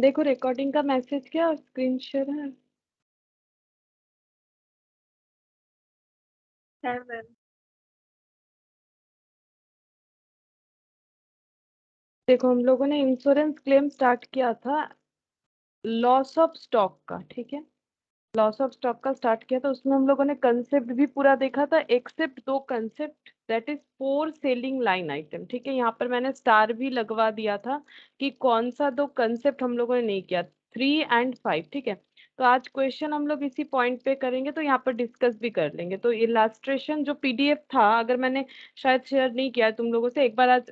देखो रिकॉर्डिंग का मैसेज क्या स्क्रीन शेयर है। मैम। देखो हम लोगों ने इंश्योरेंस क्लेम स्टार्ट किया था लॉस ऑफ स्टॉक का, ठीक है। लॉस ऑफ स्टॉक का स्टार्ट किया था, उसमें हम लोगों ने कंसेप्ट भी पूरा देखा था एक्सेप्ट दो concept, that is 4 selling line item, ठीक है। यहाँ पर मैंने स्टार भी लगवा दिया था कि कौन सा दो कंसेप्ट हम लोगों ने नहीं किया, 3 एंड 5, ठीक है। तो आज क्वेश्चन हम लोग इसी पॉइंट पे करेंगे, तो यहाँ पर डिस्कस भी कर लेंगे। तो इलास्ट्रेशन जो पीडीएफ था, अगर मैंने शायद शेयर नहीं किया है तुम लोगों से, एक बार आज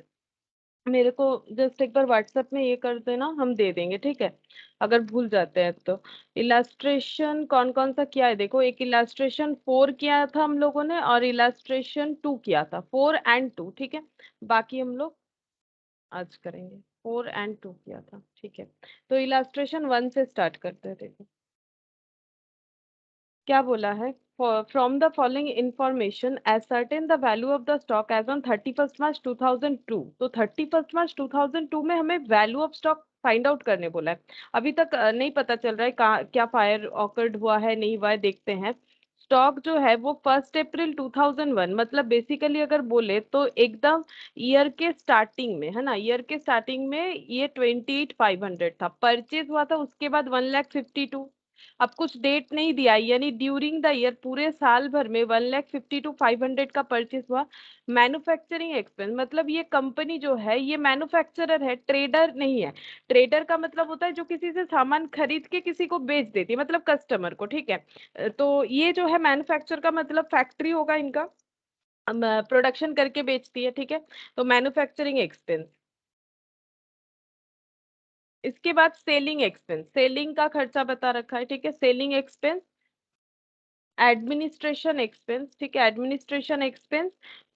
मेरे को जस्ट एक बार व्हाट्सएप में ये कर देना, हम दे देंगे, ठीक है। अगर भूल जाते हैं तो। इलास्ट्रेशन कौन कौन सा किया है, देखो एक इलास्ट्रेशन 4 किया था हम लोगों ने, और इलास्ट्रेशन 2 किया था, 4 एंड 2, ठीक है। बाकी हम लोग आज करेंगे, 4 एंड 2 किया था, ठीक है। तो इलास्ट्रेशन 1 से स्टार्ट करते हैं। देखो क्या बोला है, from the following information ascertain the value of the stock as on 31 March 2002। तो 31 मार्च 2002 में हमें value of stock find out करने बोला है। अभी तक नहीं पता चल रहा है क्या फायर ऑकर्ड हुआ है नहीं हुआ है, देखते हैं। स्टॉक जो है वो 1 अप्रैल 2001, मतलब बेसिकली अगर बोले तो एकदम ईयर के स्टार्टिंग में है ना, ईयर के स्टार्टिंग में ये 28,500 था, परचेज हुआ था उसके बाद 1,52,000। अब कुछ डेट नहीं दिया, यानी ड्यूरिंग द ईयर पूरे साल भर में 1,52,500 का परचेस हुआ। मैन्युफैक्चरिंग एक्सपेंस, मतलब ये कंपनी जो है ये मैन्युफैक्चरर है, ट्रेडर नहीं है। ट्रेडर का मतलब होता है जो किसी से सामान खरीद के किसी को बेच देती है, मतलब कस्टमर को, ठीक है। तो ये जो है मैन्युफैक्चर का मतलब फैक्ट्री होगा इनका, प्रोडक्शन करके बेचती है, ठीक है। तो मैन्युफैक्चरिंग एक्सपेंस। इसके बाद सेलिंग एक्सपेंस, सेलिंग का खर्चा बता रखा है, ठीक है, सेलिंग एक्सपेंस। एडमिनिस्ट्रेशन एक्सपेंस, ठीक है, administration expense,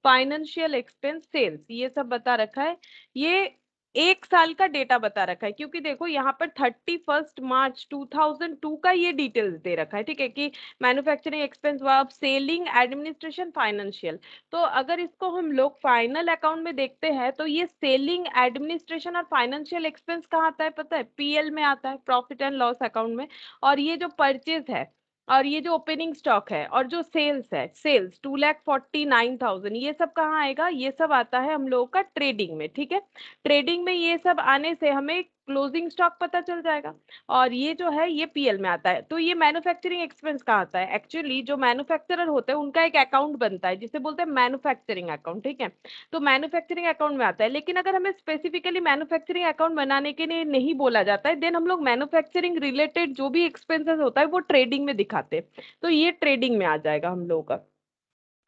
financial expense, sales, ये सब बता रखा है। ये एक साल का डेटा बता रखा है, क्योंकि देखो यहाँ पर 31 मार्च 2002 का ये डिटेल्स दे रखा है, ठीक है, कि मैन्युफैक्चरिंग एक्सपेंस हुआ, अब सेलिंग, एडमिनिस्ट्रेशन, फाइनेंशियल। तो अगर इसको हम लोग फाइनल अकाउंट में देखते हैं तो ये सेलिंग, एडमिनिस्ट्रेशन और फाइनेंशियल एक्सपेंस कहाँ आता है पता है, पीएल में आता है, प्रॉफिट एंड लॉस अकाउंट में। और ये जो परचेज है और ये जो ओपनिंग स्टॉक है और जो सेल्स है, सेल्स 2,49,000, ये सब कहाँ आएगा, ये सब आता है हम लोगों का ट्रेडिंग में, ठीक है। ट्रेडिंग में ये सब आने से हमें क्लोजिंग स्टॉक पता चल जाएगा, और ये जो है ये पीएल में आता है। तो ये मैन्युफैक्चरिंग एक्सपेंस कहाँ आता है, एक्चुअली जो मैन्युफैक्चरर होते हैं उनका एक अकाउंट बनता है जिसे बोलते हैं मैन्युफैक्चरिंग अकाउंट, ठीक है। तो मैन्युफैक्चरिंग अकाउंट में आता है, लेकिन अगर हमें स्पेसिफिकली मैन्युफैक्चरिंग अकाउंट बनाने के लिए नहीं बोला जाता है, देन हम लोग मैन्युफैक्चरिंग रिलेटेड जो भी एक्सपेंसेस होता है वो ट्रेडिंग में दिखाते हैं। तो ये ट्रेडिंग में आ जाएगा हम लोगों का।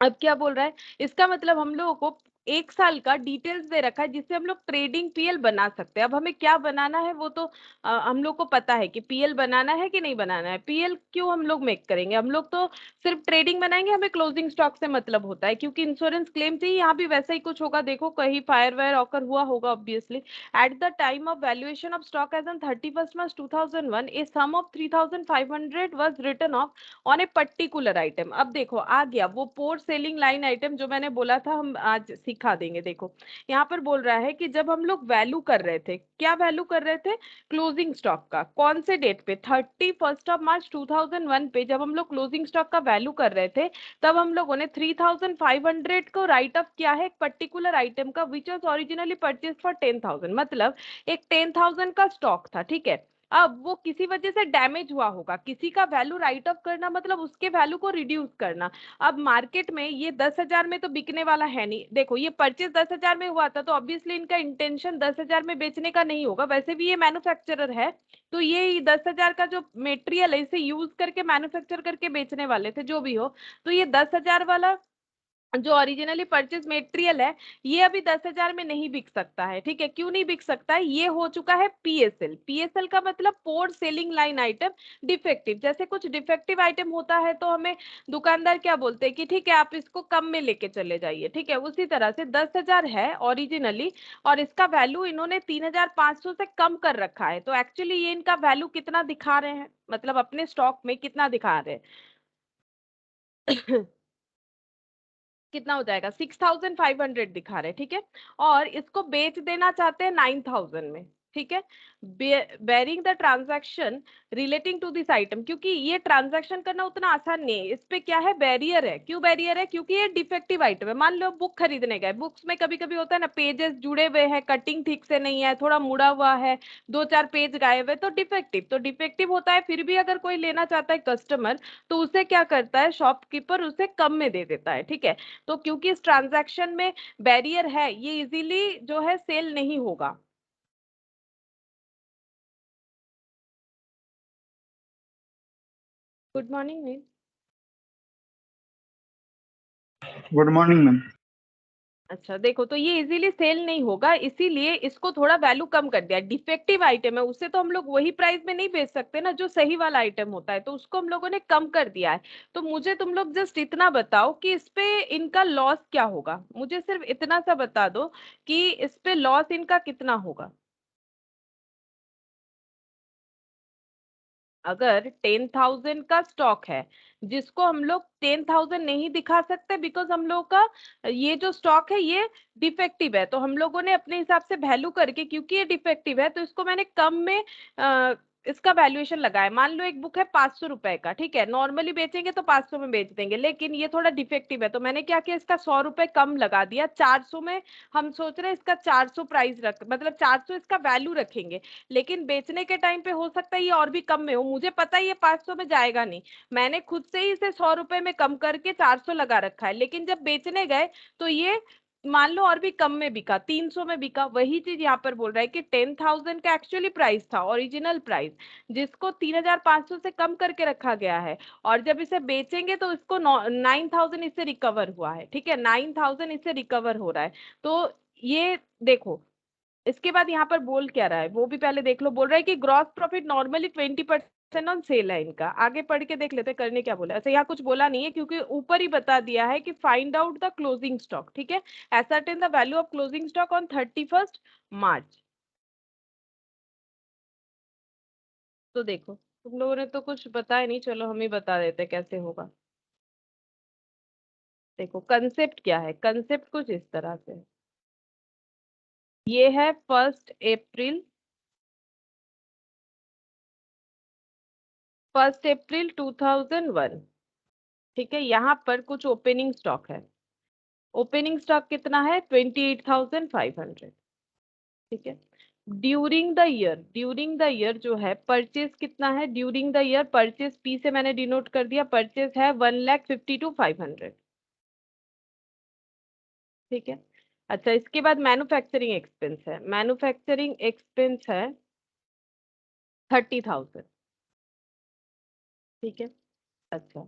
अब क्या बोल रहा है, इसका मतलब हम लोगों को एक साल का डिटेल्स दे रखा है जिससे हम लोग ट्रेडिंग पीएल बना सकते हैं। अब हमें क्या बनाना है वो तो हम लोग को पता है कि पीएल बनाना है कि नहीं बनाना है। पीएल क्यों हम लोग मेक करेंगे, हम लोग तो सिर्फ ट्रेडिंग बनाएंगे, हमें क्लोजिंग स्टॉक से मतलब होता है, क्योंकि इंश्योरेंस क्लेम से ही यहाँ भी वैसा ही कुछ होगा। देखो कहीं फायर वायर ऑकर हुआ होगा obviously. At the time of valuation of stock as on 31 March 2001 a sum of 3,500 was written off on a particular item. अब देखो आ गया वो पोर सेलिंग लाइन आइटम जो मैंने बोला था, हम आज सिखा देंगे। देखो यहाँ पर बोल रहा है कि जब हम लोग वैल्यू कर रहे थे, क्या वैल्यू कर रहे थे, क्लोजिंग स्टॉक का, कौन से डेट पे, 31 मार्च 2001 पे जब हम लोग क्लोजिंग स्टॉक का वैल्यू कर रहे थे, तब हम लोगों ने 3,500 को राइट ऑफ किया है एक पर्टिकुलर आइटम का, which was originally purchase for 10,000, मतलब एक 10,000 का स्टॉक था, ठीक है। अब वो किसी वजह से डैमेज हुआ होगा, किसी का वैल्यू राइट ऑफ करना मतलब उसके वैल्यू को रिड्यूस करना। अब मार्केट में ये 10,000 में तो बिकने वाला है नहीं, देखो ये परचेज 10,000 में हुआ था तो ऑब्वियसली इनका इंटेंशन 10,000 में बेचने का नहीं होगा, वैसे भी ये मैन्युफैक्चरर है। तो ये 10,000 का जो मेटेरियल है इसे यूज करके मैन्युफैक्चर करके बेचने वाले थे, जो भी हो। तो ये 10,000 वाला जो ओरिजिनली परचेज मेटेरियल है ये अभी 10,000 में नहीं बिक सकता है, ठीक है। क्यों नहीं बिक सकता है, ये हो चुका है पीएसएल। पीएसएल का मतलब पोर सेलिंग लाइन आइटम डिफेक्टिव। जैसे कुछ डिफेक्टिव आइटम होता है तो हमें दुकानदार क्या बोलते हैं कि ठीक है आप इसको कम में लेके चले जाइए, ठीक है। उसी तरह से 10,000 है ओरिजिनली और इसका वैल्यू इन्होंने 3,500 से कम कर रखा है, तो एक्चुअली ये इनका वैल्यू कितना दिखा रहे हैं, मतलब अपने स्टॉक में कितना दिखा रहे हैं। कितना हो जाएगा, 6,500 दिखा रहे, ठीक है। और इसको बेच देना चाहते हैं 9,000 में, ठीक है, bearing the transaction relating to this item, क्योंकि ये ट्रांजैक्शन करना उतना आसान नहीं है, इस पे क्या है, बैरियर है। क्यों बैरियर है? क्योंकि ये डिफेक्टिव आइटम है। मान लो बुक खरीदने गए, बुक्स में कभी कभी होता है ना, पेजेस जुड़े हुए हैं, कटिंग ठीक से नहीं है, थोड़ा मुड़ा हुआ है, दो चार पेज गायब है, तो डिफेक्टिव होता है। फिर भी अगर कोई लेना चाहता है कस्टमर, तो उसे क्या करता है, शॉपकीपर उसे कम में दे देता है। ठीक है, तो क्योंकि इस ट्रांजैक्शन में बैरियर है, ये इजीली जो है सेल नहीं होगा। Good morning ma'am. Good morning ma'am. अच्छा देखो, तो ये इजीली सेल नहीं होगा, इसीलिए इसको थोड़ा वैल्यू कम कर दिया। डिफेक्टिव आइटम है, उसे तो हम लोग वही प्राइस में नहीं बेच सकते ना जो सही वाला आइटम होता है, तो उसको हम लोगों ने कम कर दिया है। तो मुझे तुम लोग जस्ट इतना बताओ कि इस पे इनका लॉस क्या होगा, मुझे सिर्फ इतना सा बता दो कि इस पे लॉस इनका कितना होगा। अगर 10,000 का स्टॉक है, जिसको हम लोग 10,000 नहीं दिखा सकते बिकॉज हम लोग का ये जो स्टॉक है ये डिफेक्टिव है, तो हम लोगों ने अपने हिसाब से वैल्यू करके, क्योंकि ये डिफेक्टिव है तो इसको मैंने कम में इसका वैल्यूएशन लगाया। मान लो एक बुक है 500 रुपए का, ठीक है, नॉर्मली बेचेंगे तो 500 में बेच देंगे, लेकिन ये थोड़ा डिफेक्टिव है, तो मैंने क्या किया, इसका 100 रुपए कम लगा दिया, 400 में। हम सोच रहे हैं इसका 400 प्राइस रख, मतलब 400 इसका वैल्यू रखेंगे, लेकिन बेचने के टाइम पे हो सकता है ये और भी कम में हो, मुझे पता है ये 500 में जाएगा नहीं, मैंने खुद से ही इसे 100 रुपए में कम करके 400 लगा रखा है, लेकिन जब बेचने गए तो ये मान लो और भी कम में बिका, 300 में बिका। वही चीज यहाँ पर बोल रहा है कि 10,000 का एक्चुअली प्राइस था, ओरिजिनल प्राइस, जिसको 3,500 से कम करके रखा गया है, और जब इसे बेचेंगे तो इसको 9,000 इससे रिकवर हुआ है। ठीक है, 9,000 इससे रिकवर हो रहा है। तो ये देखो, इसके बाद यहाँ पर बोल क्या रहा है वो भी पहले देख लो। बोल रहा है कि gross profit normally 20% on sale है इनका। आगे पढ़ के देख लेते करने क्या बोला है। ऐसे यहाँ कुछ बोला नहीं है, क्योंकि ऊपर ही बता दिया है कि find out the closing stock. ठीक है, ascertain the value of closing stock on 31st मार्च। तो देखो, तुम लोगों ने तो कुछ बताया नहीं, चलो हम ही बता देते कैसे होगा। देखो कंसेप्ट क्या है, कंसेप्ट कुछ इस तरह से है। ये है 1 अप्रैल 2001। ठीक है, यहाँ पर कुछ ओपनिंग स्टॉक है। ओपनिंग स्टॉक कितना है, 28,500। ठीक है, ड्यूरिंग द ईयर जो है परचेज कितना है, during the year purchase P से मैंने डिनोट कर दिया, परचेज है 1,52,500। ठीक है, अच्छा इसके बाद मैन्युफैक्चरिंग एक्सपेंस है, मैन्युफैक्चरिंग एक्सपेंस है 30,000। ठीक है, अच्छा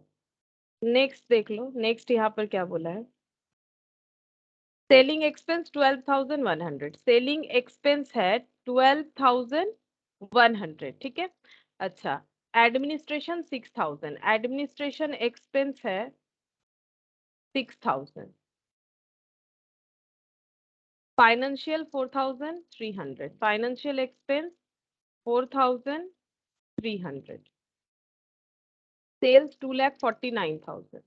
नेक्स्ट देख लो, नेक्स्ट यहाँ पर क्या बोला है, सेलिंग एक्सपेंस 12,100, सेलिंग एक्सपेंस है 12,100। ठीक है, अच्छा एडमिनिस्ट्रेशन 6,000, एडमिनिस्ट्रेशन एक्सपेंस है 6,000, फाइनेंशियल 4,300, फाइनेंशियल एक्सपेंस 4,300, सेल्स 2,49,000।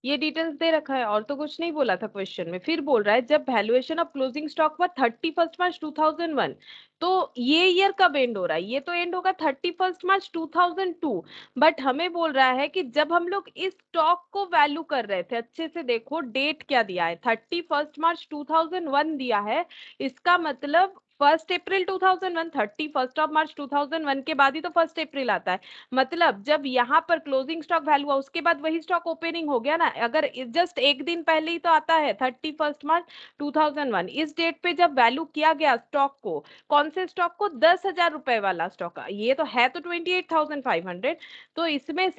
ये डिटेल्स दे रखा है, और तो कुछ नहीं बोला था क्वेश्चन में। फिर बोल रहा है जब वैल्यूएशन ऑफ क्लोजिंग स्टॉक हुआ 31st मार्च 2001, तो ये ईयर कब एंड हो रहा है, ये तो एंड होगा 31st मार्च 2002। बट हमें बोल रहा है कि जब हम लोग इस स्टॉक को वैल्यू कर रहे थे, अच्छे से देखो डेट क्या दिया है, 31st मार्च 2001 दिया है, इसका मतलब 1 अप्रैल 2001, 31st ऑफ मार्च 2001 के बाद ही तो 1 अप्रैल आता है। मतलब जब यहाँ पर क्लोजिंग स्टॉक वैल्यू हुआ उसके बाद वही स्टॉक ओपनिंग हो गया ना। अगर जस्ट एक दिन पहले ही तो आता है 31st मार्च 2001, इस डेट पे जब वैल्यू किया गया स्टॉक को, कौन से स्टॉक को, 10,000 रुपए वाला स्टॉक, ये तो 28,500। तो इसमें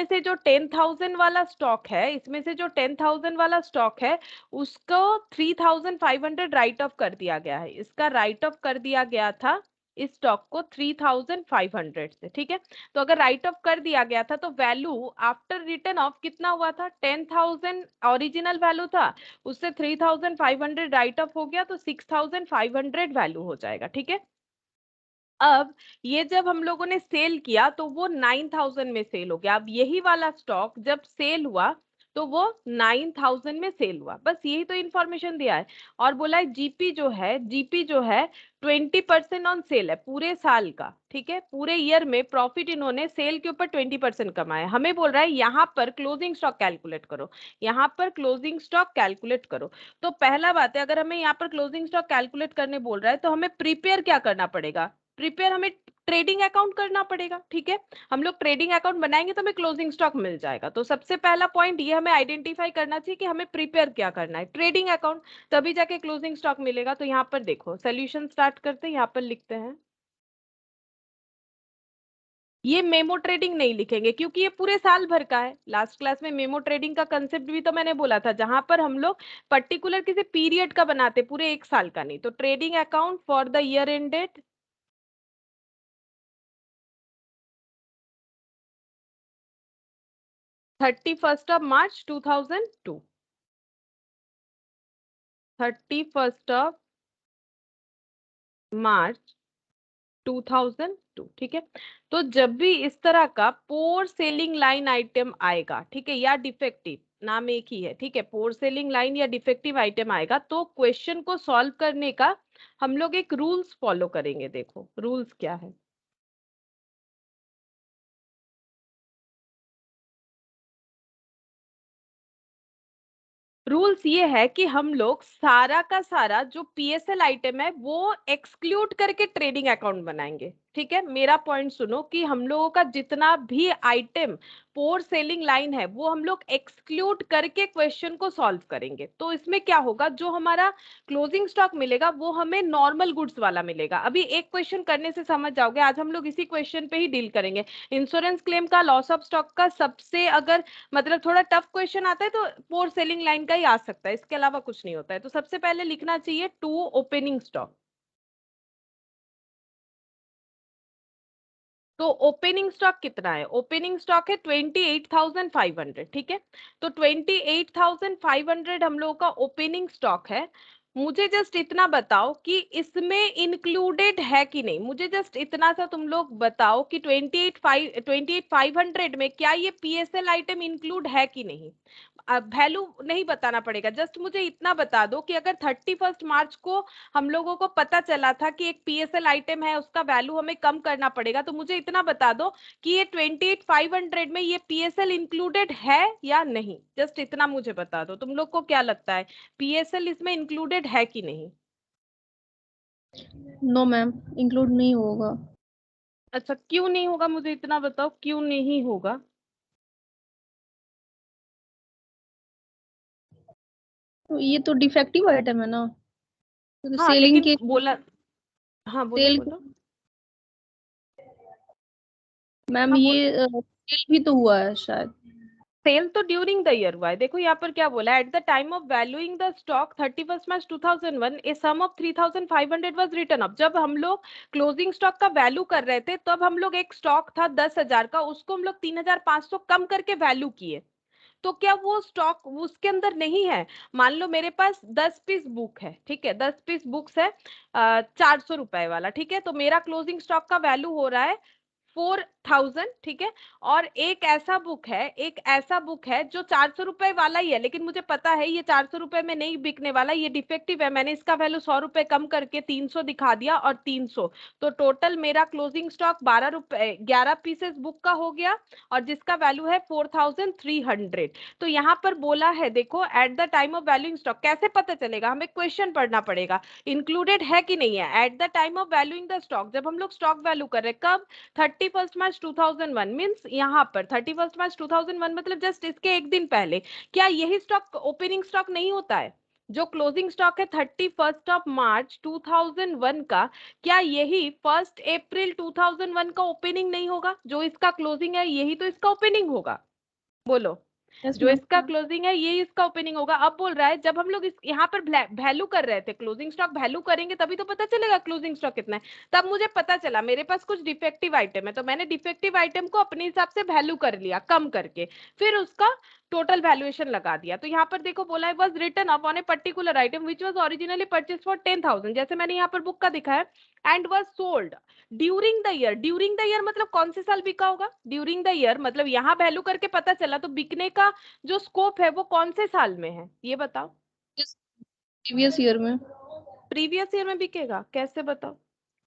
से जो 10,000 वाला स्टॉक है, इसमें से जो 10,000 वाला स्टॉक है उसको 3,500 राइट ऑफ कर दिया गया है, इसका राइट ऑफ कर दिया गया था इस स्टॉक को 3,500 से। ठीक है, तो अगर राइट ऑफ कर दिया गया था तो वैल्यू आफ्टर रिटर्न ऑफ कितना हुआ था, 10,000 ओरिजिनल वैल्यू था, उससे 3,500 राइट ऑफ हो गया, तो 6,500 वैल्यू हो जाएगा। ठीक है, अब ये जब हम लोगों ने सेल किया तो वो 9,000 में सेल हो गया। अब यही वाला स्टॉक जब सेल हुआ तो वो 9000 में सेल हुआ। बस यही तो इन्फॉर्मेशन दिया है। और बोला है जीपी जो है 20% ऑन सेल है पूरे साल का, ठीक है, पूरे ईयर में प्रॉफिट इन्होंने सेल के ऊपर 20% कमाया। हमें बोल रहा है यहाँ पर क्लोजिंग स्टॉक कैलकुलेट करो, यहाँ पर क्लोजिंग स्टॉक कैलकुलेट करो। तो पहला बात है, अगर हमें यहाँ पर क्लोजिंग स्टॉक कैलकुलेट करने बोल रहा है तो हमें प्रिपेयर क्या करना पड़ेगा, प्रिपेयर हमें ट्रेडिंग अकाउंट करना पड़ेगा, ठीक है। हम लोग ट्रेडिंग अकाउंट बनाएंगे तो हमें क्लोजिंग स्टॉक मिल जाएगा। तो सबसे पहला पॉइंट ये हमें आइडेंटिफाई करना चाहिए कि हमें प्रिपेयर क्या करना है, ट्रेडिंग अकाउंट, तभी जाके क्लोजिंग स्टॉक मिलेगा। तो यहाँ पर देखो सोल्यूशन स्टार्ट करते हैं, यहाँ पर लिखते हैं, ये मेमो ट्रेडिंग नहीं लिखेंगे क्योंकि ये पूरे साल भर का है। लास्ट क्लास में मेमो ट्रेडिंग का कंसेप्ट भी तो मैंने बोला था, जहां पर हम लोग पर्टिकुलर किसी पीरियड का बनाते, पूरे एक साल का नहीं। तो trading account for the year ended 31st of March 2002, 31st of March 2002, ठीक है। तो जब भी इस तरह का पोर सेलिंग लाइन आइटम आएगा, ठीक है, या डिफेक्टिव, नाम एक ही है, ठीक है, पोर सेलिंग लाइन या डिफेक्टिव आइटम आएगा, तो क्वेश्चन को सॉल्व करने का हम लोग एक रूल्स फॉलो करेंगे। देखो रूल्स क्या है। रूल्स ये है कि हम लोग सारा का सारा जो पीएसएल आइटम है वो एक्सक्लूड करके ट्रेडिंग अकाउंट बनाएंगे, ठीक है। मेरा पॉइंट सुनो कि हम लोगों का जितना भी आइटम पोर सेलिंग लाइन है वो हम लोग एक्सक्लूड करके क्वेश्चन को सॉल्व करेंगे। तो इसमें क्या होगा, जो हमारा क्लोजिंग स्टॉक मिलेगा वो हमें नॉर्मल गुड्स वाला मिलेगा। अभी एक क्वेश्चन करने से समझ जाओगे, आज हम लोग इसी क्वेश्चन पे ही डील करेंगे। इंश्योरेंस क्लेम का, लॉस ऑफ स्टॉक का, सबसे अगर मतलब थोड़ा टफ क्वेश्चन आता है तो पोर सेलिंग लाइन का ही आ सकता है, इसके अलावा कुछ नहीं होता है। तो सबसे पहले लिखना चाहिए टू ओपनिंग स्टॉक। तो ओपनिंग स्टॉक कितना है, ओपनिंग स्टॉक है 28,500, ठीक है। तो 28,500 हम लोगों का ओपनिंग स्टॉक है। मुझे जस्ट इतना बताओ कि इसमें इंक्लूडेड है कि नहीं, मुझे जस्ट इतना सा तुम लोग बताओ कि 28,500 में क्या ये पीएसएल आइटम इंक्लूड है कि नहीं। वैल्यू नहीं बताना पड़ेगा, जस्ट मुझे इतना बता दो कि अगर 31 मार्च को हम लोगों को पता चला था कि एक पीएसएल आइटम है, उसका वैल्यू हमें कम करना पड़ेगा, तो मुझे इतना बता दो कि ये 28,500 में ये पीएसएल इंक्लूडेड है या नहीं। जस्ट इतना मुझे बता दो, तुम लोग को क्या लगता है पीएसएल इसमें इंक्लूडेड है कि नहीं। नो मैम, इंक्लूड नहीं होगा। अच्छा क्यों नहीं होगा, मुझे इतना बताओ क्यों नहीं होगा। तो ये तो डिफेक्टिव आइटम है ना, तो हाँ सेलिंग लेकिन के बोला, हाँ बोलो सेल बोलो। मैम हाँ ये सेल भी तो हुआ है शायद। सेल तो ड्यूरिंग द ईयर हुआ है। देखो यहाँ पर क्या बोला है, at the time of valuing the stock 31 March 2001 a sum of 3,500 was written up. जब हम लोग क्लोजिंग स्टॉक का वैल्यू कर रहे थे तब हम लोग एक स्टॉक था 10,000 का, उसको हम लोग 3,500 कम करके वैल्यू किए। तो क्या वो स्टॉक उसके अंदर नहीं है। मान लो मेरे पास 10 पीस बुक है, ठीक है, 10 पीस बुक्स है 400 रुपए वाला, ठीक है। तो मेरा क्लोजिंग स्टॉक का वैल्यू हो रहा है 4,000, ठीक है। और एक ऐसा बुक है जो 400 रुपए वाला ही है, लेकिन मुझे पता है ये 400 रुपए में नहीं बिकने वाला, ये डिफेक्टिव है। मैंने इसका वैल्यू 100 रुपए कम करके 300 दिखा दिया और 300। तो टोटल मेरा क्लोजिंग स्टॉक 12 रुपए 11 पीसेस बुक का हो गया और जिसका वैल्यू है 4,300। तो यहाँ पर बोला है देखो, eight the time of valuing stock कैसे पता चलेगा, हमें क्वेश्चन पढ़ना पड़ेगा इंक्लूडेड है कि नहीं है। At the time of valuing the stock, जब हम लोग स्टॉक वैल्यू कर रहे हैं कब, 31 मार्च 2001 मीन्स यहाँ पर 31 मार्च 2001 मतलब जस्ट इसके एक दिन पहले। क्या यही स्टॉक ओपनिंग स्टॉक नहीं होता है, जो क्लोजिंग स्टॉक है 31 मार्च 2001 का, क्या यही 1 अप्रैल 2001 का ओपनिंग नहीं होगा। जो इसका क्लोजिंग है यही तो इसका ओपनिंग होगा, बोलो। यस जो मैम। इसका क्लोजिंग है ये इसका ओपनिंग होगा। अब बोल रहा है जब हम लोग इस यहाँ पर वैल्यू कर रहे थे, क्लोजिंग स्टॉक वैल्यू करेंगे तभी तो पता चलेगा क्लोजिंग स्टॉक कितना है। तब मुझे पता चला मेरे पास कुछ डिफेक्टिव आइटम है, तो मैंने डिफेक्टिव आइटम को अपने हिसाब से वैल्यू कर लिया कम करके, फिर उसका टोटल वैल्यूएशन लगा दिया। तो यहाँ पर देखो बोला है was written up on a particular item which was originally purchase for 10,000, जैसे मैंने यहाँ पर बुक का दिखाया, and was sold during the year. During the year मतलब कौन से साल बिका होगा? ड्यूरिंग द ईयर मतलब यहाँ वैल्यू करके पता चला, तो बिकने का जो स्कोप है वो कौन से साल में है ये बताओ। प्रीवियस ईयर में। प्रीवियस ईयर में बिकेगा कैसे बताओ?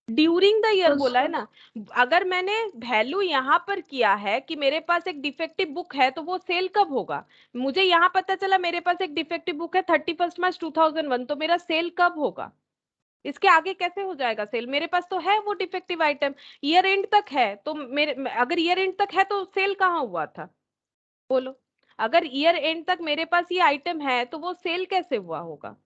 ड्यूरिंग द ईयर बोला है ना। अगर मैंने वैल्यू यहाँ पर किया है कि मेरे पास एक डिफेक्टिव बुक है, तो वो सेल कब होगा? मुझे यहाँ पता चला मेरे पास एक डिफेक्टिव बुक है 31 मार्च 2001, तो मेरा सेल कब होगा? इसके आगे कैसे हो जाएगा सेल? मेरे पास तो है वो डिफेक्टिव आइटम, ईयर एंड तक है, तो मेरे अगर ईयर एंड तक है तो सेल कहाँ हुआ था बोलो? अगर ईयर एंड तक मेरे पास ये आइटम है तो वो सेल कैसे हुआ होगा?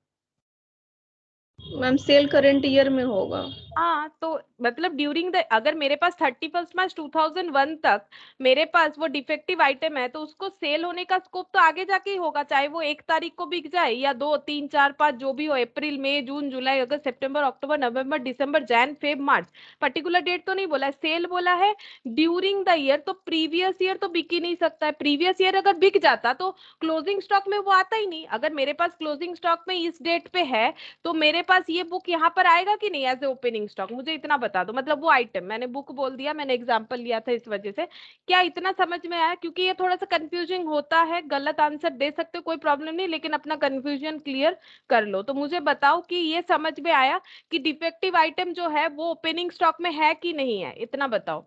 मैम सेल करंट ईयर में होगा। हाँ, तो मतलब ड्यूरिंग द, अगर मेरे पास 31 मार्च 2001 तक मेरे पास वो डिफेक्टिव आइटम है, तो उसको सेल होने का स्कोप तो आगे जाके ही होगा, चाहे वो 1 तारीख को बिक जाए या 2, 3, 4, 5 जो भी हो, अप्रैल, मई, जून, जुलाई, अगस्त, सितंबर, अक्टूबर, नवंबर, दिसंबर, जैन, फेब, मार्च। पर्टिकुलर डेट तो नहीं बोला है, सेल बोला है ड्यूरिंग द ईयर, तो प्रीवियस ईयर तो बिक ही नहीं सकता है। प्रीवियस ईयर अगर बिक जाता तो क्लोजिंग स्टॉक में वो आता ही नहीं। अगर मेरे पास क्लोजिंग स्टॉक में इस डेट पे है, तो मेरे पास ये बुक यहाँ पर आएगा कि नहीं एज ए ओपनिंग स्टॉक? मुझे इतना बता दो। मतलब वो आइटम, मैंने बुक बोल दिया, मैंने एग्जांपल लिया था इस वजह से। क्या इतना समझ में आया? क्योंकि ये थोड़ा सा कंफ्यूजिंग होता है, गलत आंसर दे सकते हो, कोई प्रॉब्लम नहीं, लेकिन अपना कंफ्यूजन क्लियर कर लो। तो मुझे बताओ कि ये समझ में आया कि डिफेक्टिव आइटम जो है वो ओपनिंग स्टॉक में है कि नहीं है, इतना बताओ।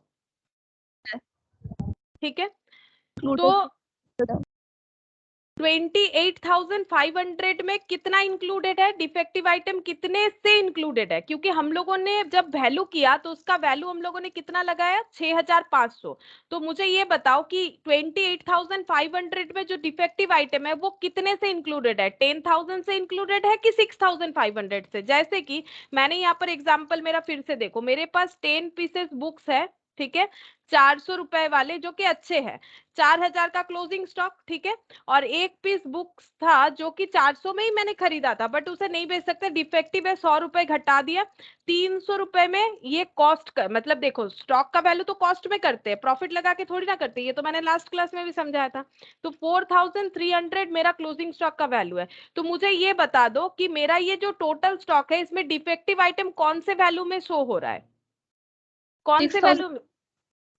ठीक है, तो 28,500 में कितना इंक्लूडेड है डिफेक्टिव आइटम? कितने से इंक्लूडेड है? क्योंकि हम लोगों ने जब वैल्यू किया तो उसका वैल्यू हम लोगों ने कितना लगाया? 6,500। तो मुझे ये बताओ कि 28,500 में जो डिफेक्टिव आइटम है वो कितने से इंक्लूडेड है? 10,000 से इंक्लूडेड है कि 6,500 से? जैसे कि मैंने यहाँ पर एग्जाम्पल मेरा फिर से देखो, मेरे पास 10 पीसेस बुक्स है, ठीक है, 400 रुपए वाले, जो कि अच्छे हैं, 4,000 का क्लोजिंग स्टॉक, ठीक है, और एक पीस बुक्स था जो कि 400 में ही मैंने खरीदा था, बट उसे नहीं बेच सकते, डिफेक्टिव है, 100 रुपए घटा दिया, 300 रुपए में ये कॉस्ट का, मतलब देखो स्टॉक का वैल्यू तो कॉस्ट में करते हैं, प्रॉफिट लगा के थोड़ी ना करते, ये तो मैंने लास्ट क्लास में भी समझाया था। तो 4,300 मेरा क्लोजिंग स्टॉक का वैल्यू है। तो मुझे ये बता दो कि मेरा ये जो टोटल स्टॉक है इसमें डिफेक्टिव आइटम कौन से वैल्यू में शो हो रहा है? कौन से वैल्यू?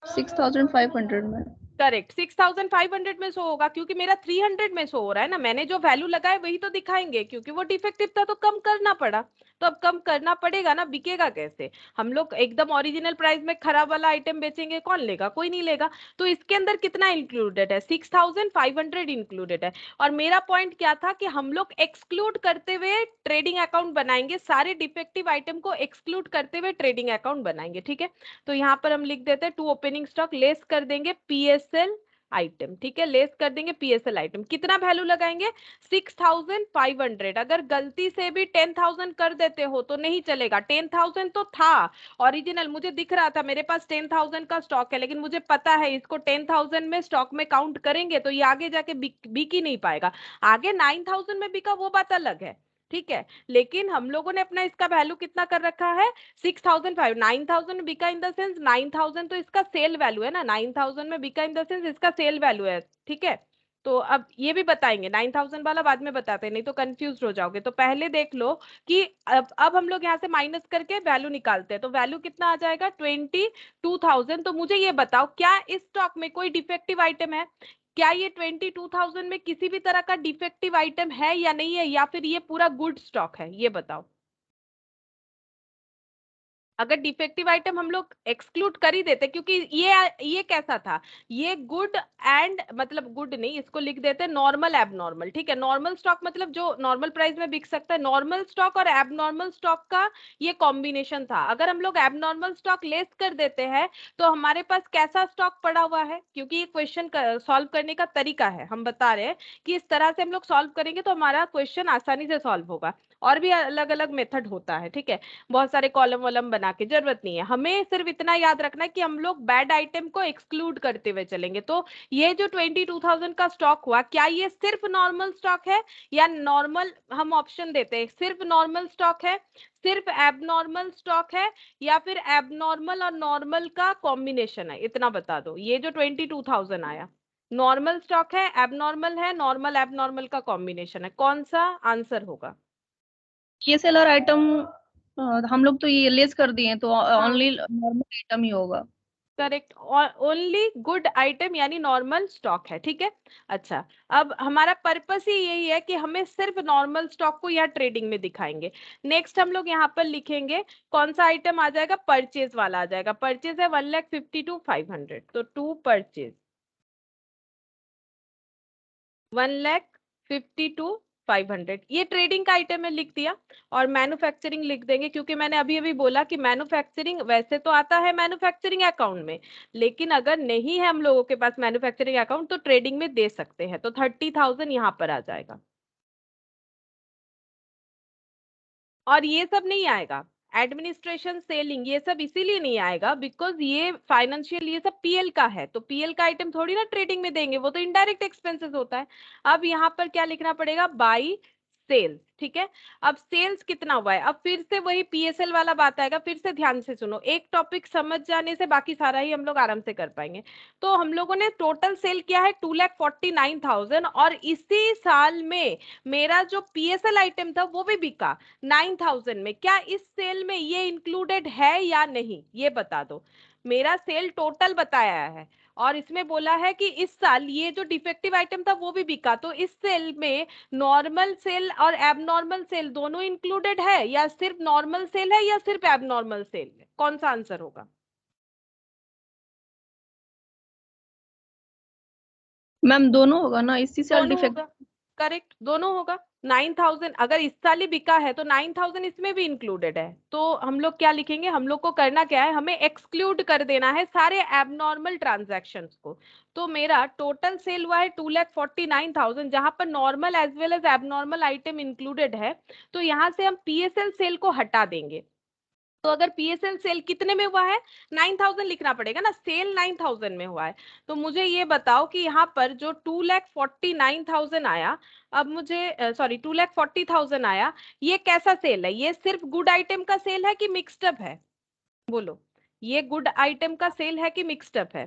6,500 में। करेक्ट, 6,500 में शो होगा, क्योंकि मेरा 300 में शो हो रहा है ना। मैंने जो वैल्यू लगाया वही तो दिखाएंगे, क्योंकि वो डिफेक्टिव था तो कम करना पड़ा। तो अब कम करना पड़ेगा ना, बिकेगा कैसे? हम लोग एकदम ओरिजिनल प्राइस में खराब वाला आइटम बेचेंगे, कौन लेगा? कोई नहीं लेगा। तो इसके अंदर कितना इंक्लूडेड है? 6,500 इंक्लूडेड है। और मेरा पॉइंट क्या था कि हम लोग एक्सक्लूड करते हुए ट्रेडिंग अकाउंट बनाएंगे, सारे डिफेक्टिव आइटम को एक्सक्लूड करते हुए ट्रेडिंग अकाउंट बनाएंगे, ठीक है। तो यहाँ पर हम लिख देते हैं टू ओपनिंग स्टॉक, लेस कर देंगे पीएसएल आइटम, ठीक है, लेस कर देंगे पीएसएल आइटम। कितना वैल्यू लगाएंगे? 6,500। अगर गलती से भी 10,000 कर देते हो तो नहीं चलेगा। 10,000 तो था ओरिजिनल, मुझे दिख रहा था मेरे पास 10,000 का स्टॉक है, लेकिन मुझे पता है इसको 10,000 में स्टॉक में काउंट करेंगे तो ये आगे जाके बिक ही नहीं पाएगा। आगे 9,000 में बिका वो बात अलग है, ठीक है, लेकिन हम लोगों ने अपना इसका वैल्यू कितना कर रखा है? 6,500। 9,000 में बिका इन द सेंस 9,000 तो इसका सेल वैल्यू है ना, 9,000 में बिका इन द सेंस इसका सेल वैल्यू है, ठीक है। तो अब ये भी बताएंगे, 9,000 वाला बाद में बताते हैं, नहीं तो कंफ्यूज हो जाओगे। तो पहले देख लो कि अब हम लोग यहाँ से माइनस करके वैल्यू निकालते हैं, तो वैल्यू कितना आ जाएगा? 22,000। तो मुझे ये बताओ, क्या इस स्टॉक में कोई डिफेक्टिव आइटम है? क्या ये 22,000 में किसी भी तरह का डिफेक्टिव आइटम है या नहीं है, या फिर ये पूरा गुड स्टॉक है? ये बताओ। अगर डिफेक्टिव आइटम हम लोग एक्सक्लूड कर ही देते, क्योंकि ये कैसा था, ये गुड एंड, मतलब गुड नहीं, इसको लिख देते नॉर्मल एबनॉर्मल, ठीक है। नॉर्मल स्टॉक मतलब जो नॉर्मल प्राइस में बिक सकता है, नॉर्मल स्टॉक और एबनॉर्मल स्टॉक का ये कॉम्बिनेशन था। अगर हम लोग एबनॉर्मल स्टॉक लेस कर देते हैं तो हमारे पास कैसा स्टॉक पड़ा हुआ है? क्योंकि ये क्वेश्चन सॉल्व करने का तरीका है, हम बता रहे हैं कि इस तरह से हम लोग सॉल्व करेंगे तो हमारा क्वेश्चन आसानी से सॉल्व होगा। और भी अलग अलग मेथड होता है, ठीक है, बहुत सारे कॉलम वॉलम बना के, जरूरत नहीं है। हमें सिर्फ इतना याद रखना है कि हम लोग बैड आइटम को एक्सक्लूड करते हुए चलेंगे। तो ये जो 22,000 का स्टॉक हुआ, क्या ये सिर्फ नॉर्मल स्टॉक है, या नॉर्मल, हम ऑप्शन देते हैं, सिर्फ नॉर्मल स्टॉक है, सिर्फ एबनॉर्मल स्टॉक है, या फिर एबनॉर्मल और नॉर्मल का कॉम्बिनेशन है? इतना बता दो। ये जो 22,000 आया, नॉर्मल स्टॉक है, एबनॉर्मल है, नॉर्मल एबनॉर्मल का कॉम्बिनेशन है, कौन सा आंसर होगा? PSLR आइटम हम लोग तो ये लेस कर दिए तो हाँ। ओनली नॉर्मल आइटम ही होगा। करेक्ट, ओनली गुड आइटम यानी नॉर्मल स्टॉक है, ठीक है। अच्छा, अब हमारा पर्पस ही यही है कि हमें सिर्फ नॉर्मल स्टॉक को यहाँ ट्रेडिंग में दिखाएंगे। नेक्स्ट हम लोग यहाँ पर लिखेंगे कौन सा आइटम आ जाएगा, परचेज वाला आ जाएगा। परचेज है 1,52,500, तो टू परचेज 1,52,500, ये ट्रेडिंग का आइटम है, लिख दिया। और मैन्युफैक्चरिंग लिख देंगे क्योंकि मैंने अभी अभी बोला कि मैन्युफैक्चरिंग वैसे तो आता है मैन्युफैक्चरिंग अकाउंट में, लेकिन अगर नहीं है हम लोगों के पास मैन्युफैक्चरिंग अकाउंट तो ट्रेडिंग में दे सकते हैं। तो 30,000 यहाँ पर आ जाएगा। और ये सब नहीं आएगा, एडमिनिस्ट्रेशन सेलिंग ये सब इसीलिए नहीं आएगा बिकॉज ये फाइनेंशियल, ये सब पीएल का है, तो पीएल का आइटम थोड़ी ना ट्रेडिंग में देंगे, वो तो इनडायरेक्ट एक्सपेंसेस होता है। अब यहाँ पर क्या लिखना पड़ेगा, बाई सेल्स, ठीक है। अब सेल्स कितना हुआ है, अब फिर से वही पीएसएल वाला बात आएगा, फिर से ध्यान से सुनो, एक टॉपिक समझ जाने से बाकी सारा ही हम लोग आराम से कर पाएंगे। तो हम लोगों ने टोटल सेल किया है 2,49,000, और इसी साल में मेरा जो पीएसएल आइटम था वो भी बिका 9,000 में। क्या इस सेल में ये इंक्लूडेड है या नहीं, ये बता दो। मेरा सेल टोटल बताया है और इसमें बोला है कि इस साल ये जो डिफेक्टिव आइटम था वो भी बिका, तो इस सेल में नॉर्मल सेल और एबनॉर्मल सेल दोनों इंक्लूडेड है, या सिर्फ नॉर्मल सेल है, या सिर्फ एबनॉर्मल सेल है? कौन सा आंसर होगा? मैम दोनों होगा ना, इसी साल दोनों डिफेक्ट। होगा, करेक्ट, दोनों होगा। 9,000 अगर इस साल ही बिका है तो 9,000 इसमें भी इंक्लूडेड है। तो हम लोग क्या लिखेंगे, हम लोग को करना क्या है, हमें एक्सक्लूड कर देना है सारे एबनॉर्मल ट्रांजैक्शंस को। तो मेरा टोटल सेल हुआ है 2,49,000, जहां पर normal as well as abnormal item included है। तो यहाँ से हम पीएसएल सेल को हटा देंगे। तो अगर पीएसएल सेल कितने में हुआ है, 9,000 लिखना पड़ेगा ना, सेल 9,000 में हुआ है। तो मुझे ये बताओ कि यहाँ पर जो 2,49,000 आया, अब मुझे सॉरी 2,40,000 आया, ये कैसा सेल है, ये सिर्फ गुड आइटम का सेल है कि मिक्स्ड अप है? बोलो, ये गुड आइटम का सेल है कि मिक्स्ड अप है?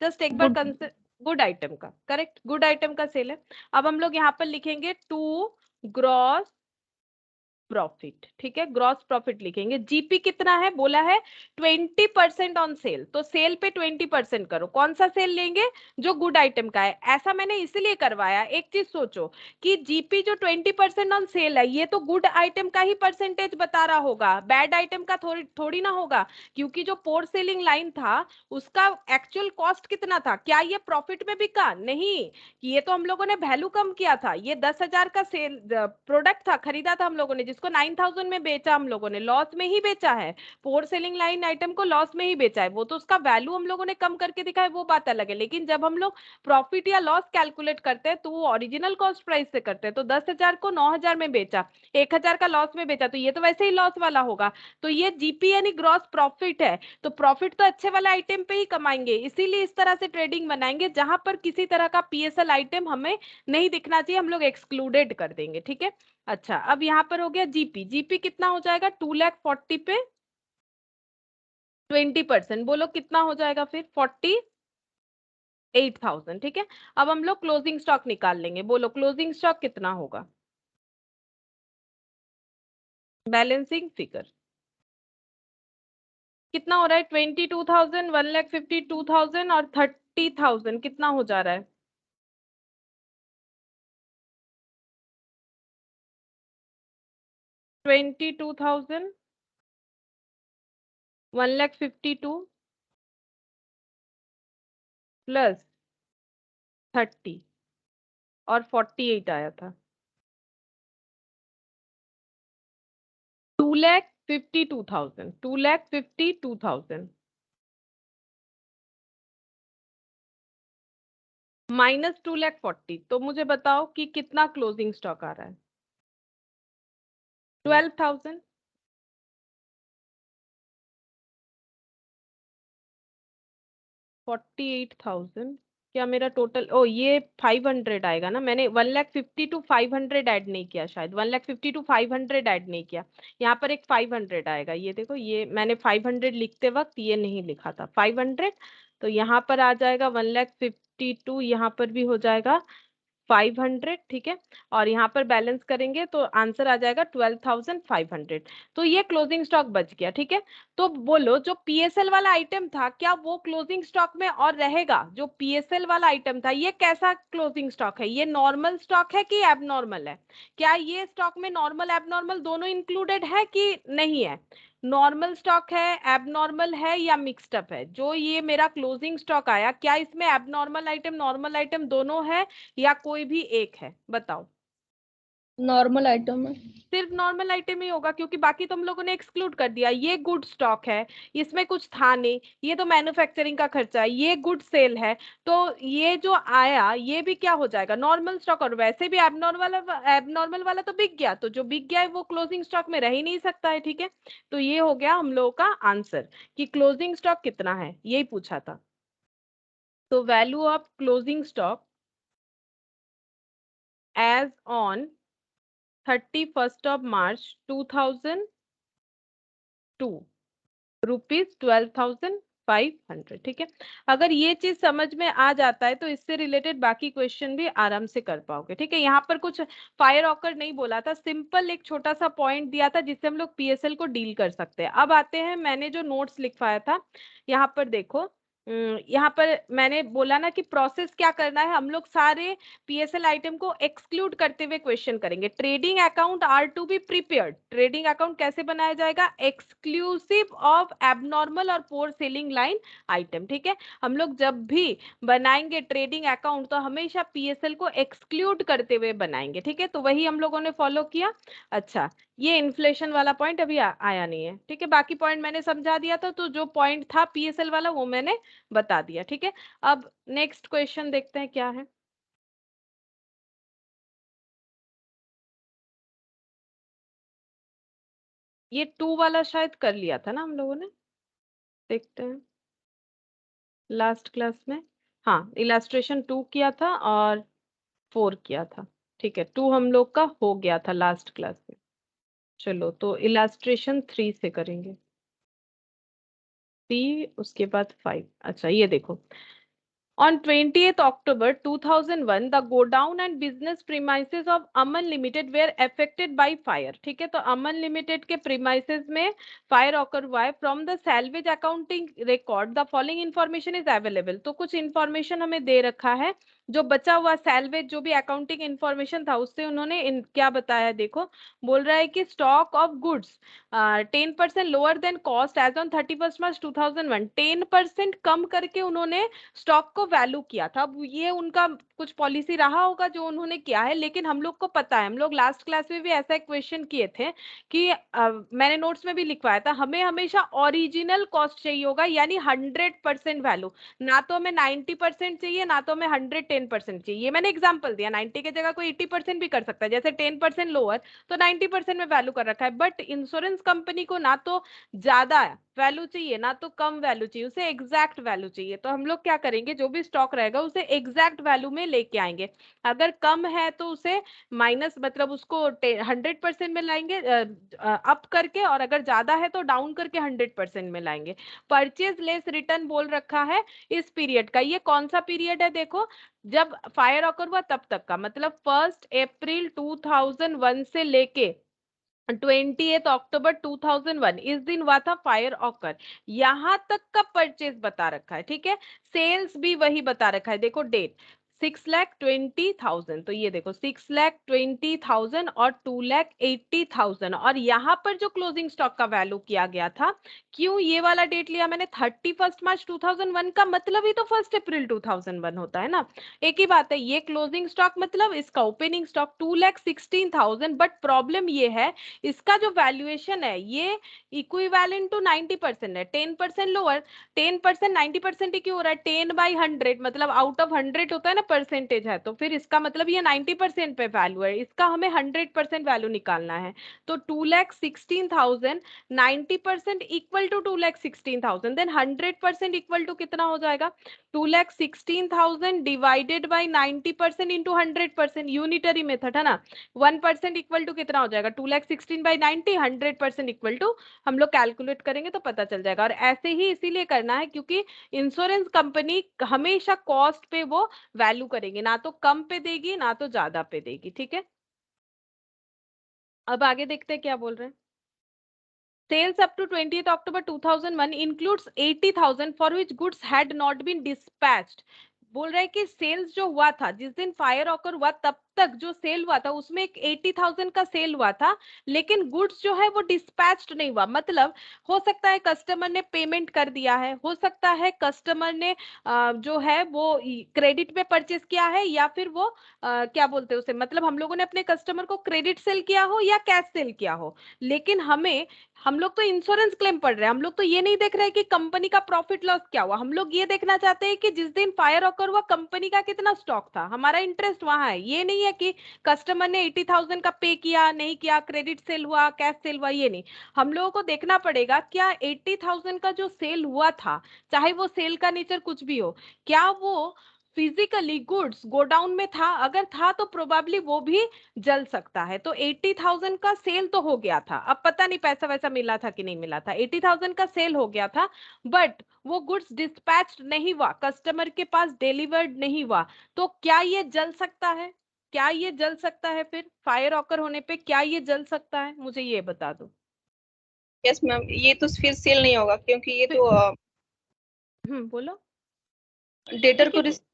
जस्ट एक बार गुड। कंसिडर, गुड आइटम का, करेक्ट, गुड आइटम का सेल है। अब हम लोग यहाँ पर लिखेंगे टू ग्रॉस प्रॉफिट, ठीक है, ग्रॉस प्रॉफिट लिखेंगे। जीपी कितना है, बोला है 20% ऑन सेल, तो सेल पे 20% करो। कौन सा सेल लेंगे, जो गुड आइटम का है। ऐसा मैंने इसलिए करवाया, एक चीज सोचो कि जीपी जो 20% ऑन सेल है, ये तो गुड आइटम का ही परसेंटेज बता रहा होगा, बैड आइटम का थोड़ी थोड़ी ना होगा। क्योंकि जो पोर सेलिंग लाइन था उसका एक्चुअल कॉस्ट कितना था, क्या ये प्रॉफिट में बिका? नहीं, ये तो हम लोगों ने वैल्यू कम किया था, ये 10,000 का सेल प्रोडक्ट था, खरीदा था हम लोगों ने, जिसको 9,000 में बेचा, हम लोगों ने लॉस में ही बेचा है। पोर सेलिंग लाइन आइटम को लॉस में ही बेचा है, वो तो उसका वैल्यू हम लोगों ने कम करके दिखा है, वो बात अलग है। लेकिन जब हम लोग प्रॉफिट या लॉस कैलकुलेट करते हैं तो वो ओरिजिनल कॉस्ट प्राइस से करते हैं। तो 10,000 को 9,000 में बेचा, 1,000 का लॉस में बेचा, तो ये तो वैसे ही लॉस वाला होगा। तो ये जीपी यानी ग्रॉस प्रॉफिट है। तो प्रॉफिट तो अच्छे वाले आइटम पे ही कमाएंगे, इसीलिए इस तरह से ट्रेडिंग बनाएंगे जहां पर किसी तरह का पीएसएल आइटम हमें नहीं दिखना चाहिए, हम लोग एक्सक्लूडेड कर देंगे, ठीक है। अच्छा, अब यहाँ पर हो गया जीपी, जीपी कितना हो जाएगा, 2,40,000 पे 20%, बोलो कितना हो जाएगा फिर, 48,000, ठीक है। अब हम लोग क्लोजिंग स्टॉक निकाल लेंगे, बोलो क्लोजिंग स्टॉक कितना होगा, बैलेंसिंग फिगर कितना हो रहा है, 22,000, 1,52,000 और 30,000, कितना हो जा रहा है, 22,000, 1,52,000 प्लस 30 और 48 आया था, 2,52,000, 2,52,000 माइनस 2,40,000, तो मुझे बताओ कि कितना क्लोजिंग स्टॉक आ रहा है, 12,000। 48,000, क्या मेरा टोटल, ओ ये 500 आएगा ना, मैंने 1,50,000 टू 500 ऐड नहीं किया, शायद 1,50,000 टू 500 ऐड नहीं किया। यहाँ पर एक 500 आएगा, ये देखो, ये मैंने 500 लिखते वक्त ये नहीं लिखा था, 500 तो यहाँ पर आ जाएगा 1,52,000, यहाँ पर भी हो जाएगा 500, ठीक है। और यहाँ पर बैलेंस करेंगे तो आंसर आ जाएगा 12,500। तो ये क्लोजिंग स्टॉक बच गया, ठीक है। तो बोलो जो पीएसएल वाला आइटम था क्या वो क्लोजिंग स्टॉक में और रहेगा? जो पीएसएल वाला आइटम था ये कैसा क्लोजिंग स्टॉक है? ये नॉर्मल स्टॉक है कि एबनॉर्मल है? क्या ये स्टॉक में नॉर्मल एबनॉर्मल दोनों इंक्लूडेड है कि नहीं है? नॉर्मल स्टॉक है, एबनॉर्मल है या मिक्स्ड अप है? जो ये मेरा क्लोजिंग स्टॉक आया क्या इसमें एबनॉर्मल आइटम नॉर्मल आइटम दोनों है या कोई भी एक है? बताओ। नॉर्मल आइटम है। सिर्फ नॉर्मल आइटम ही होगा क्योंकि बाकी तो हम लोगों ने एक्सक्लूड कर दिया। ये गुड स्टॉक है, इसमें कुछ था नहीं, ये तो मैन्युफैक्चरिंग का खर्चा है, ये गुड सेल है, तो ये जो आया ये भी क्या हो जाएगा? Normal stock. और वैसे भी एबनॉर्मल वाला तो बिक गया, तो जो बिक गया है वो क्लोजिंग स्टॉक में रह ही नहीं सकता है, ठीक है। तो ये हो गया हम लोगों का आंसर कि क्लोजिंग स्टॉक कितना है, यही पूछा था। तो value of closing stock as on 31st of March 2002 rupees 12,500, ठीक है। अगर ये चीज समझ में आ जाता है तो इससे रिलेटेड बाकी क्वेश्चन भी आराम से कर पाओगे, ठीक है। यहाँ पर कुछ फायर ऑकर नहीं बोला था, सिंपल एक छोटा सा पॉइंट दिया था जिससे हम लोग पीएसएल को डील कर सकते हैं। अब आते हैं, मैंने जो नोट्स लिखवाया था यहाँ पर देखो। यहाँ पर मैंने बोला ना कि प्रोसेस क्या करना है, हम लोग सारे पीएसएल आइटम को एक्सक्लूड करते हुए क्वेश्चन करेंगे। Trading account are to be prepared. Trading account कैसे बनाया जाएगा? एक्सक्लूसिव ऑफ एबनॉर्मल और पोर सेलिंग लाइन आइटम, ठीक है। हम लोग जब भी बनाएंगे ट्रेडिंग अकाउंट तो हमेशा पीएसएल को एक्सक्लूड करते हुए बनाएंगे, ठीक है। तो वही हम लोगों ने फॉलो किया। अच्छा, ये इन्फ्लेशन वाला पॉइंट अभी आया नहीं है, ठीक है। बाकी पॉइंट मैंने समझा दिया था, तो जो पॉइंट था पीएसएल वाला वो मैंने बता दिया, ठीक है। अब नेक्स्ट क्वेश्चन देखते हैं क्या है। ये 2 वाला शायद कर लिया था ना हम लोगों ने, देखते हैं लास्ट क्लास में। हाँ, इलास्ट्रेशन 2 किया था और 4 किया था, ठीक है। 2 हम लोग का हो गया था लास्ट क्लास में। चलो तो इलास्ट्रेशन 3 से करेंगे, 3 उसके बाद 5। अच्छा ये देखो, On 20th October 2001, the godown and business premises of Aman Limited were affected by fire. ठीक है, तो अमन लिमिटेड के प्रीमाइसेस में फायर ऑकर हुआ है। From the salvage accounting record the following information is available. तो कुछ इंफॉर्मेशन हमें दे रखा है, जो बचा हुआ सैल्वेज जो भी अकाउंटिंग इंफॉर्मेशन था उससे उन्होंने क्या बताया, देखो। बोल रहा है कि stock of goods 10% lower than cost as on 31st March 2001। 10% कम करके उन्होंने स्टॉक को वैल्यू किया था। अब ये उनका कुछ पॉलिसी रहा होगा जो उन्होंने किया है, लेकिन हम लोग को पता है, हम लोग लास्ट क्लास में भी ऐसा एक क्वेश्चन किए थे कि मैंने नोट्स में भी लिखवाया था, हमें हमेशा ओरिजिनल कॉस्ट चाहिए होगा, यानी 100% वैल्यू। ना तो हमें 90% चाहिए, ना तो हमें 110% चाहिए। ये मैंने एग्जाम्पल दिया, 90 की जगह कोई 80% भी कर सकता है, जैसे 10% लोअर तो 90% में वैल्यू कर रखा है। बट इंश्योरेंस कंपनी को ना तो ज्यादा वैल्यू चाहिए ना तो कम वैल्यू चाहिए, उसे एग्जैक्ट वैल्यू चाहिए। तो हम लोग क्या करेंगे, जो भी स्टॉक रहेगा उसे एग्जैक्ट वैल्यू में लेके आएंगे। अगर कम है तो उसे माइनस, मतलब उसको 100% में लाएंगे अप करके, और अगर ज्यादा है तो डाउन करके 100% में लाएंगे। परचेज लेस रिटर्न बोल रखा है इस पीरियड का। ये कौन सा पीरियड है? देखो, जब फायर ऑकर हुआ तब तक का, मतलब 1 अप्रैल 2001 से लेके 20th October 2001 इस दिन हुआ था फायर ऑकर। यहां तक का परचेज बता रखा है, ठीक है। सेल्स भी वही बता रखा है, देखो डेट 6,20,000। तो ये देखो 6,20,000 और 2,80,000। और यहाँ पर जो क्लोजिंग स्टॉक का वैल्यू किया गया था, क्यों ये वाला डेट लिया मैंने 31st March 2001 का? मतलब ही तो 1 अप्रैल 2001 होता है ना, एक ही बात है। ये क्लोजिंग स्टॉक मतलब इसका ओपनिंग स्टॉक 2,16,000। बट प्रॉब्लम ये है, इसका जो वैल्यूएशन है ये इक्विवेलेंट टू 90% है, 10% लोअर। 10% 90% ही क्यों हो रहा है? 10/100 मतलब आउट ऑफ 100 होता है ना परसेंटेज है, तो फिर इसका मतलब ये 90% पे वैल्यू है, इसका हमें 100% वैल्यू निकालना है। तो 2,16,000 90% equal to 2,16,000, then 100% equal to कितना हो जाएगा? 2,16,000 divided by 90% into 100%, unitary method है ना। 1% इक्वल टू कितना हो जाएगा? 2,16,000 बाई 90, 100% इक्वल टू, हम लोग कैलकुलेट करेंगे तो पता चल जाएगा। और ऐसे ही इसीलिए करना है क्योंकि इंश्योरेंस कंपनी हमेशा कॉस्ट पे वो वैल्यू करेगी, ना तो कम पे देगी ना तो ज्यादा पे देगी, ठीक है। अब आगे देखते हैं क्या बोल रहे हैं। Sales up to 20th October 2001 includes 80,000 for which goods had not been dispatched. बोल रहे हैं कि सेल्स जो हुआ था जिस दिन फायर ऑकर हुआ तब तक जो सेल हुआ था उसमें एक 80,000 का सेल हुआ था, लेकिन गुड्स जो है वो डिस्पैच्ड नहीं हुआ। मतलब हो सकता है कस्टमर ने पेमेंट कर दिया है, हो सकता है कस्टमर ने जो है वो क्रेडिट पे परचेस किया है, या फिर वो क्या बोलते हैं उसे, मतलब हम लोगों ने अपने कस्टमर को क्रेडिट सेल किया हो या कैश सेल किया हो। लेकिन हम लोग तो इंश्योरेंस क्लेम पढ़ रहे हैं, हम लोग तो ये नहीं देख रहे हैं कि कंपनी का प्रॉफिट लॉस क्या हुआ। हम लोग ये देखना चाहते हैं कि जिस दिन फायर ऑकर हुआ कंपनी का कितना स्टॉक था, हमारा इंटरेस्ट वहां है। ये नहीं है कि कस्टमर ने 80,000 का पे किया नहीं किया, क्रेडिट सेल हुआ कैश सेल हुआ, ये नहीं। हम लोगों को देखना पड़ेगा क्या 80,000 का जो सेल हुआ था, चाहे वो सेल का नेचर कुछ भी हो, क्या वो फिजिकली गुड्स गोडाउन में था? अगर था तो प्रोबेबली वो भी जल सकता है। तो 80,000 का सेल तो हो गया था, अब पता नहीं पैसा वैसा मिला था कि नहीं मिला था। 80,000 का सेल हो गया था, बट वो गुड्स डिस्पैच्ड नहीं हुआ, कस्टमर के पास डिलीवर्ड नहीं हुआ। तो क्या ये जल सकता है? क्या ये जल सकता है? फिर फायर ऑकर होने पे क्या ये जल सकता है? मुझे ये बता दो। यस मैम, ये तो फिर सेल नहीं होगा क्योंकि ये तो बोलो। डेटर को देखिए,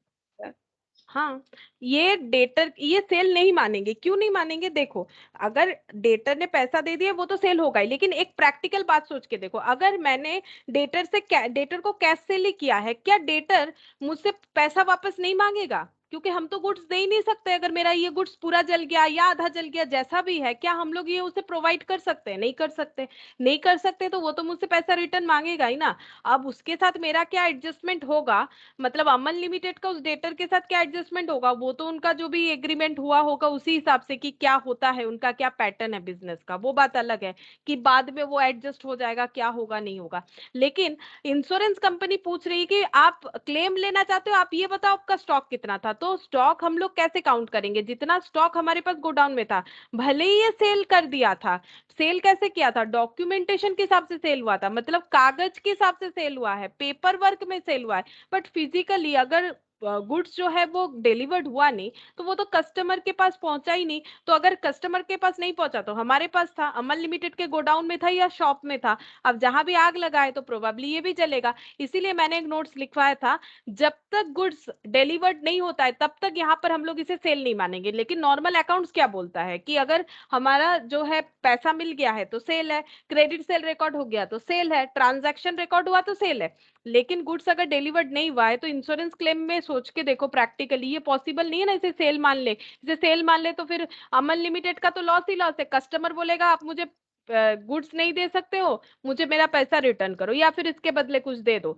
हाँ, ये डेटर ये सेल नहीं मानेंगे। क्यों नहीं मानेंगे? देखो, अगर डेटर ने पैसा दे दिया वो तो सेल होगा ही, लेकिन एक प्रैक्टिकल बात सोच के देखो, अगर मैंने डेटर को कैश सेल ही किया है, क्या डेटर मुझसे पैसा वापस नहीं मांगेगा? क्योंकि हम तो गुड्स दे ही नहीं सकते। अगर मेरा ये गुड्स पूरा जल गया या आधा जल गया जैसा भी है, क्या हम लोग ये उसे प्रोवाइड कर सकते हैं? नहीं कर सकते। नहीं कर सकते तो वो तो मुझसे पैसा रिटर्न मांगेगा ही ना। अब उसके साथ मेरा क्या एडजस्टमेंट होगा, मतलब अमन लिमिटेड का उस डेटर के साथ क्या एडजस्टमेंट होगा, वो तो उनका जो भी एग्रीमेंट हुआ होगा उसी हिसाब से कि क्या होता है, उनका क्या पैटर्न है बिजनेस का, वो बात अलग है कि बाद में वो एडजस्ट हो जाएगा, क्या होगा नहीं होगा। लेकिन इंश्योरेंस कंपनी पूछ रही है कि आप क्लेम लेना चाहते हो, आप ये बताओ आपका स्टॉक कितना था। तो स्टॉक हम लोग कैसे काउंट करेंगे? जितना स्टॉक हमारे पास गोडाउन में था, भले ही ये सेल कर दिया था, सेल कैसे किया था? डॉक्यूमेंटेशन के हिसाब से सेल हुआ था, मतलब कागज के हिसाब से सेल हुआ है, पेपर वर्क में सेल हुआ है। बट फिजिकली अगर गुड्स जो है वो डिलीवर्ड हुआ नहीं, तो वो तो कस्टमर के पास पहुंचा ही नहीं। तो अगर कस्टमर के पास नहीं पहुंचा तो हमारे पास था, अमन लिमिटेड के गोडाउन में था या शॉप में था। अब जहां भी आग लगाए तो प्रोबेबली ये भी जलेगा। इसीलिए मैंने एक नोट्स लिखवाया था, जब तक गुड्स डिलीवर्ड नहीं होता है तब तक यहाँ पर हम लोग इसे सेल नहीं मानेंगे। लेकिन नॉर्मल अकाउंट्स क्या बोलता है कि अगर हमारा जो है पैसा मिल गया है तो सेल है, क्रेडिट सेल रिकॉर्ड हो गया तो सेल है, ट्रांजैक्शन रिकॉर्ड हुआ तो सेल है। लेकिन गुड्स अगर डिलीवर्ड नहीं हुआ है तो इंश्योरेंस क्लेम में सोच के देखो, प्रैक्टिकली ये पॉसिबल नहीं है ना इसे सेल मान ले। इसे सेल मान ले तो फिर अमन लिमिटेड का तो लॉस ही लॉस है। कस्टमर बोलेगा आप मुझे गुड्स नहीं दे सकते हो, मुझे मेरा पैसा रिटर्न करो या फिर इसके बदले कुछ दे दो।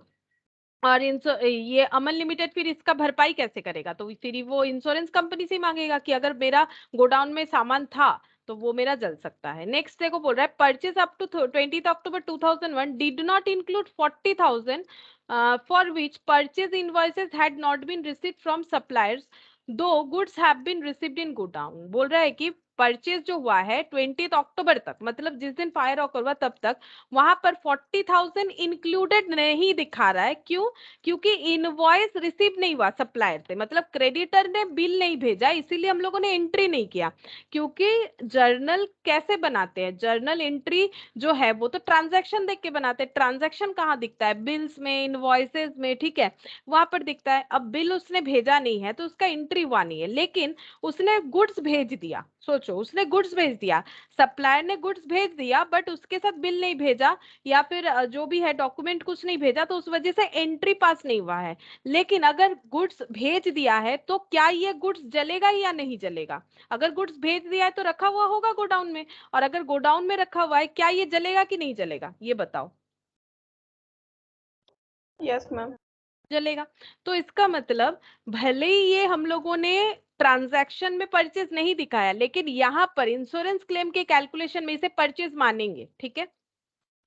और ये अमन लिमिटेड फिर इसका भरपाई कैसे करेगा? तो फिर वो इंश्योरेंस कंपनी से ही मांगेगा कि अगर मेरा गोडाउन में सामान था तो वो मेरा जल सकता है। नेक्स्ट देखो, बोल रहा है purchase up to 20 October 2001 did not include 40,000 for which purchase invoices had not been received from suppliers though goods have been received in godown. बोल रहा है कि परचेज जो हुआ है 20 अक्टूबर तक, मतलब जिस दिन फायर ऑकर हुआ तब तक, वहां पर 40,000 इंक्लूडेड नहीं दिखा रहा है। क्यों? क्योंकि इनवॉइस रिसीव नहीं हुआ सप्लायर से, मतलब क्रेडिटर ने बिल नहीं भेजा, इसीलिए हम लोगों ने एंट्री नहीं किया। क्योंकि जर्नल कैसे बनाते हैं, जर्नल एंट्री जो है वो तो ट्रांजैक्शन देख के बनाते हैं। ट्रांजैक्शन कहाँ दिखता है? बिल्स में, इनवॉइसेस में, ठीक है, वहां पर दिखता है। अब बिल उसने भेजा नहीं है तो उसका एंट्री हुआ नहीं है, लेकिन उसने गुड्स भेज दिया। सोचो, उसने गुड्स भेज दिया, सप्लायर ने गुड्स भेज दिया बट उसके साथ बिल नहीं भेजा, या फिर जो भी है डॉक्यूमेंट कुछ नहीं भेजा, तो उस वजह से एंट्री पास नहीं हुआ है। लेकिन अगर गुड्स भेज दिया है तो क्या ये गुड्स जलेगा या नहीं जलेगा? अगर गुड्स भेज दिया है तो रखा हुआ होगा गोडाउन में, और अगर गोडाउन में रखा हुआ है, क्या ये जलेगा कि नहीं जलेगा? ये बताओ। Yes ma'am. चलेगा। तो इसका मतलब भले ही ये हम लोगों ने ट्रांजैक्शन में परचेज नहीं दिखाया, लेकिन यहाँ पर इंश्योरेंस क्लेम के कैलकुलेशन में इसे परचेज मानेंगे, ठीक है।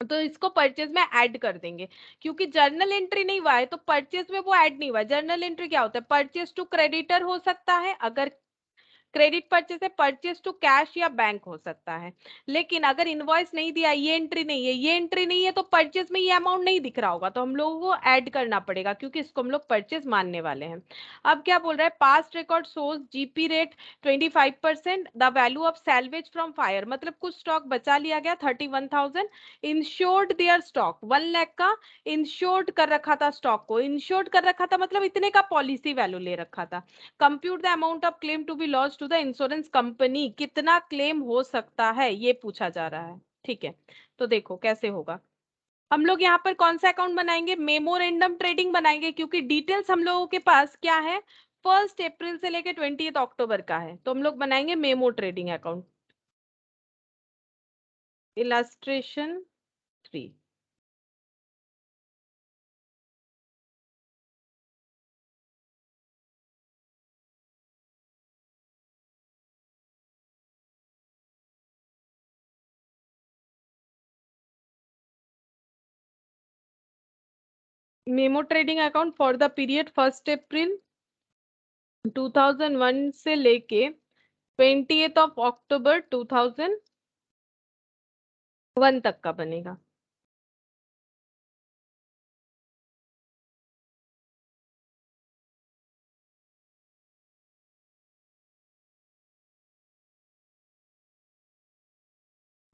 तो इसको परचेज में ऐड कर देंगे, क्योंकि जर्नल एंट्री नहीं हुआ है तो परचेज में वो ऐड नहीं हुआ है। जर्नल एंट्री क्या होता है, परचेज टू क्रेडिटर हो सकता है, अगर क्रेडिट परचेज है, परचेज टू कैश या बैंक हो सकता है। लेकिन अगर इनवॉइस नहीं दिया, ये एंट्री नहीं है, ये एंट्री नहीं है, तो परचेज में ये अमाउंट नहीं दिख रहा होगा, तो हम लोगों को ऐड करना पड़ेगा, क्योंकि इसको हम लोग परचेज मानने वाले हैं। अब क्या बोल रहा है, past record shows GP rate 25%, the value of salvage from fire, मतलब कुछ स्टॉक बचा लिया गया 31,000, इंश्योर्ड देयर स्टॉक 1 लाख का इंश्योर्ड कर रखा था, स्टॉक को इंश्योर्ड कर रखा था, मतलब इतने का पॉलिसी वैल्यू ले रखा था। Compute the amount of claim to be lost to the insurance company, कितना क्लेम हो सकता है ये पूछा जा रहा है, ठीक है। तो देखो कैसे होगा, हम लोग यहाँ पर कौन सा अकाउंट बनाएंगे, मेमोरेंडम ट्रेडिंग बनाएंगे, क्योंकि डिटेल्स हम लोगों के पास क्या है, 1 अप्रैल से लेके 20 अक्टूबर का है, तो हम लोग बनाएंगे memo trading account. Illustration 3, memo trading account for the period 1 अप्रैल 2001 से लेके 20 अक्टूबर 2001 तक का बनेगा।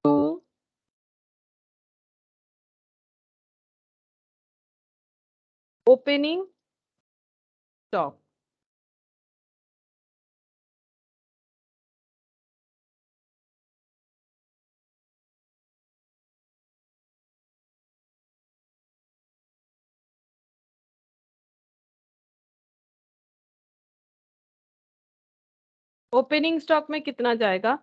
तो ओपनिंग स्टॉक, ओपनिंग स्टॉक में कितना जाएगा,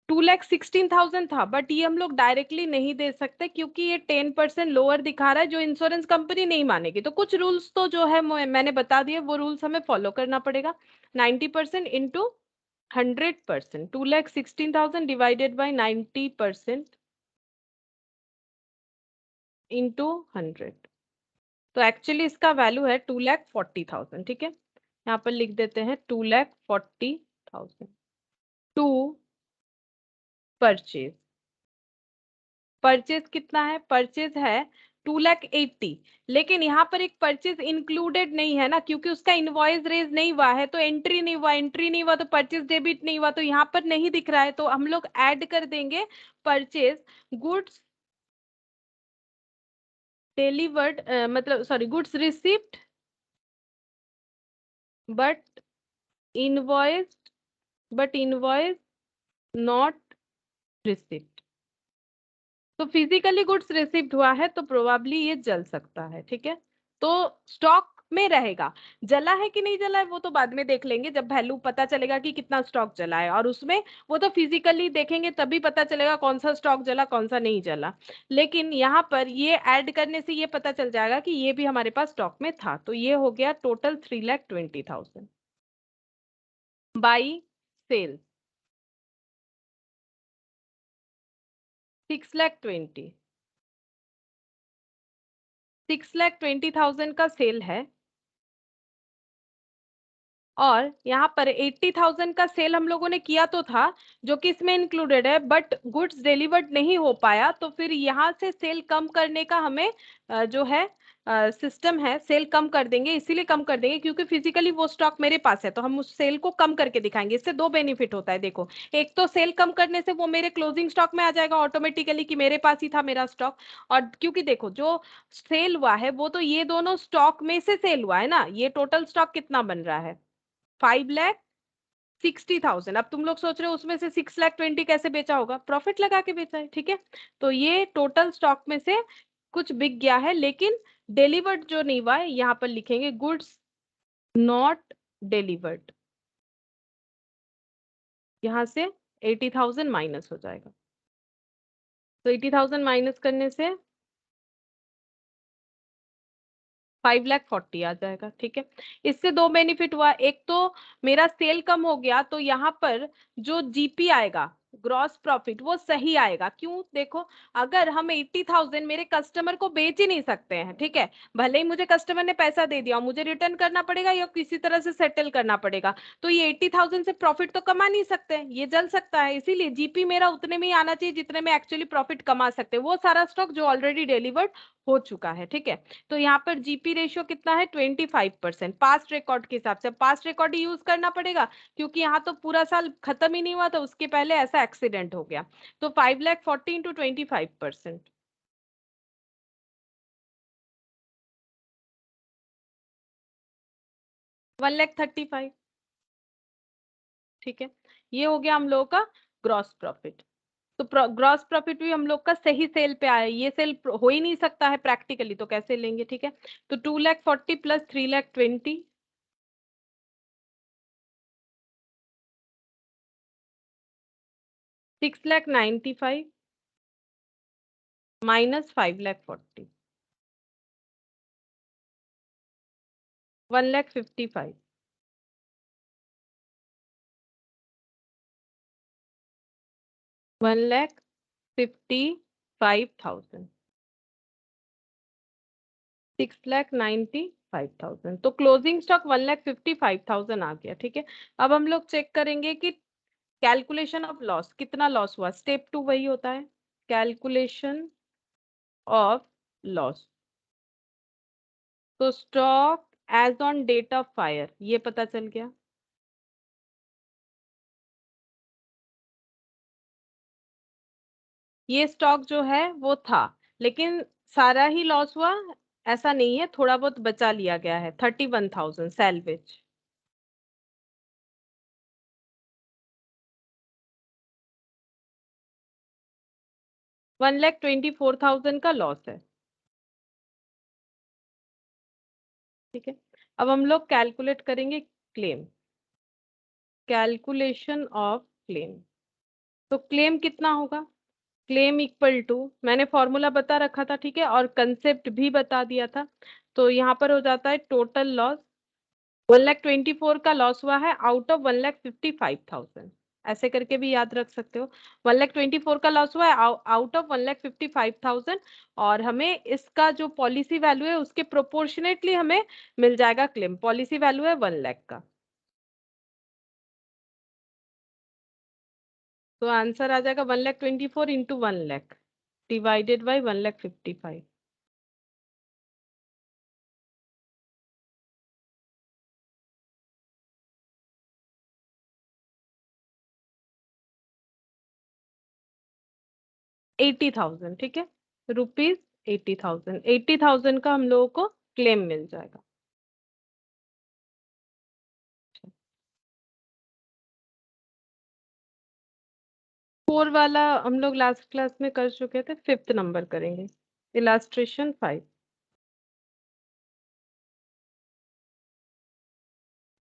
2,16,000 था, बट ये हम लोग डायरेक्टली नहीं दे सकते, क्योंकि ये 10% लोअर दिखा रहा है, जो इंश्योरेंस कंपनी नहीं मानेगी। तो कुछ रूल्स तो जो है मैंने बता दिए, वो रूल्स हमें फॉलो करना पड़ेगा। 90% इंटू 100%, 2,16,000 डिवाइडेड बाई 90% इंटू 100, तो एक्चुअली इसका वैल्यू है 2,40,000, ठीक है। यहाँ पर लिख देते हैं 2,40,000 टू परचेज। परचेज कितना है, परचेज है 2,80,000, लेकिन यहाँ पर एक परचेज इंक्लूडेड नहीं है ना, क्योंकि उसका इनवॉइस रेज नहीं हुआ है, तो एंट्री नहीं हुआ, एंट्री नहीं हुआ तो परचेज डेबिट नहीं हुआ, तो यहाँ पर नहीं दिख रहा है, तो हम लोग ऐड कर देंगे परचेज गुड्स डिलीवर्ड, मतलब sorry goods receipt but invoice not receipt. तो फिजिकली गुड्स रिसीव्ड हुआ है, तो प्रोबेबली ये जल सकता है, ठीक है। तो स्टॉक में रहेगा, जला है कि नहीं जला है वो तो बाद में देख लेंगे, जब वैल्यू पता चलेगा कि कितना स्टॉक जला है, और उसमें वो तो फिजिकली देखेंगे तभी पता चलेगा कौन सा स्टॉक जला कौन सा नहीं जला। लेकिन यहाँ पर ये ऐड करने से ये पता चल जाएगा कि ये भी हमारे पास स्टॉक में था, तो ये हो गया टोटल 3,20,000 बाई सेल 6,20,000, 6,20,000 का सेल है, और यहाँ पर 80,000 का सेल हम लोगों ने किया तो था, जो कि इसमें इंक्लूडेड है, बट गुड्स डिलीवर्ड नहीं हो पाया, तो फिर यहाँ से सेल कम करने का हमें जो है सिस्टम है, सेल कम कर देंगे, इसीलिए कम कर देंगे क्योंकि फिजिकली वो स्टॉक मेरे पास है, तो हम उस सेल को कम करके दिखाएंगे। इससे दो बेनिफिट होता है, देखो, एक तो सेल कम करने से वो मेरे क्लोजिंग स्टॉक में आ जाएगा ऑटोमेटिकली कि मेरे पास ही था मेरा स्टॉक, और क्योंकि देखो जो सेल हुआ है वो तो ये दोनों स्टॉक में से सेल हुआ है ना, ये टोटल स्टॉक कितना बन रहा है 5,60,000। अब तुम लोग सोच रहे हो उसमें से 6,20,000 कैसे बेचा होगा, प्रॉफिट लगा के बेचा है, ठीक है। तो ये टोटल स्टॉक में से कुछ बिक गया है, लेकिन डिलीवर्ड जो नहीं हुआ है, यहाँ पर लिखेंगे गुड्स नॉट डिलीवर्ड, यहाँ से 80,000 माइनस हो जाएगा। तो 80,000 माइनस करने से 5,40,000 आ जाएगा। ठीक है, इससे दो बेनिफिट हुआ, एक तो मेरा सेल कम हो गया तो यहाँ पर जो जीपी आएगा, ग्रॉस प्रॉफिट, वो सही आएगा। क्यों? देखो, अगर हम 80,000 मेरे कस्टमर को बेच ही नहीं सकते हैं, ठीक है, भले ही मुझे कस्टमर ने पैसा दे दिया, मुझे रिटर्न करना पड़ेगा या किसी तरह से सेटल करना पड़ेगा, तो ये 80,000 से प्रॉफिट तो कमा नहीं सकते, ये जल सकता है। इसीलिए जीपी मेरा उतने में ही आना चाहिए जितने में एक्चुअली प्रॉफिट कमा सकते हैं, वो सारा स्टॉक जो ऑलरेडी डिलीवर्ड हो चुका है। ठीक है, तो यहाँ पर जीपी रेशियो कितना है? 25%। पास्ट रिकॉर्ड के हिसाब से, पास्ट रिकॉर्ड यूज करना पड़ेगा क्योंकि यहाँ तो पूरा साल खत्म ही नहीं हुआ था, उसके पहले ऐसा एक्सीडेंट हो गया। तो 5,40,000 इंटू 25%, 1,35,000। ठीक है, ये हो गया हम लोगों का ग्रॉस प्रॉफिट। तो ग्रॉस प्रॉफिट भी हम लोग का सही सेल पे आया, ये सेल हो ही नहीं सकता है प्रैक्टिकली, तो कैसे लेंगे? ठीक है, तो 2,40,000 प्लस 3,20,000, 6,95,000 माइनस 5,40,000, 1,55,000, 1,55,000, 6,95,000। तो क्लोजिंग स्टॉक 1,55,000 आ गया। ठीक है, अब हम लोग चेक करेंगे कि कैलकुलेशन ऑफ लॉस, कितना लॉस हुआ। स्टेप 2 वही होता है, कैलकुलेशन ऑफ लॉस। तो stock as on date of fire, ये पता चल गया। ये स्टॉक जो है वो था, लेकिन सारा ही लॉस हुआ ऐसा नहीं है, थोड़ा बहुत बचा लिया गया है। 31,000 सैलवेज। 1,24,000 का लॉस है। ठीक है, अब हम लोग कैलकुलेट करेंगे क्लेम, कैलकुलेशन ऑफ क्लेम। तो क्लेम कितना होगा? क्लेम इक्वल टू, मैंने फॉर्मूला बता रखा था, ठीक है, और कंसेप्ट भी बता दिया था। तो यहाँ पर हो जाता है टोटल लॉस, 1,24,000 का लॉस हुआ है आउट ऑफ 1,55,000, ऐसे करके भी याद रख सकते हो। 1,24,000 का लॉस हुआ है आउट ऑफ 1,55,000, और हमें इसका जो पॉलिसी वैल्यू है उसके प्रोपोर्शनेटली हमें मिल जाएगा क्लेम। पॉलिसी वैल्यू है 1,00,000 का, तो आंसर आ जाएगा 1,24,000 इंटू 1,00,000 डिवाइडेड बाई 1,55,000। 80,000, ठीक है, रुपीज 80,000, 80,000 का हम लोगों को क्लेम मिल जाएगा। फोर वाला हम लोग लास्ट क्लास में कर चुके थे, फिफ्थ नंबर करेंगे, illustration 5।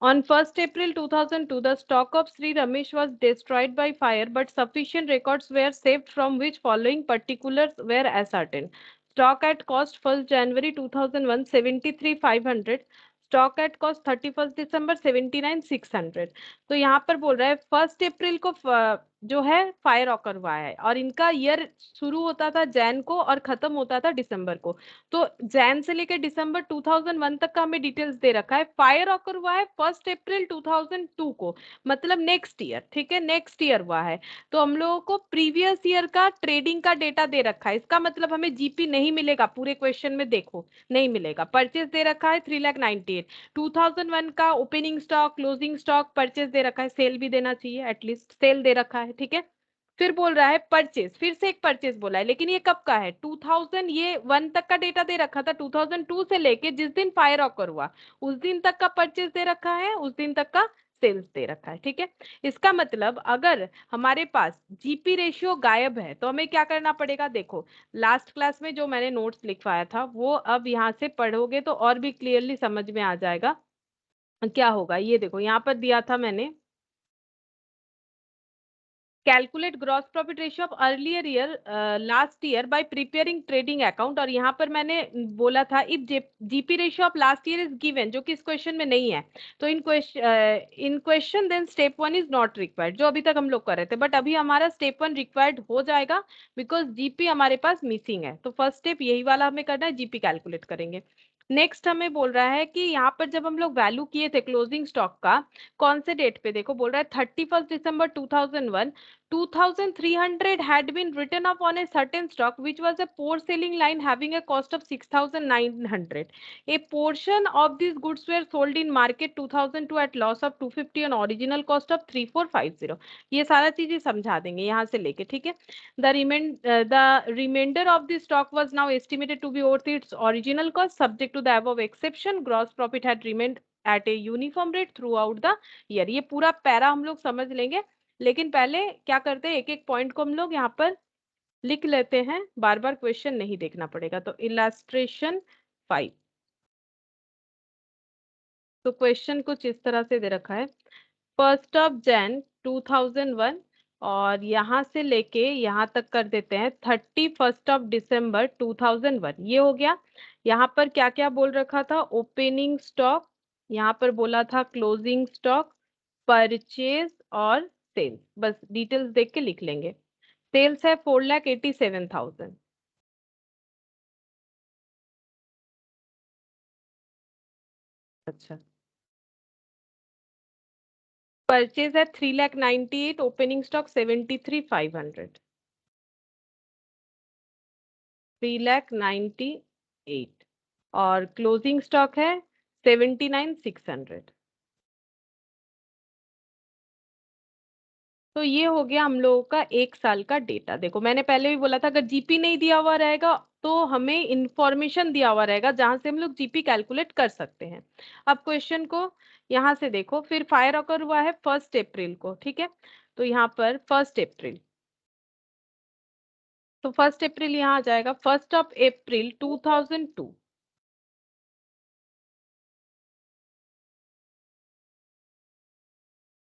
On 1st April 2002, the stock of Sri Ramesh was destroyed by fire, but sufficient records were saved from which following particulars were ascertained. Stock at cost 1st January 2001, 73,500. Stock at cost 31 दिसंबर 79,600। तो यहाँ पर बोल रहा है 1 अप्रैल को जो है fire occur हुआ है, और इनका ईयर शुरू होता था जैन को और खत्म होता था दिसंबर को। तो जैन से लेकर दिसंबर 2001 तक का हमें डिटेल्स दे रखा है। फायर ऑकर हुआ है 1 अप्रैल 2002 को, मतलब नेक्स्ट ईयर। ठीक है, नेक्स्ट ईयर हुआ है, तो हम लोगों को प्रीवियस ईयर का ट्रेडिंग का डेटा दे रखा है। इसका मतलब हमें जीपी नहीं मिलेगा पूरे क्वेश्चन में, देखो नहीं मिलेगा। परचेज दे रखा है 3,98,000, 2001 का opening stock, closing stock, purchase दे रखा है, सेल भी देना चाहिए, एटलीस्ट सेल दे रखा है। ठीक है, फिर बोल रहा है परचेज, फिर से एक परचेज बोला है, लेकिन ये कब का है? 2000 ये 1 तक का डेटा दे रखा था, 2002 से लेके जिस दिन फायर ऑकर हुआ उस दिन तक का परचेज दे रखा है, उस दिन तक का सेल्स दे रखा है। ठीक है, इसका मतलब अगर हमारे पास जीपी रेशियो गायब है तो हमें क्या करना पड़ेगा? देखो, लास्ट क्लास में जो मैंने नोट्स लिखवाया था वो अब यहाँ से पढ़ोगे तो और भी क्लियरली समझ में आ जाएगा क्या होगा। ये देखो, यहाँ पर दिया था मैंने calculate gross profit ratio of earlier year last year by preparing trading account, और यहाँ पर मैंने बोला था if GP ratio of last year is given, जो कि इस क्वेश्चन में नहीं है, तो in question then step 1 is not required, जो अभी तक हम लोग कर रहे थे, बट अभी हमारा स्टेप 1 रिक्वायर्ड हो जाएगा बिकॉज जीपी हमारे पास मिसिंग है। तो फर्स्ट स्टेप यही वाला हमें करना है, जीपी कैलकुलेट करेंगे। नेक्स्ट हमें बोल रहा है कि यहाँ पर जब हम लोग वैल्यू किए थे क्लोजिंग स्टॉक का, कौन से डेट पे, देखो बोल रहा है 31 December 2001, 2300 had been written up on a certain stock which was a poor selling line having a cost of 6900. A portion of these goods were sold in market 2002 at loss of 250 on original cost of 3450. ये सारा चीजें समझा देंगे यहाँ से लेके, ठीक है। The remainder of the stock was now estimated to be worth its original cost subject to the above exception. Gross profit had remained at a uniform rate throughout the year. ये पूरा पैरा हम लोग समझ लेंगे, लेकिन पहले क्या करते हैं, एक एक पॉइंट को हम लोग यहाँ पर लिख लेते हैं, बार बार क्वेश्चन नहीं देखना पड़ेगा। तो इलस्ट्रेशन 5, तो क्वेश्चन कुछ इस तरह से दे रखा है, 1 Jan 2001 और यहाँ से लेके यहाँ तक कर देते हैं 31 December 2001, ये हो गया। यहाँ पर क्या क्या बोल रखा था, ओपनिंग स्टॉक, यहाँ पर बोला था क्लोजिंग स्टॉक, परचेज और सेल्स, बस डिटेल्स देख के लिख लेंगे। सेल्स है 4,87,000, अच्छा। परचेज है 3,98,000, ओपनिंग स्टॉक 73,500, 3,98,000 और क्लोजिंग स्टॉक है 79,600। तो ये हो गया हम लोगों का एक साल का डेटा। देखो मैंने पहले भी बोला था अगर जीपी नहीं दिया हुआ रहेगा तो हमें इंफॉर्मेशन दिया हुआ रहेगा जहां से हम लोग जीपी कैलकुलेट कर सकते हैं। अब क्वेश्चन को यहाँ से देखो, फिर फायर अकर हुआ है 1 अप्रैल को, ठीक है। तो यहाँ पर 1 अप्रैल, तो 1 अप्रैल यहाँ आ जाएगा, 1 अप्रैल 2002,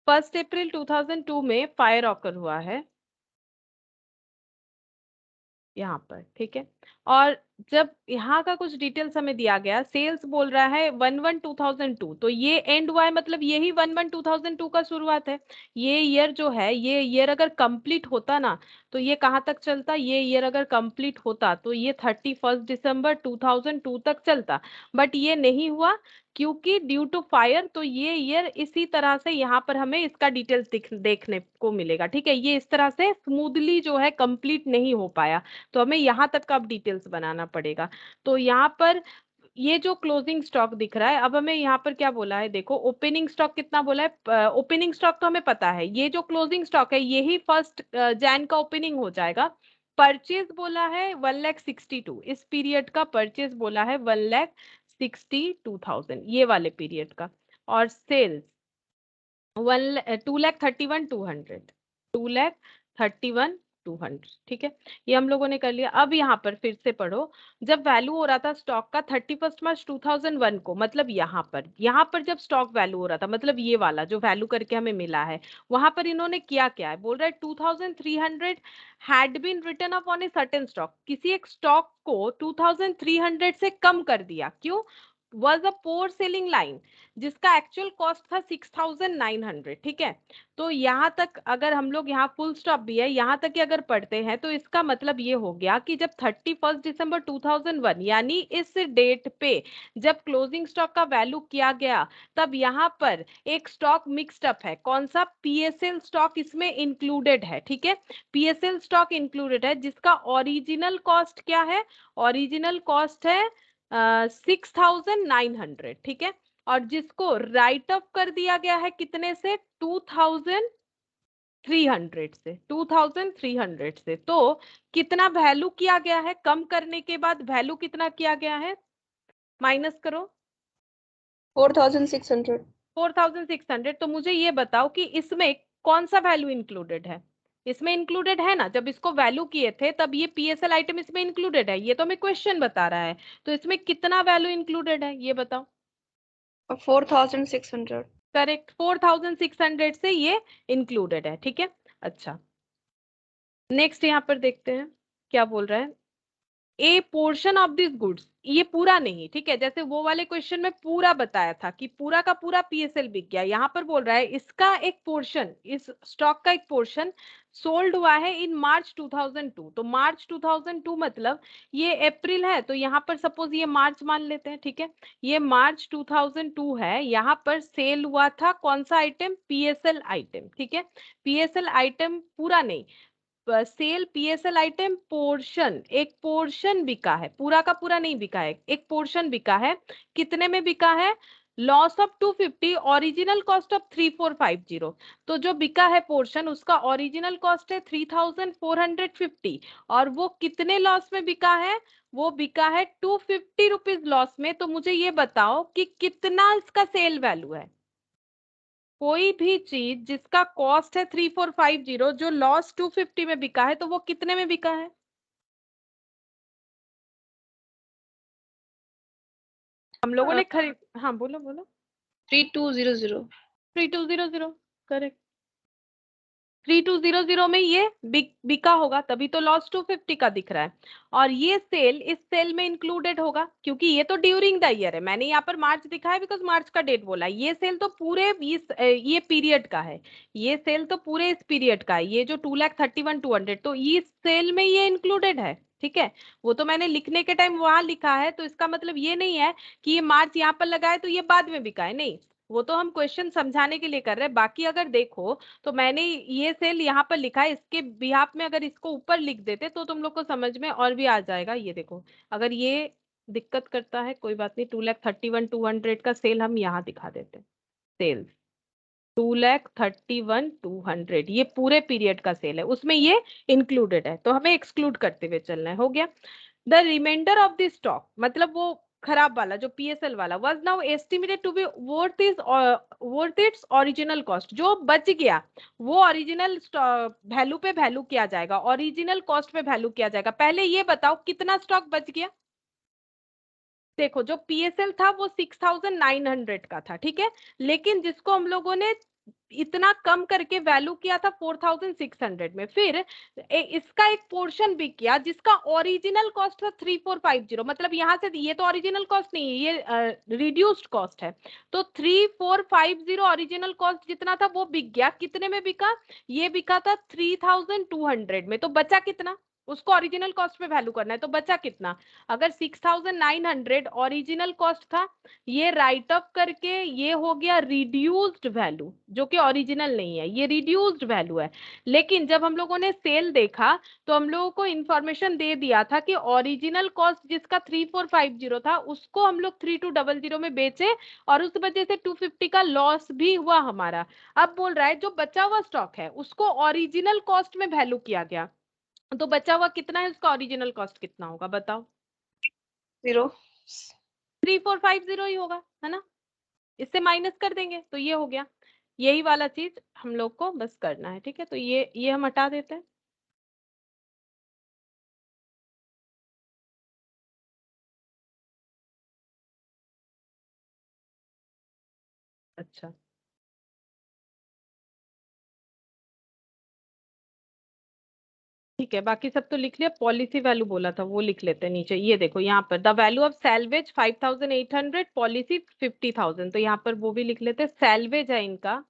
1 अप्रैल 2002 में फायर ऑकर हुआ है यहाँ पर, ठीक है। और जब यहाँ का कुछ डिटेल्स हमें दिया गया, सेल्स बोल रहा है 1/1/2002, तो ये एंड हुआ है, मतलब यही 1/1/2002 का शुरुआत है। ये ईयर जो है, ये ईयर अगर कंप्लीट होता ना तो ये कहाँ तक चलता, ये ईयर अगर कंप्लीट होता तो ये 31 December 2002 तक चलता, बट ये नहीं हुआ क्योंकि ड्यू टू फायर। तो ये ईयर इसी तरह से यहाँ पर हमें इसका डिटेल्स देखने को मिलेगा, ठीक है। ये इस तरह से स्मूथली जो है कंप्लीट नहीं हो पाया, तो हमें यहाँ तक का अब डिटेल्स बनाना पड़ेगा। तो यहाँ पर ये जो क्लोजिंग स्टॉक दिख रहा है, अब हमें यहाँ पर क्या बोला है, देखो ओपनिंग स्टॉक कितना बोला है, ओपनिंग स्टॉक तो हमें पता है, ये जो क्लोजिंग स्टॉक है यही 1 Jan का ओपनिंग हो जाएगा। परचेज बोला है 1,62,000, इस पीरियड का परचेज बोला है 1,62,000, ये वाले पीरियड का। और सेल्स 2,31,200, 2,31,200, ठीक है। ये हम लोगों ने कर लिया। अब यहाँ पर फिर से पढ़ो, जब वैल्यू हो रहा था स्टॉक का 31 March 2001 को, मतलब यहाँ पर जब स्टॉक वैल्यू हो रहा था, मतलब ये वाला जो वैल्यू करके हमें मिला है, वहां पर इन्होंने किया क्या है, बोल रहा है 2,300 had been written up on a certain stock, किसी एक स्टॉक को 2,300 से कम कर दिया, क्यों, was a poor selling line जिसका एक्चुअल कॉस्ट था 6,900, ठीक है। तो यहाँ तक अगर हम लोग, यहाँ फुल स्टॉप भी है, यहाँ तक ही अगर पढ़ते हैं तो इसका मतलब ये हो गया कि जब 31 December 2001 यानी इस डेट पे जब क्लोजिंग स्टॉक का वैल्यू किया गया, तब यहाँ पर एक स्टॉक मिक्स्ड अप है, कौन सा, पीएसएल स्टॉक इसमें इंक्लूडेड है, ठीक है। पीएसएल स्टॉक इंक्लूडेड है जिसका ओरिजिनल कॉस्ट क्या है, ओरिजिनल कॉस्ट है 6,900, ठीक है। और जिसको राइट अप कर दिया गया है कितने से, 2,300 से, 2,300 से। तो कितना वैल्यू किया गया है, कम करने के बाद वैल्यू कितना किया गया है, माइनस करो 4,600। 4,600। तो मुझे ये बताओ कि इसमें कौन सा वैल्यू इंक्लूडेड है, इसमें इंक्लूडेड है ना, जब इसको वैल्यू किए थे तब ये पीएसएल आइटम इसमें इंक्लूडेड है, ये तो हमें क्वेश्चन बता रहा है। तो इसमें कितना वैल्यू इंक्लूडेड है ये बताओ। 4,600। करेक्ट, 4,600 से ये इंक्लूडेड है, ठीक है। अच्छा, नेक्स्ट यहाँ पर देखते हैं क्या बोल रहा है। ए पोर्शन ऑफ दिस गुड्स, ये पूरा नहीं, ठीक है, जैसे वो वाले क्वेश्चन में पूरा बताया था कि पूरा का पूरा पीएसएल बिक गया, यहाँ पर बोल रहा है इसका एक पोर्शन, इस स्टॉक का एक पोर्शन सोल्ड हुआ है इन मार्च 2002। तो मार्च 2002 मतलब ये अप्रैल है, तो यहाँ पर सपोज ये मार्च मान लेते हैं, ठीक है, ये मार्च 2002 है, यहाँ पर सेल हुआ था कौन सा आइटम, पीएसएल आइटम, ठीक है, पीएसएल आइटम पूरा नहीं, सेल पीएसएल आइटम पोर्शन, एक पोर्शन बिका है, पूरा का पूरा नहीं बिका है, एक पोर्शन बिका है, कितने में बिका है, loss of 250, original cost of 3450। तो जो बिका है पोर्शन उसका ओरिजिनल कॉस्ट है 3450, और वो कितने लॉस में बिका है, वो बिका है 250 रुपीज लॉस में। तो मुझे ये बताओ कि कितना इसका सेल वैल्यू है, कोई भी चीज जिसका कॉस्ट है 3450 जो लॉस 250 में बिका है, तो वो कितने में बिका है। हम लोगों ने खरीद, हाँ बोलो बोलो। 3200। 3200, करेक्ट। 3200 में ये बिका होगा, तभी तो लॉस 250 का दिख रहा है, और ये सेल इस सेल में इंक्लूडेड होगा क्योंकि ये तो ड्यूरिंग द ईयर है, मैंने यहाँ पर मार्च दिखा है बिकॉज मार्च का डेट बोला, ये सेल तो पूरे इस ये पीरियड का है, ये सेल तो पूरे इस पीरियड का है, ये जो 2,31,200 तो इस सेल में ये इंक्लूडेड है, ठीक है। वो तो मैंने लिखने के टाइम वहां लिखा है, तो इसका मतलब ये नहीं है कि ये मार्च यहाँ पर लगा है तो ये बाद में बिका है, नहीं, वो तो हम क्वेश्चन समझाने के लिए कर रहे हैं। बाकी अगर देखो तो मैंने ये सेल यहाँ पर लिखा है, इसके बिहाफ में अगर इसको ऊपर लिख देते तो तुम लोग को समझ में और भी आ जाएगा। ये देखो, अगर ये दिक्कत करता है कोई बात नहीं, 2,31,200 का सेल हम यहाँ दिखा देते हैं, सेल्स 2,31,200 ये पूरे पीरियड का सेल है, उसमें ये इंक्लूडेड है, तो हमें एक्सक्लूड करते हुए चलना है, हो गया। The remainder of the stock, मतलब वो खराब वाला जो पीएसएल वाला, was now estimated to be worth its original cost, जो बच गया वो ओरिजिनल वैल्यू पे वैल्यू किया जाएगा, ओरिजिनल कॉस्ट पे वैल्यू किया जाएगा। पहले ये बताओ कितना स्टॉक बच गया। देखो जो पीएसएल था वो 6,900 का था, ठीक है, लेकिन जिसको हम लोगों ने इतना कम करके वैल्यू किया था 4,600 में, फिर इसका एक पोर्शन भी किया जिसका ओरिजिनल कॉस्ट था 3,450, मतलब यहाँ से ये तो ओरिजिनल कॉस्ट नहीं है, ये रिड्यूस्ड कॉस्ट है, तो 3,450 ओरिजिनल कॉस्ट जितना था वो बिक गया, कितने में बिका, ये बिका था 3,200 में, तो बचा कितना, उसको ओरिजिनल कॉस्ट पे वैल्यू करना है, तो बचा कितना, अगर 6,900 ओरिजिनल कॉस्ट था, ये राइट ऑफ करके ये हो गया रिड्यूस्ड वैल्यू, जो कि ओरिजिनल नहीं है, ये रिड्यूस्ड वैल्यू है। लेकिन जब हम लोगों ने सेल देखा तो हम लोगों को इंफॉर्मेशन दे दिया था कि ओरिजिनल कॉस्ट जिसका 3,450 था उसको हम लोग 3,200 में बेचे, और उस वजह से 250 का लॉस भी हुआ हमारा। अब बोल रहा है जो बचा हुआ स्टॉक है उसको ओरिजिनल कॉस्ट में वैल्यू किया गया, तो बचा हुआ कितना है, उसका ओरिजिनल कॉस्ट कितना होगा बताओ। 0। 3,450 ही होगा, है ना, इससे माइनस कर देंगे तो ये हो गया। यही वाला चीज हम लोग को बस करना है, ठीक है, तो ये हम हटा देते हैं। अच्छा ठीक है, बाकी सब तो लिख लिया, पॉलिसी वैल्यू बोला था वो लिख लेते हैं नीचे, ये देखो यहाँ पर the value of salvage 5,800, policy 50,000, तो यहाँ पर वो भी लिख लेते हैं, सैलवेज है इनका,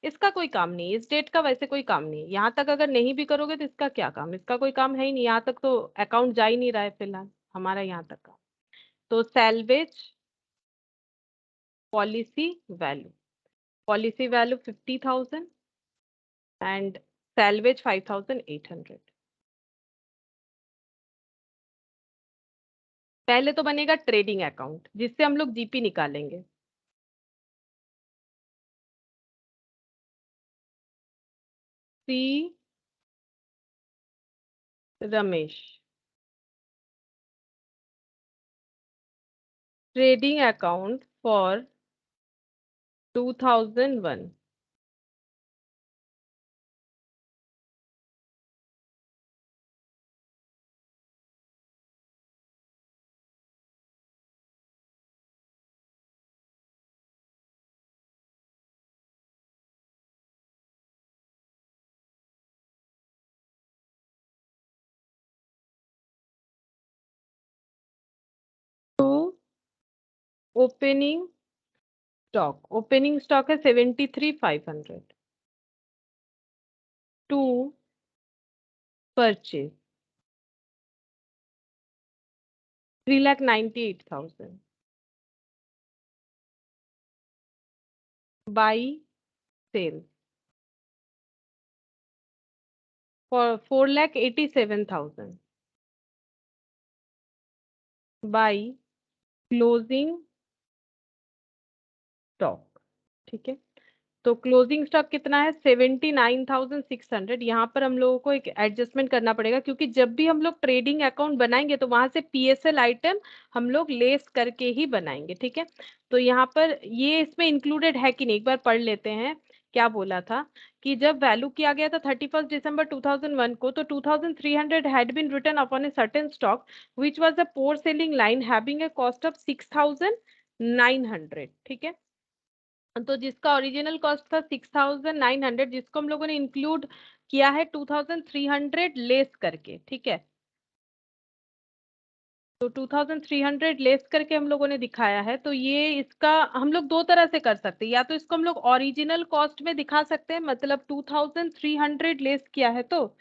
इसका कोई काम नहीं, इस डेट का वैसे कोई काम नहीं, यहाँ तक अगर नहीं भी करोगे तो इसका क्या काम, इसका कोई काम है ही नहीं, यहाँ तक तो अकाउंट जा ही नहीं रहा है फिलहाल हमारा यहाँ तक का। तो salvage policy value, policy value 50,000 and salvage 5,800। पहले तो बनेगा ट्रेडिंग अकाउंट जिससे हम लोग जीपी निकालेंगे। See Ramesh, trading account for 2001। Opening stock है 73,500 to purchase 3,98,000 by sale for 4,87,000 by closing stock। ठीक है, तो क्लोजिंग स्टॉक कितना है 79,600। यहाँ पर हम लोगों को एक एडजस्टमेंट करना पड़ेगा, क्योंकि जब भी हम लोग ट्रेडिंग अकाउंट बनाएंगे तो वहां से पीएसएल आइटम हम लोग लेस करके ही बनाएंगे। ठीक है, तो यहाँ पर ये इसमें इंक्लूडेड है कि नहीं, एक बार पढ़ लेते हैं। क्या बोला था कि जब वैल्यू किया गया था 31 दिसंबर 2001 को, तो 2300 had been written upon a certain stock which was a poor selling line having a cost of 6,900। ठीक है, तो जिसका ओरिजिनल कॉस्ट था 6,900, जिसको हम लोगों ने इंक्लूड किया है 2,300 लेस करके। ठीक है, तो 2,300 लेस करके हम लोगों ने दिखाया है। तो ये इसका हम लोग दो तरह से कर सकते हैं, या तो इसको हम लोग ओरिजिनल कॉस्ट में दिखा सकते हैं, मतलब 2,300 लेस किया है तो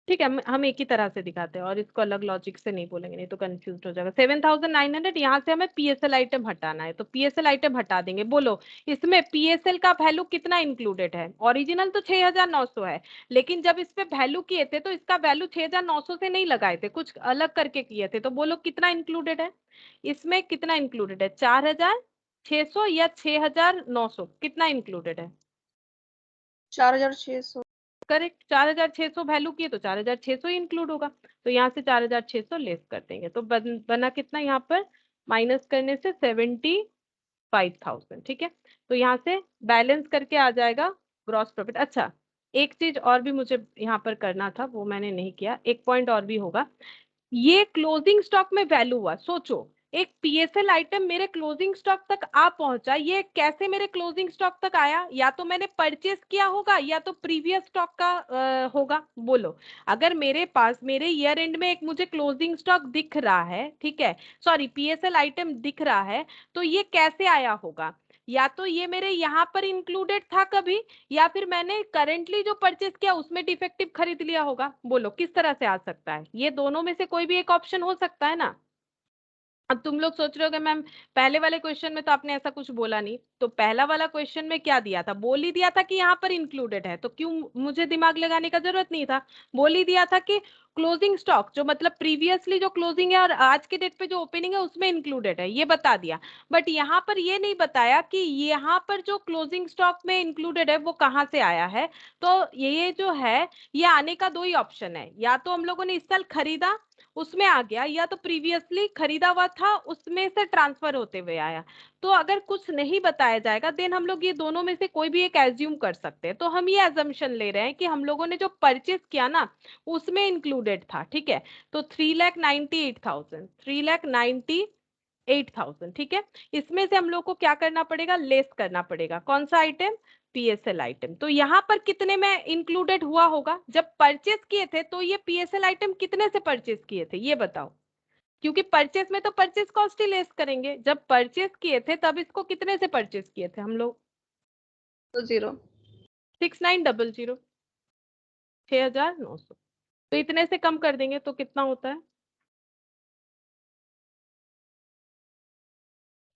ठीक है, हम एक ही तरह से दिखाते हैं और इसको अलग लॉजिक से नहीं बोलेंगे, नहीं तो कंफ्यूज हो जाएगा। 7,900 यहाँ से हमें पीएसएल आइटम हटाना है, तो पीएसएल आइटम हटा देंगे। बोलो इसमें पीएसएल का वैल्यू कितना इंक्लूडेड है? ओरिजिनल तो 6,900 है, लेकिन जब इस पे वैल्यू किए थे तो इसका वैल्यू 6,900 से नहीं लगाए थे, कुछ अलग करके किए थे। तो बोलो कितना इंक्लूडेड है इसमें? कितना इंक्लूडेड है? 4,600 या 6,900? कितना इंक्लूडेड है? 4,600। करेक्ट, 4,600 वैल्यू किए तो 4,600 ही इंक्लूड होगा। तो यहाँ से 4,600 लेस कर देंगे, तो बना कितना यहाँ पर? माइनस करने से 75,000। ठीक है, तो यहाँ से बैलेंस करके आ जाएगा ग्रॉस प्रॉफिट। अच्छा, एक चीज और भी मुझे यहाँ पर करना था, वो मैंने नहीं किया। एक पॉइंट और भी होगा, ये क्लोजिंग स्टॉक में वैल्यू हुआ। सोचो, एक पीएसएल आइटम मेरे क्लोजिंग स्टॉक तक आ पहुंचा, ये कैसे मेरे क्लोजिंग स्टॉक तक आया? या तो मैंने परचेस किया होगा या तो प्रीवियस स्टॉक का होगा। बोलो, अगर मेरे पास मेरे ईयर एंड में एक मुझे क्लोजिंग स्टॉक दिख रहा है, ठीक है, सॉरी पीएसएल आइटम दिख रहा है, तो ये कैसे आया होगा? या तो ये मेरे यहाँ पर इंक्लूडेड था कभी, या फिर मैंने करेंटली जो परचेस किया उसमें डिफेक्टिव खरीद लिया होगा। बोलो किस तरह से आ सकता है? ये दोनों में से कोई भी एक ऑप्शन हो सकता है ना। अब तुम लोग सोच रहे हो कि मैम पहले वाले क्वेश्चन में तो आपने ऐसा कुछ बोला नहीं, तो पहला वाला क्वेश्चन में क्या दिया था? बोल ही दिया था कि यहाँ पर इंक्लूडेड है, तो क्यों मुझे दिमाग लगाने का जरूरत नहीं था। बोल ही दिया था कि क्लोजिंग स्टॉक जो मतलब प्रीवियसली जो क्लोजिंग है और आज के डेट पे जो ओपनिंग है उसमें इंक्लूडेड है, ये बता दिया। बट यहाँ पर ये नहीं बताया कि यहाँ पर जो क्लोजिंग स्टॉक में इंक्लूडेड है वो कहाँ से आया है। तो ये जो है, ये आने का दो ही ऑप्शन है, या तो हम लोगों ने इस साल खरीदा उसमें आ गया, या तो प्रीवियसली खरीदा हुआ था उसमें से ट्रांसफर होते हुए आया। तो अगर कुछ नहीं बताया जाएगा देन हम लोग ये दोनों में से कोई भी एक एज्यूम कर सकते हैं। तो हम ये एजम्पशन ले रहे हैं कि हम लोगों ने जो परचेस किया ना उसमें इंक्लूडेड था। ठीक है, तो 3,98,000, 3,98,000। ठीक है, इसमें से हम लोग को क्या करना पड़ेगा? लेस करना पड़ेगा। कौन सा आइटम? PSL item. तो यहाँ पर कितने में इंक्लूडेड हुआ होगा? जब परचेस किए थे तो ये पीएसएल आइटम कितने से परचेस किए थे ये बताओ, क्योंकि परचेस में तो परचेस कॉस्ट ही लेस करेंगे। जब परचेस किए थे तब इसको कितने से परचेस किए थे हम लोग? 0। 6,900, 6,900। तो इतने से कम कर देंगे तो कितना होता है?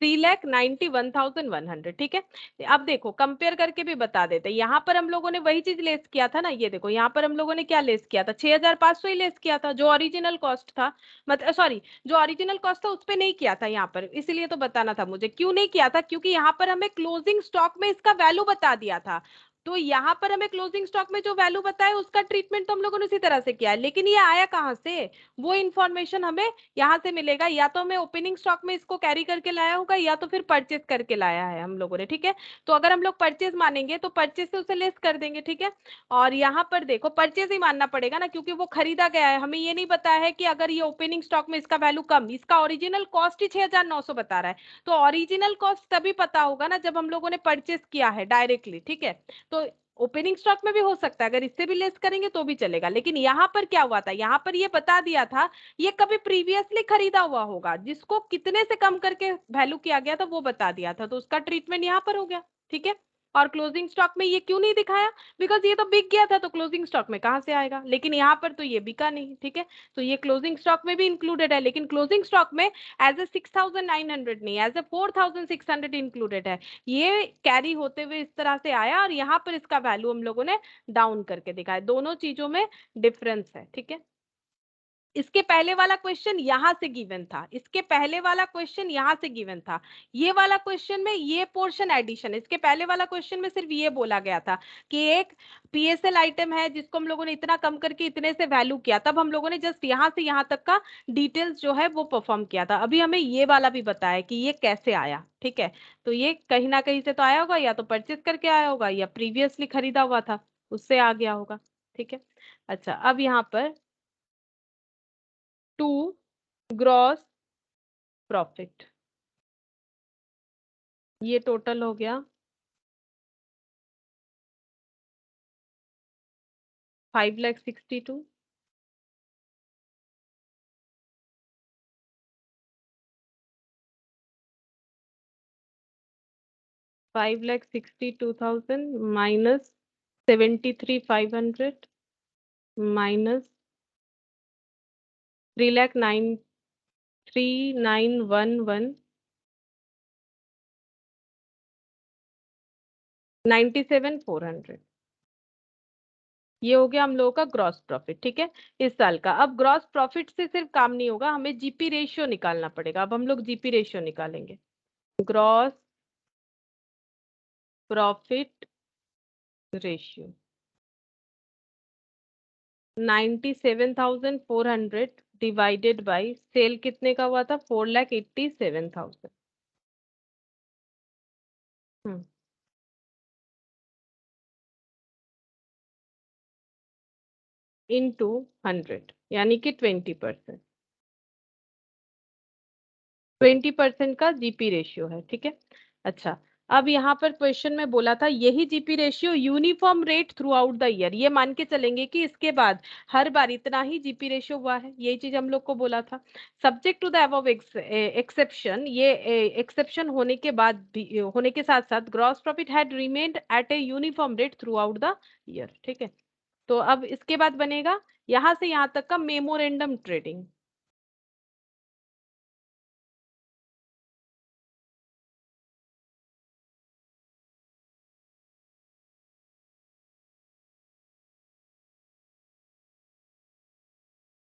3,91,100। ठीक है, अब देखो कंपेयर करके भी बता देते हैं। यहाँ पर हम लोगों ने वही चीज लेस किया था ना, ये देखो यहाँ पर हम लोगों ने क्या लेस किया था? 6,500 ही लेस किया था, जो ओरिजिनल कॉस्ट था। मतलब सॉरी, जो ओरिजिनल कॉस्ट था उस पे नहीं किया था यहाँ पर, इसलिए तो बताना था मुझे क्यों नहीं किया था, क्योंकि यहाँ पर हमें क्लोजिंग स्टॉक में इसका वैल्यू बता दिया था। तो यहाँ पर हमें क्लोजिंग स्टॉक में जो वैल्यू बताया उसका ट्रीटमेंट तो हम लोगों ने उसी तरह से किया है, लेकिन ये आया कहाँ से? वो इन्फॉर्मेशन हमें यहाँ से मिलेगा, या तो हमें ओपनिंग स्टॉक में इसको कैरी करके लाया होगा या तो फिर परचेज करके लाया है हम लोगों ने। ठीक है, तो अगर हम लोग परचेज मानेंगे तो परचेज से उसे लेस कर देंगे। ठीक है, और यहाँ पर देखो परचेज ही मानना पड़ेगा ना, क्योंकि वो खरीदा गया है। हमें ये नहीं बताया है कि अगर ये ओपनिंग स्टॉक में इसका वैल्यू कम, इसका ओरिजिनल कॉस्ट ही 6,900 बता रहा है, तो ओरिजिनल कॉस्ट तभी पता होगा ना जब हम लोगों ने परचेज किया है डायरेक्टली। ठीक है, तो ओपनिंग स्टॉक में भी हो सकता है, अगर इससे भी लेस करेंगे तो भी चलेगा, लेकिन यहाँ पर क्या हुआ था, यहाँ पर ये बता दिया था ये कभी प्रीवियसली खरीदा हुआ होगा, जिसको कितने से कम करके वैल्यू किया गया था वो बता दिया था, तो उसका ट्रीटमेंट यहाँ पर हो गया। ठीक है, और क्लोजिंग स्टॉक में ये क्यों नहीं दिखाया, बिकॉज ये तो बिक गया था, तो क्लोजिंग स्टॉक में कहाँ से आएगा, लेकिन यहाँ पर तो ये बिका नहीं। ठीक है, तो ये क्लोजिंग स्टॉक में भी इंक्लूडेड है, लेकिन क्लोजिंग स्टॉक में एज ए 6,900 नहीं, एज ए 4,600 इंक्लूडेड है। ये कैरी होते हुए इस तरह से आया और यहाँ पर इसका वैल्यू हम लोगों ने डाउन करके दिखाया, दोनों चीजों में डिफरेंस है। ठीक है, इसके पहले वाला क्वेश्चन यहां से गिवन था, इसके पहले वाला क्वेश्चन यहां से गिवन था, ये वाला क्वेश्चन में ये पोर्शन एडिशन, इसके पहले वाला क्वेश्चन में सिर्फ ये बोला गया था कि एक पीएसएल आइटम है जिसको हम लोगों ने इतना कम करके इतने से वैल्यू किया, तब हम लोगों ने जस्ट यहां से यहां तक का डिटेल्स जो है वो परफॉर्म किया था। अभी हमें ये वाला भी बताया कि ये कैसे आया। ठीक है, तो ये कहीं ना कहीं से तो आया होगा, या तो परचेज करके आया होगा या प्रीवियसली खरीदा हुआ था उससे आ गया होगा। ठीक है, अच्छा अब यहाँ पर टू ग्रॉस प्रॉफिट, ये टोटल हो गया 5,62,000, 5,62,000 माइनस 73,500 माइनस 3,39,11 97,400, ये हो गया हम लोगों का ग्रॉस प्रॉफिट। ठीक है, इस साल का। अब ग्रॉस प्रॉफिट से सिर्फ काम नहीं होगा, हमें जीपी रेशियो निकालना पड़ेगा। अब हम लोग जीपी रेशियो निकालेंगे, gross profit ratio 97,400 divided by sale कितने का हुआ था, 4,87,000 इंटू 100, यानी कि 20%, 20% का जीपी रेशियो है। ठीक है, अच्छा अब यहाँ पर क्वेश्चन में बोला था यही GP ratio uniform rate throughout the year, ये मान के चलेंगे कि इसके बाद हर बार इतना ही जीपी रेशियो हुआ है, यही चीज हम लोग को बोला था। Subject to the above exception, ये एक्सेप्शन होने के बाद भी, होने के साथ साथ gross profit had remained at a uniform rate throughout the year. ठीक है, तो अब इसके बाद बनेगा यहां से यहां तक का मेमोरेंडम ट्रेडिंग,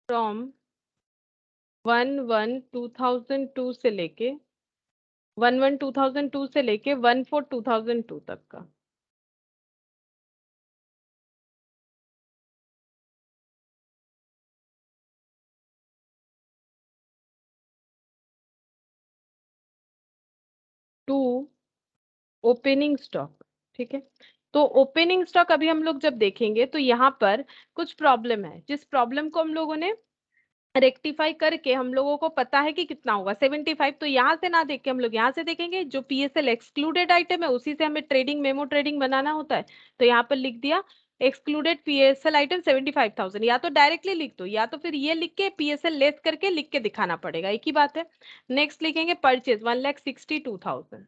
फ्रॉम 1/1/2002 से लेके 1/1/2002 से लेके 1/4/2002 तक का। To opening stock. ठीक है, तो ओपनिंग स्टॉक अभी हम लोग जब देखेंगे तो यहाँ पर कुछ प्रॉब्लम है, जिस प्रॉब्लम को हम लोगों ने रेक्टिफाई करके हम लोगों को पता है कि कितना होगा 75, तो यहाँ से ना देख के हम लोग यहाँ से देखेंगे, जो पीएसएल एक्सक्लूडेड आइटम है उसी से हमें ट्रेडिंग मेमो ट्रेडिंग बनाना होता है, तो यहाँ पर लिख दिया एक्सक्लूडेड पीएसएल आइटम 75,000, या तो डायरेक्टली लिख दो या तो फिर ये लिख के पीएसएल लेस करके लिख के दिखाना पड़ेगा, एक ही बात है। नेक्स्ट लिखेंगे परचेज 1,62,000,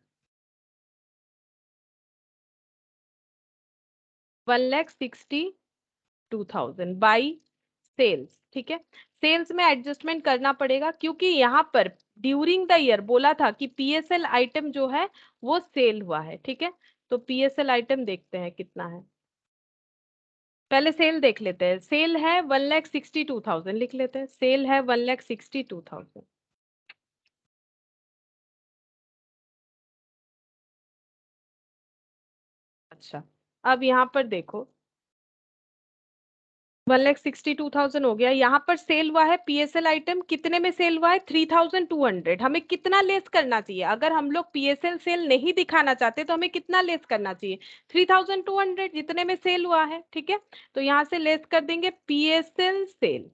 1,62,000 बाई सेल्स। ठीक है, सेल्स में एडजस्टमेंट करना पड़ेगा क्योंकि यहाँ पर ड्यूरिंग द ईयर बोला था कि पीएसएल आइटम जो है वो सेल हुआ है। ठीक है, तो पीएसएल आइटम देखते हैं कितना है, पहले सेल देख लेते हैं। सेल है 1,62,000, लिख लेते हैं सेल है 1,62,000। अच्छा अब यहाँ पर देखो 1,62,000 हो गया, यहाँ पर सेल हुआ है पीएसएल आइटम, कितने में सेल हुआ है 3,200, हमें कितना लेस करना चाहिए, अगर हम लोग पीएसएल सेल नहीं दिखाना चाहते तो हमें कितना लेस करना चाहिए 3,200, जितने में सेल हुआ है। ठीक है, तो यहाँ से लेस कर देंगे पीएसएल सेल।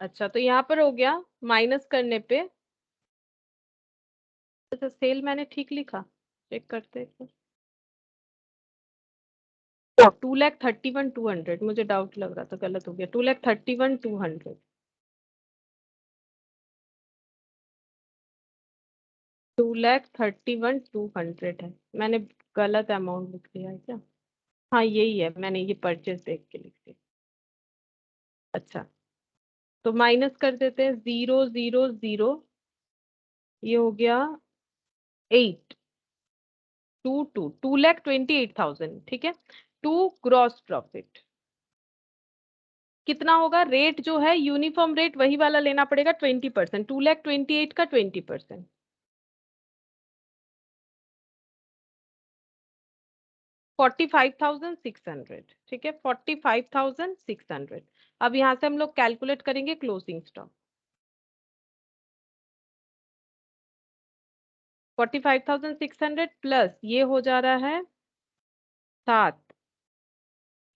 अच्छा तो यहाँ पर हो गया माइनस करने पे, अच्छा सेल मैंने ठीक लिखा, चेक करते हैं। 2,31,200, मुझे डाउट लग रहा था, गलत हो गया। 2,31,200, 2,31,200 है। मैंने गलत अमाउंट लिख दिया है क्या? हाँ यही है, मैंने ये परचेज देख के लिख दिया। अच्छा, तो माइनस कर देते हैं, 0,0,0, ये हो गया 2,28,000, ठीक है। टू ग्रॉस प्रॉफिट कितना होगा? रेट जो है यूनिफॉर्म रेट वही वाला लेना पड़ेगा, 20%। 2,28,000 का 20%, 45,600, ठीक है, 45,600। अब यहाँ से हम लोग कैलकुलेट करेंगे क्लोजिंग स्टॉक। 45,600 प्लस ये हो जा रहा है 7,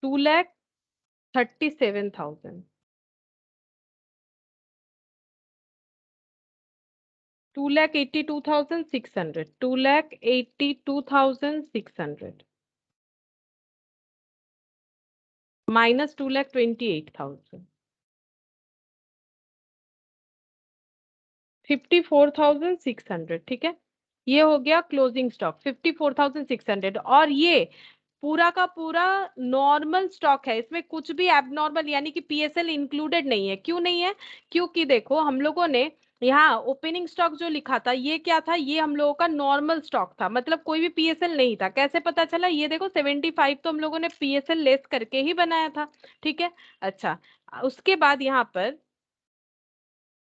2,37,000, 2,82,600, 2,82,600 माइनस 2,28,000, 54,600, ठीक है। ये हो गया क्लोजिंग स्टॉक 54,600। और ये पूरा का पूरा नॉर्मल स्टॉक है, इसमें कुछ भी एबनॉर्मल यानी कि पीएसएल इंक्लूडेड नहीं है। क्यों नहीं है? क्योंकि देखो हम लोगों ने यहाँ ओपनिंग स्टॉक जो लिखा था ये क्या था? ये हम लोगों का नॉर्मल स्टॉक था, मतलब कोई भी पीएसएल नहीं था। कैसे पता चला? ये देखो 75 तो हम लोगों ने पीएसएल लेस करके ही बनाया था, ठीक है। अच्छा, उसके बाद यहाँ पर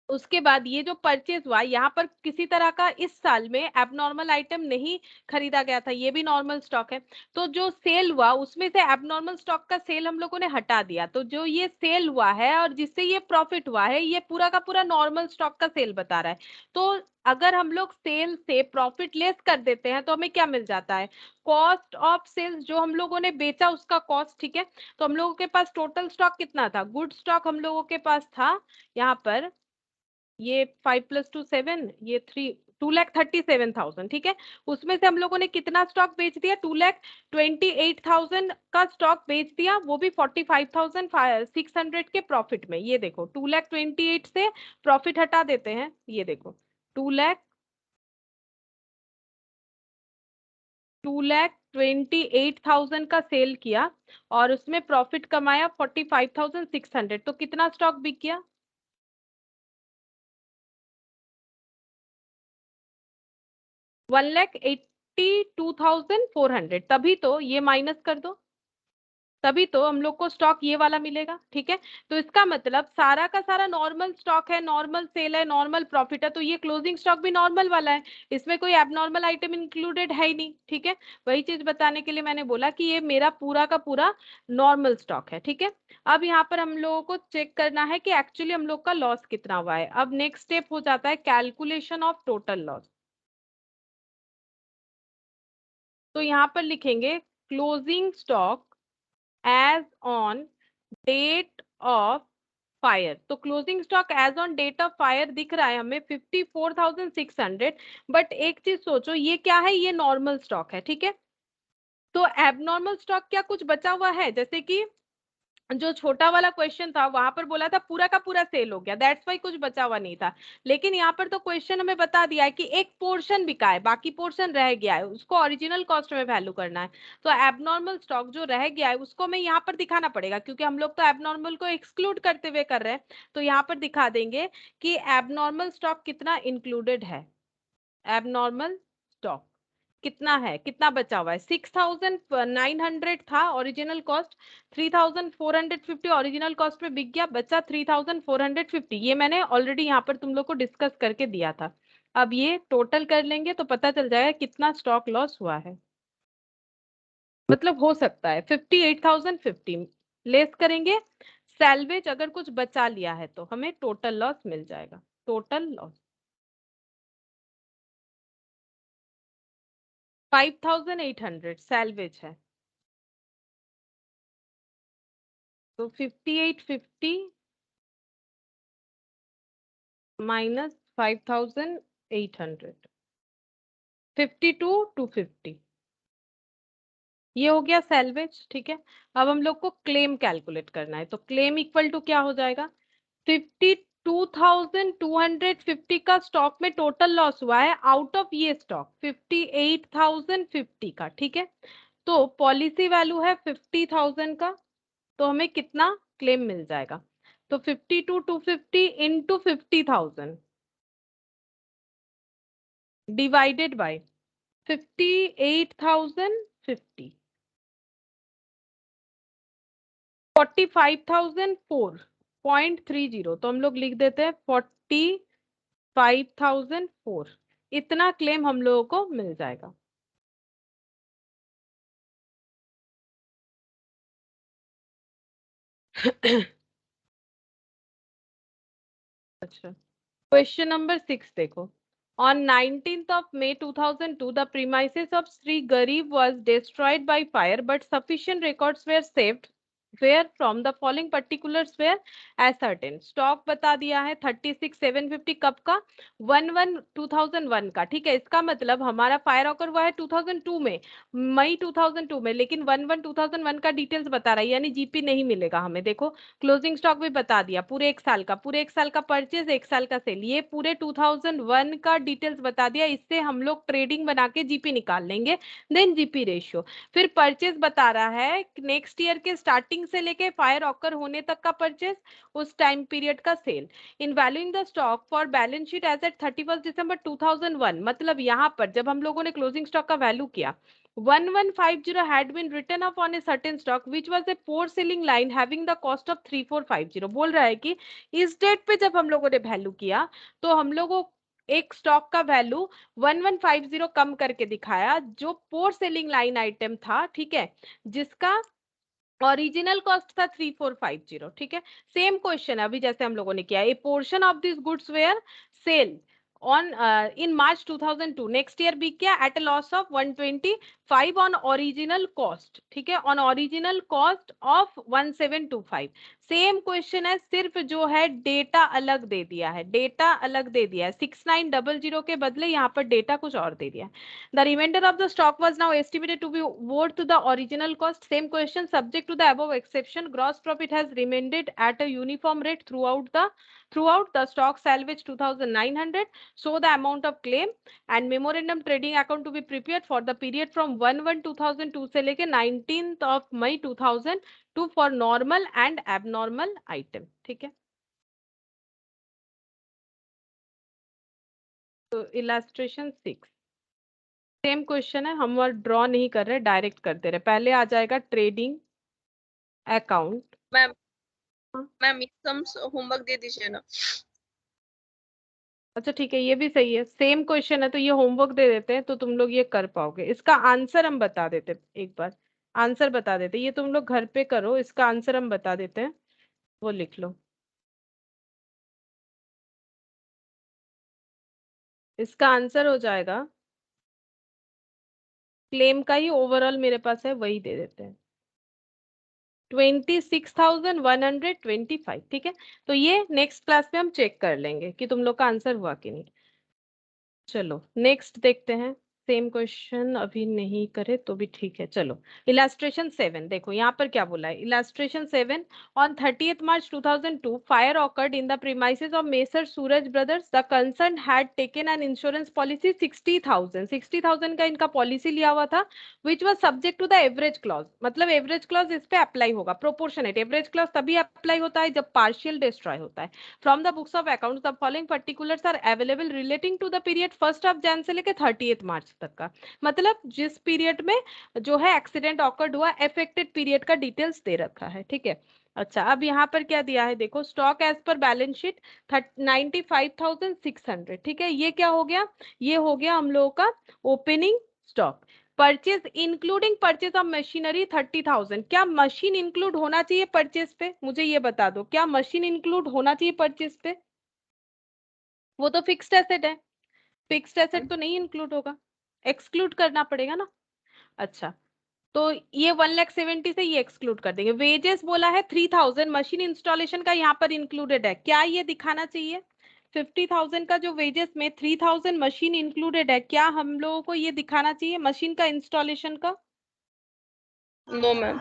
ये जो परचेज हुआ यहाँ पर किसी तरह का इस साल में एबनॉर्मल आइटम नहीं खरीदा गया था, ये भी नॉर्मल स्टॉक है। तो जो सेल हुआ उसमें से एबनॉर्मल स्टॉक का सेल हम लोगों ने हटा दिया, तो जो ये सेल हुआ है और जिससे ये प्रॉफिट हुआ है ये पूरा का पूरा नॉर्मल स्टॉक का सेल बता रहा है। तो अगर हम लोग सेल से प्रॉफिट लेस कर देते हैं तो हमें क्या मिल जाता है? कॉस्ट ऑफ सेल्स, जो हम लोगों ने बेचा उसका कॉस्ट, ठीक है। तो हम लोगों के पास टोटल स्टॉक कितना था? गुड स्टॉक हम लोगों के पास था यहाँ पर, ये 5 + 2 7, ये 2,37,000, ठीक है। उसमें से हम लोगों ने कितना स्टॉक बेच दिया? 2,28,000 का स्टॉक बेच दिया, वो भी 45,600 के प्रॉफिट में। ये देखो 2,28,000 से प्रॉफिट हटा देते हैं, ये देखो 2,28,000 का सेल किया और उसमें प्रॉफिट कमाया 45,600, तो कितना स्टॉक बिक गया? 1,82,400। तभी तो ये माइनस कर दो, तभी तो हम लोग को स्टॉक ये वाला मिलेगा, ठीक है। तो इसका मतलब सारा का सारा नॉर्मल स्टॉक है, नॉर्मल सेल है, नॉर्मल प्रॉफिट है, तो ये क्लोजिंग स्टॉक भी नॉर्मल वाला है, इसमें कोई एबनॉर्मल आइटम इंक्लूडेड है ही नहीं, ठीक है। वही चीज बताने के लिए मैंने बोला कि ये मेरा पूरा का पूरा नॉर्मल स्टॉक है, ठीक है। अब यहाँ पर हम लोगों को चेक करना है कि एक्चुअली हम लोग का लॉस कितना हुआ है। अब नेक्स्ट स्टेप हो जाता है कैलकुलेशन ऑफ टोटल लॉस। तो यहाँ पर लिखेंगे closing stock as on date of fire. तो closing stock as on date of fire दिख रहा है हमें 54,600। बट एक चीज सोचो, ये क्या है? ये नॉर्मल स्टॉक है, ठीक है। तो एबनॉर्मल स्टॉक क्या कुछ बचा हुआ है? जैसे कि जो छोटा वाला क्वेश्चन था वहां पर बोला था पूरा का पूरा सेल हो गया, दैट्स वाई कुछ बचा हुआ नहीं था। लेकिन यहाँ पर तो क्वेश्चन हमें बता दिया है कि एक पोर्शन बिका है, बाकी पोर्शन रह गया है, उसको ओरिजिनल कॉस्ट में वैल्यू करना है। तो एबनॉर्मल स्टॉक जो रह गया है उसको हमें यहाँ पर दिखाना पड़ेगा, क्योंकि हम लोग तो एबनॉर्मल को एक्सक्लूड करते हुए कर रहे हैं। तो यहाँ पर दिखा देंगे कि एबनॉर्मल स्टॉक कितना इंक्लूडेड है। एबनॉर्मल स्टॉक कितना है, कितना बचा हुआ है? 6,900 था ओरिजिनल कॉस्ट, 3,450 ओरिजिनल कॉस्ट में बिक गया, बचा 3,450। ये मैंने ऑलरेडी यहाँ पर तुम लोग को डिस्कस करके दिया था। अब ये टोटल कर लेंगे तो पता चल जाएगा कितना स्टॉक लॉस हुआ है। मतलब हो सकता है 58,050 लेस करेंगे, सैल्वेज अगर कुछ बचा लिया है तो हमें टोटल लॉस मिल जाएगा। टोटल लॉस 5,800 सैल्वेज है, तो 5850 माइनस 5,800, 52 to 50, ये हो गया सैल्वेज। ठीक है, अब हम लोग को क्लेम कैलकुलेट करना है, तो क्लेम इक्वल टू क्या हो जाएगा, 52,250 का स्टॉक में टोटल लॉस हुआ है, आउट ऑफ ये स्टॉक 58,050 का। ठीक है, तो पॉलिसी वैल्यू है 50,000 का, तो हमें कितना क्लेम मिल जाएगा, तो 52,250 इंटू 50,000 डिवाइडेड बाय 58,050, 45,004.30, तो हम लोग लिख देते हैं 45,004, इतना क्लेम हम लोगों को मिल जाएगा। अच्छा, क्वेश्चन नंबर 6 देखो। On 19th of May 2002, the premises of Sri Garib was destroyed by fire, but sufficient records were saved where from the following particulars were ascertained. Stock बता दिया है 36,750 कब का, 11/2001 का। ठीक है, इसका मतलब हमारा फायर ऑकर हुआ है 2002 में, मई 2002 में, लेकिन 11/2001 का डिटेल्स बता रहा है, यानी जीपी नहीं मिलेगा हमें। देखो क्लोजिंग स्टॉक भी बता दिया, पूरे एक साल का, पूरे एक साल का परचेज, एक साल का सेल, ये पूरे 2001 का डिटेल्स बता दिया। इससे हम लोग ट्रेडिंग बना के जीपी निकाल लेंगे, देन जीपी रेशियो। फिर परचेज बता रहा है नेक्स्ट ईयर के स्टार्टिंग से लेके फायर ऑकर होने तक का परचेज, उस टाइम पीरियड का sale. In valuing the stock for balance sheet as at 31 दिसंबर 2001, मतलब यहाँ पर जब हम लोगों ने क्लोजिंग स्टॉक का वैल्यू किया, 1150 had been written up on a certain stock which was a poor selling line having the cost of 3450। बोल रहा है कि इस डेट पे जब हम लोगों ने वैल्यू किया, तो हम लोगों एक स्टॉक का वैल्यू 1150 कम करके दिखाया, जो पोर सेलिंग लाइन आइटम था। ठीक है, जिसका ओरिजिनल कॉस्ट था 3450। ठीक है, सेम क्वेश्चन है अभी जैसे हम लोगों ने किया, a portion of this goods were sale on in March 2002, next year भी क्या, एट अ लॉस ऑफ 125 ऑन ओरिजिनल कॉस्ट। ठीक है, on original cost of 1725। Same question है, सिर्फ जो है डेटा अलग दे दिया है, डेटा अलग दे दिया है, 6900 के बदले यहाँ पर डेटा कुछ और दे दिया है। The remainder of the stock was now estimated to be worth the original cost. Same question, subject to the above exception, gross profit has remained at a uniform rate throughout the stock salvage 2,900. So the amount of claim and memorandum trading account to be prepared for the period from 1/1/2002 से लेके 19th of May 2002 for normal and abnormal item। ठीक है, तो illustration 6 same question है, हम और draw नहीं कर रहे, डायरेक्ट कर दे रहे। पहले आ जाएगा ट्रेडिंग अकाउंट। मैम मैम एकदम होमवर्क दे दीजिए ना। अच्छा ठीक है, ये भी सही है, सेम क्वेश्चन है तो ये होमवर्क दे देते हैं, तो तुम लोग ये कर पाओगे। इसका आंसर हम बता देते, एक बार आंसर बता देते, ये तुम लोग घर पे करो, इसका आंसर हम बता देते हैं, वो लिख लो। इसका आंसर हो जाएगा, क्लेम का ही ओवरऑल मेरे पास है, वही दे देते हैं, 26,125। ठीक है, तो ये नेक्स्ट क्लास में हम चेक कर लेंगे कि तुम लोग का आंसर हुआ कि नहीं। चलो नेक्स्ट देखते हैं, सेम क्वेश्चन अभी नहीं करे तो भी ठीक है। चलो इलास्ट्रेशन 7 देखो, यहाँ पर क्या बोला है, illustration 7, on 30th March 2002 fire occurred in the premises of messrs Suraj brothers, the concern had taken an insurance policy 60,000 का इनका पॉलिसी लिया हुआ था, which was subject to the average clause. मतलब एवरेज क्लॉज इस पे अप्लाई होगा, प्रोपोर्शनेट एवरेज क्लॉज तभी अप्लाई होता है जब पार्शियल डिस्ट्रॉय होता है। From the books of accounts the following particulars are available relating to the period 1st of Jan से लेके 30th March तक का, मतलब जिस पीरियड में जो है एक्सीडेंट ऑकर्ड हुआ, अफेक्टेड पीरियड का डिटेल्स दे रखा है। ठीक है, अच्छा अब यहाँ पर क्या दिया है देखो, stock as per balance sheet 95,600। ठीक है, ये क्या हो गया, ये हो गया हम लोगों का opening stock. Purchase including purchase of machinery 30,000। क्या मशीन इंक्लूड होना चाहिए परचेज पे, मुझे ये बता दो, क्या मशीन इंक्लूड होना चाहिए परचेज पे? वो तो फिक्स्ड एसेट है, फिक्स्ड एसेट तो नहीं इंक्लूड होगा, एक्सक्लूड करना पड़ेगा ना। अच्छा, तो ये 1,70,000 से ये एक्सक्लूड कर देंगे। वेजेस बोला है 3,000, मशीन इंस्टॉलेशन का यहाँ पर इंक्लूडेड है, क्या ये दिखाना चाहिए? 50,000 का जो वेजेस में 3,000 मशीन इंक्लूडेड है, क्या हम लोगों को ये दिखाना चाहिए मशीन का इंस्टॉलेशन का? No ma'am.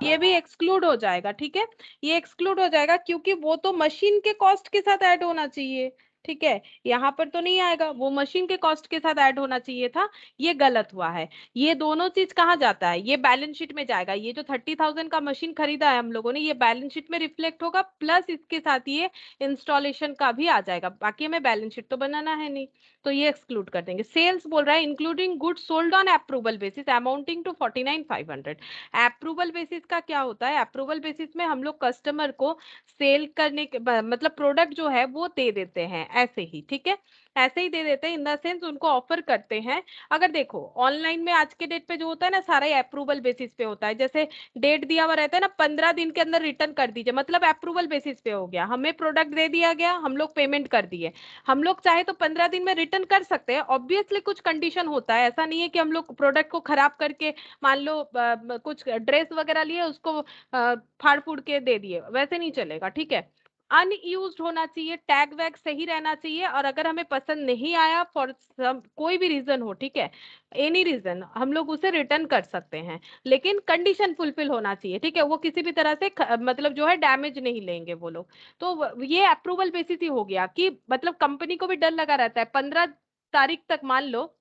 ये भी एक्सक्लूड हो जाएगा, ठीक है, ये एक्सक्लूड हो जाएगा क्योंकि वो तो मशीन के कॉस्ट के साथ ऐड होना चाहिए, ठीक है, यहाँ पर तो नहीं आएगा, वो मशीन के कॉस्ट के साथ ऐड होना चाहिए था, ये गलत हुआ है। ये दोनों चीज कहाँ जाता है, ये बैलेंस शीट में जाएगा, ये जो 30,000 का मशीन खरीदा है हम लोगों ने, ये बैलेंस शीट में रिफ्लेक्ट होगा, प्लस इसके साथ ये इंस्टॉलेशन का भी आ जाएगा, बाकी हमें बैलेंस शीट तो बनाना है नहीं, तो ये एक्सक्लूड कर देंगे। सेल्स बोल रहा है including goods sold on approval basis amounting to 49,500। Approval basis का क्या होता है, अप्रूवल बेसिस में हम लोग कस्टमर को सेल करने के मतलब प्रोडक्ट जो है वो दे देते हैं ऐसे ही, ठीक है, ऐसे ही दे देते हैं, इन द सेंस उनको ऑफर करते हैं। अगर देखो ऑनलाइन में आज के डेट पे जो होता है ना, सारा अप्रूवल बेसिस पे होता है, जैसे डेट दिया हुआ रहता है ना, 15 दिन के अंदर रिटर्न कर दीजिए, मतलब अप्रूवल बेसिस पे हो गया, हमें प्रोडक्ट दे दिया गया, हम लोग पेमेंट कर दिए, हम लोग चाहे तो 15 दिन में रिटर्न कर सकते हैं, ऑब्वियसली कुछ कंडीशन होता है, ऐसा नहीं है कि हम लोग प्रोडक्ट को खराब करके, मान लो कुछ ड्रेस वगैरह लिए उसको फाड़ फूड़ के दे दिए, वैसे नहीं चलेगा, ठीक है, अनयूज्ड होना चाहिए, टैग वैग सही रहना चाहिए, और अगर हमें पसंद नहीं आया फॉर कोई भी रीजन हो, ठीक है, एनी रीजन, हम लोग उसे रिटर्न कर सकते हैं, लेकिन कंडीशन फुलफिल होना चाहिए, ठीक है, वो किसी भी तरह से मतलब जो है डैमेज नहीं लेंगे वो लोग। तो ये अप्रूवल बेसिस ही हो गया कि मतलब कंपनी को भी डर लगा रहता है, 15 तारीख तक मान लो,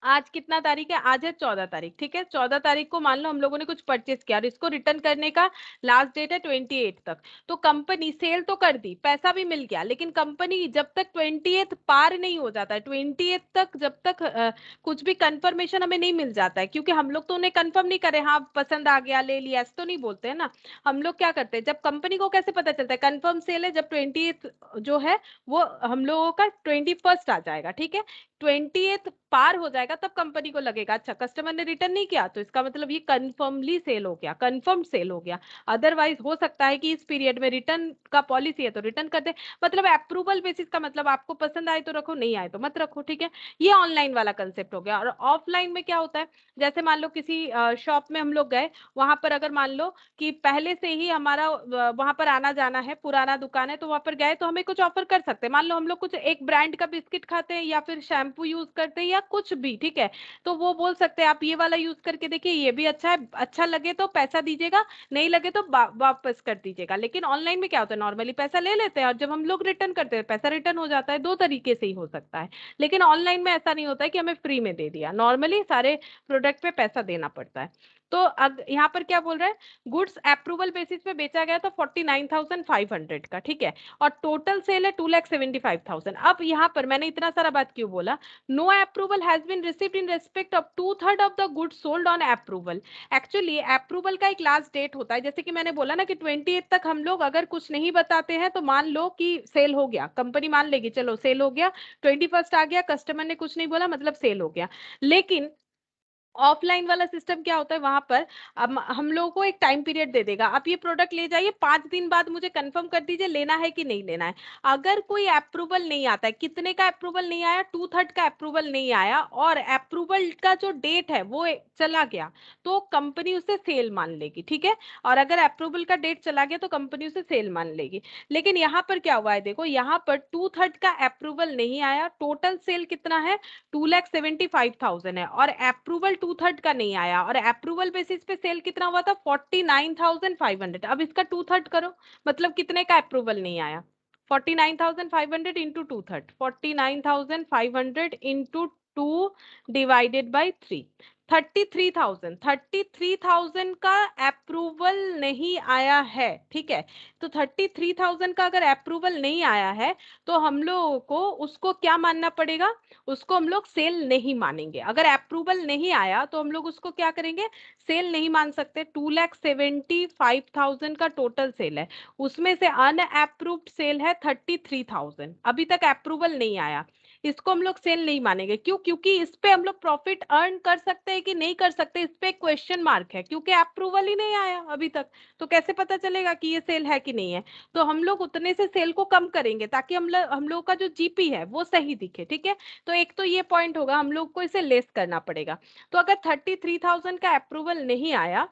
आज कितना तारीख है, आज है 14 तारीख, ठीक है, 14 तारीख को मान लो हम लोगों ने कुछ परचेस किया और इसको रिटर्न करने का लास्ट डेट है 28 तक, तो कंपनी सेल तो कर दी, पैसा भी मिल गया, लेकिन कंपनी जब तक 28 पार नहीं हो जाता है, 28 तक जब तक कुछ भी कंफर्मेशन हमें नहीं मिल जाता है, क्योंकि हम लोग तो उन्हें कंफर्म नहीं करे, हाँ पसंद आ गया ले लिया, ऐसा तो नहीं बोलते हैं ना, हम लोग क्या करते हैं, जब कंपनी को कैसे पता चलता है कंफर्म सेल है, जब 28 जो है वो हम लोगों का 21 आ जाएगा, ठीक है, 28 पार हो जाएगा तब कंपनी को लगेगा अच्छा कस्टमर ने रिटर्न नहीं किया, तो इसका मतलब ये कंफर्मली सेल हो गया, कंफर्म सेल हो गया। अदरवाइज हो सकता है कि इस पीरियड में रिटर्न का पॉलिसी है तो रिटर्न कर दे, मतलब अप्रूवल बेसिस का मतलब आपको पसंद आए तो रखो, नहीं आए तो मत रखो, ठीक है, ये ऑनलाइन वाला कंसेप्ट हो गया। और ऑफलाइन में क्या होता है, जैसे मान लो किसी शॉप में हम लोग गए, वहां पर अगर मान लो कि पहले से ही हमारा वहां पर आना जाना है, पुराना दुकान है, तो वहां पर गए तो हमें कुछ ऑफर कर सकते हैं, मान लो हम लोग कुछ एक ब्रांड का बिस्किट खाते हैं या फिर शैम्पू यूज करते हैं या कुछ भी, ठीक है, तो वो बोल सकते हैं आप ये वाला यूज करके देखिए, ये भी अच्छा है, अच्छा लगे तो पैसा दीजिएगा, नहीं लगे तो वापस कर दीजिएगा। लेकिन ऑनलाइन में क्या होता है, नॉर्मली पैसा ले लेते हैं और जब हम लोग रिटर्न करते हैं पैसा रिटर्न हो जाता है, दो तरीके से ही हो सकता है, लेकिन ऑनलाइन में ऐसा नहीं होता है कि हमें फ्री में दे दिया, नॉर्मली सारे प्रोडक्ट पे पैसा देना पड़ता है। तो यहाँ पर क्या बोल रहा है, गुड्स अप्रूवल बेसिस पे बेचा गया था 49,500 का, ठीक है, और टोटल सेल है 2,75,000। अब यहाँ पर मैंने इतना सारा बात क्यों बोला, no approval has been received in respect of 2/3 of the goods sold on approval. Actually approval का एक लास्ट डेट होता है, जैसे कि मैंने बोला ना कि 28 तक हम लोग अगर कुछ नहीं बताते हैं तो मान लो कि सेल हो गया, कंपनी मान लेगी चलो सेल हो गया, 21 आ गया, कस्टमर ने कुछ नहीं बोला मतलब सेल हो गया। लेकिन ऑफलाइन वाला सिस्टम क्या होता है, वहां पर अब हम लोगों को एक टाइम पीरियड दे देगा, आप ये प्रोडक्ट ले जाइए, 5 दिन बाद मुझे कंफर्म कर दीजिए लेना है कि नहीं लेना है। अगर कोई अप्रूवल नहीं आता है, कितने का अप्रूवल नहीं आया, 2/3 का अप्रूवल नहीं आया और अप्रूवल का जो डेट है वो चला गया, तो कंपनी उसे सेल मान लेगी, ठीक है, और अगर अप्रूवल का डेट चला गया तो कंपनी उसे सेल मान लेगी। लेकिन यहाँ पर क्या हुआ है, देखो यहाँ पर 2/3 का अप्रूवल नहीं आया, टोटल सेल कितना है 2,75,000 है, और अप्रूवल 2/3 का नहीं आया, और अप्रूवल बेसिस पे सेल कितना हुआ था 49,500। अब इसका 2/3 करो, मतलब कितने का अप्रूवल नहीं आया, 49,500 इंटू 2/3, 49,500 इंटू 2 डिवाइडेड बाई 3, 33,000 का अप्रूवल नहीं आया है, ठीक है, तो 33,000 का अगर अप्रूवल नहीं आया है तो हम लोगों को उसको क्या मानना पड़ेगा, उसको हम लोग सेल नहीं मानेंगे। अगर अप्रूवल नहीं आया तो हम लोग उसको क्या करेंगे, सेल नहीं मान सकते। 2,75,000 का टोटल सेल है, उसमें से अनअप्रूव्ड सेल है 33,000, अभी तक अप्रूवल नहीं आया, इसको हम लोग सेल नहीं मानेंगे। क्यों, क्योंकि इस पे हम लोग प्रॉफिट अर्न कर सकते हैं कि नहीं कर सकते, इस पे क्वेश्चन मार्क है, क्योंकि अप्रूवल ही नहीं आया अभी तक, तो कैसे पता चलेगा कि ये सेल है कि नहीं है। तो हम लोग उतने से सेल को कम करेंगे ताकि हम लोग का जो जीपी है वो सही दिखे, ठीक है, तो एक तो ये पॉइंट होगा, हम लोग को इसे लेस करना पड़ेगा। तो अगर 33,000 का अप्रूवल नहीं आया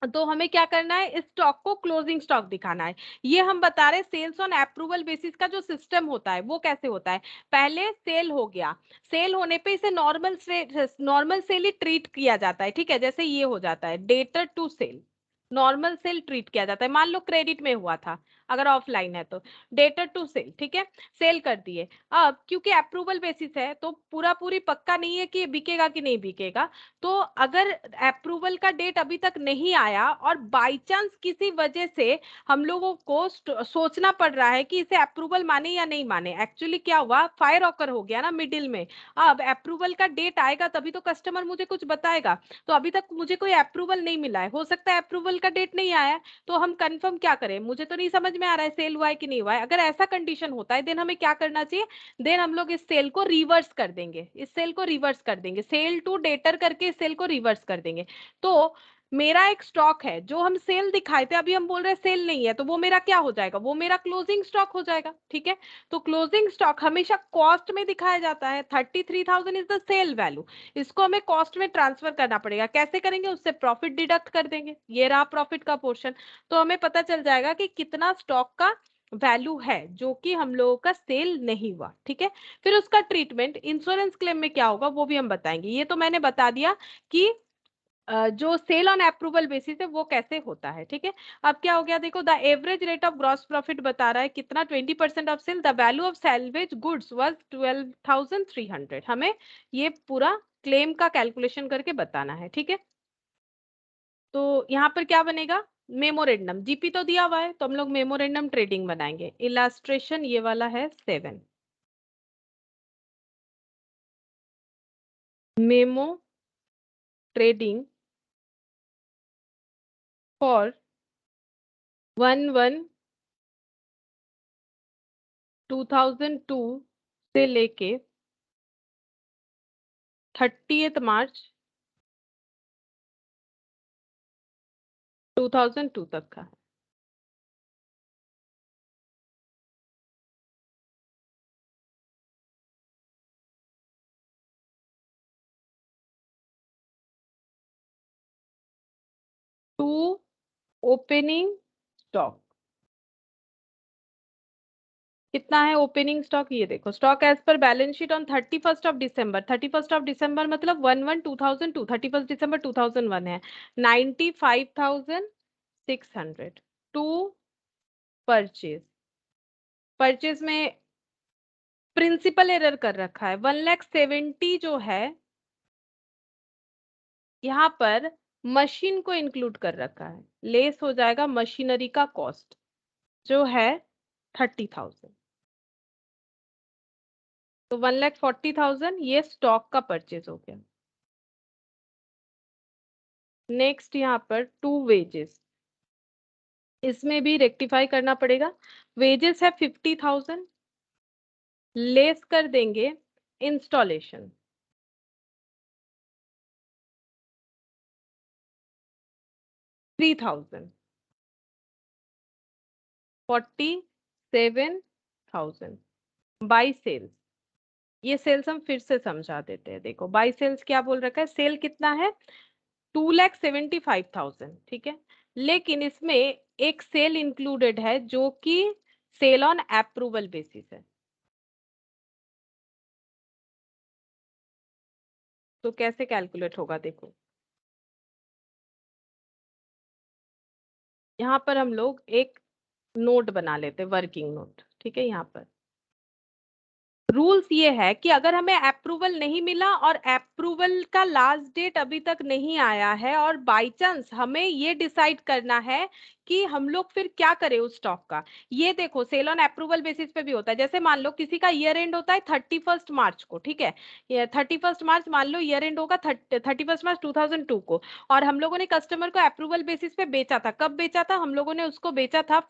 तो हमें क्या करना है, इस स्टॉक को क्लोजिंग स्टॉक दिखाना है। ये हम बता रहे सेल्स ऑन अप्रूवल बेसिस का जो सिस्टम होता है वो कैसे होता है। पहले सेल हो गया, सेल होने पे इसे नॉर्मल सेल ही ट्रीट किया जाता है, ठीक है। जैसे ये हो जाता है debtor to sale, normal sale treat किया जाता है। मान लो क्रेडिट में हुआ था, अगर ऑफलाइन है तो डेटर टू सेल, ठीक है, सेल कर दिए। अब क्योंकि अप्रूवल बेसिस है तो पूरा पूरी पक्का नहीं है कि ये बिकेगा कि नहीं बिकेगा। तो अगर अप्रूवल का डेट अभी तक नहीं आया और बाई चांस किसी वजह से हम लोगों को सोचना पड़ रहा है कि इसे अप्रूवल माने या नहीं माने, एक्चुअली क्या हुआ, फायर ऑकर हो गया ना मिडिल में। अब अप्रूवल का डेट आएगा तभी तो कस्टमर मुझे कुछ बताएगा। तो अभी तक मुझे कोई अप्रूवल नहीं मिला है, हो सकता है अप्रूवल का डेट नहीं आया है, तो हम कंफर्म क्या करें, मुझे तो नहीं समझ में आ रहा है सेल हुआ है कि नहीं हुआ है। अगर ऐसा कंडीशन होता है देन हमें क्या करना चाहिए, देन हम लोग इस सेल को रिवर्स कर देंगे, इस सेल को रिवर्स कर देंगे, सेल टू डेटर करके इस सेल को रिवर्स कर देंगे। तो मेरा एक स्टॉक है जो हम सेल दिखाए थे, अभी हम बोल रहे हैं सेल नहीं है, तो वो मेरा क्या हो जाएगा, वो मेरा क्लोजिंग स्टॉक हो जाएगा, ठीक है। तो क्लोजिंग स्टॉक हमेशा कॉस्ट में दिखाया जाता है, 33,000 इज द सेल वैल्यू। इसको हमें कॉस्ट में ट्रांसफर करना पड़ेगा, कैसे करेंगे, उससे प्रॉफिट डिडक्ट कर देंगे, ये रहा प्रॉफिट का पोर्शन। तो हमें पता चल जाएगा कि कितना स्टॉक का वैल्यू है जो कि हम लोगों का सेल नहीं हुआ, ठीक है। फिर उसका ट्रीटमेंट इंश्योरेंस क्लेम में क्या होगा वो भी हम बताएंगे। ये तो मैंने बता दिया कि जो सेल ऑन अप्रूवल बेसिस है वो कैसे होता है, ठीक है। अब क्या हो गया, देखो the average rate of gross profit बता रहा है कितना, 20% of sale, the value of salvage goods was 12,300। हमें ये पूरा क्लेम का कैलकुलेशन करके बताना है, ठीक है। तो यहाँ पर क्या बनेगा, मेमोरेंडम, जीपी तो दिया हुआ है तो हम लोग मेमोरेंडम ट्रेडिंग बनाएंगे। इलास्ट्रेशन ये वाला है 7, मेमो ट्रेडिंग फॉर 1/1/2002 से लेके 30 मार्च 2002 तक का। टू ओपनिंग स्टॉक कितना है, ओपनिंग स्टॉक ये देखो, stock as per balance sheet on 31 of December मतलब 1/1/2002, 31 दिसंबर 2001 है, 95,600। टू परचेज, परचेज में प्रिंसिपल एरर कर रखा है, 1,70,000 जो है यहाँ पर मशीन को इंक्लूड कर रखा है, लेस हो जाएगा मशीनरी का कॉस्ट जो है 30,000। तो 1,40,000 ये स्टॉक का परचेज हो गया। नेक्स्ट यहाँ पर टू वेजेस, इसमें भी रेक्टिफाई करना पड़ेगा। वेजेस है 50,000, लेस कर देंगे इंस्टॉलेशन 3,000, 47,000 बाई सेल्स। ये सेल्स हम फिर से समझा देते हैं, देखो बाई सेल्स क्या बोल रखा है, सेल कितना है 2,75,000, ठीक है। लेकिन इसमें एक सेल इंक्लूडेड है जो कि सेल ऑन अप्रूवल बेसिस है। तो कैसे कैलकुलेट होगा, देखो यहाँ पर हम लोग एक नोट बना लेते, वर्किंग नोट, ठीक है। यहाँ पर रूल्स ये है कि अगर हमें अप्रूवल नहीं मिला और अप्रूवल का लास्ट डेट अभी तक नहीं आया है और बाय चांस हमें ये डिसाइड करना है कि हम लोग फिर क्या करें उस स्टॉक का, ये देखो सेल ऑन अप्रूवल बेसिस पे भी होता है। जैसे मान लो किसी का ईयर एंड होता है 31 मार्च को, ठीक है, ये 31 मार्च मान लो ईयर एंड होगा 31 मार्च 2002 को, और हम लोगों ने कस्टमर को अप्रूवल बेसिस पे बेचा था। कब बेचा था, हम लोगों ने उसको बेचा था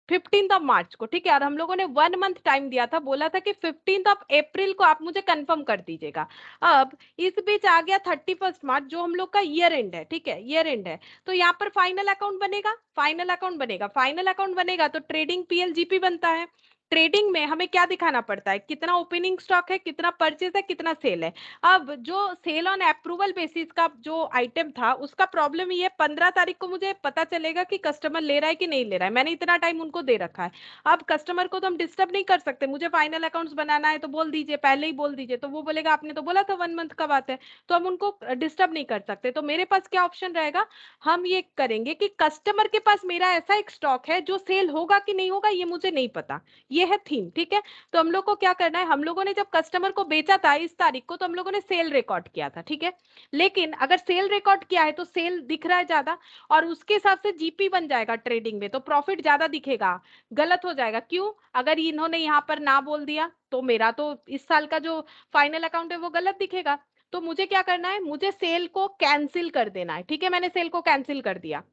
15 मार्च को, ठीक है। और हम लोगों ने 1 मंथ टाइम दिया था, बोला था कि 15 अप्रैल को आप मुझे कंफर्म कर दीजिएगा। अब इस बीच आ गया 31 मार्च जो हम लोग का ईयर एंड है, ठीक है, ईयर एंड है। तो यहाँ पर फाइनल अकाउंट बनेगा, फाइनल अकाउंट बनेगा, फाइनल अकाउंट बनेगा तो ट्रेडिंग पीएलजीपी बनता है। ट्रेडिंग में हमें क्या दिखाना पड़ता है, कितना ओपनिंग स्टॉक है, कितना परचेज है, कितना सेल है। अब जो सेल ऑन अप्रूवल बेसिस का जो आइटम था उसका प्रॉब्लम ये है 15 तारीख को मुझे पता चलेगा कि कस्टमर ले रहा है कि नहीं ले रहा है, मैंने इतना टाइम उनको दे रखा है। अब कस्टमर को तो हम डिस्टर्ब नहीं कर सकते, मुझे फाइनल अकाउंट्स बनाना है तो बोल दीजिए, पहले ही बोल दीजिए, तो वो बोलेगा आपने तो बोला था 1 मंथ का बात है, तो हम उनको डिस्टर्ब नहीं कर सकते। तो मेरे पास क्या ऑप्शन रहेगा, हम ये करेंगे कि कस्टमर के पास मेरा ऐसा एक स्टॉक है जो सेल होगा कि नहीं होगा ये मुझे नहीं पता, ये है थीम, ठीक है। तो हम लोग को क्या करना है, हम लोगों ने जब कस्टमर को बेचा था इस तारीख को तो हम लोगों ने सेल रिकॉर्ड किया था, ठीक है। लेकिन अगर सेल रिकॉर्ड किया है तो सेल दिख रहा है ज्यादा और उसके हिसाब से जीपी बन जाएगा ट्रेडिंग में, तो प्रॉफिट ज्यादा दिखेगा, गलत हो जाएगा। क्यों, अगर इन्होंने यहाँ पर ना बोल दिया तो मेरा तो इस साल का जो फाइनल अकाउंट है वो गलत दिखेगा। तो मुझे क्या करना है, मुझे सेल को कैंसिल कर देना है, ठीक है। मैंने सेल को कैंसिल कर दिया,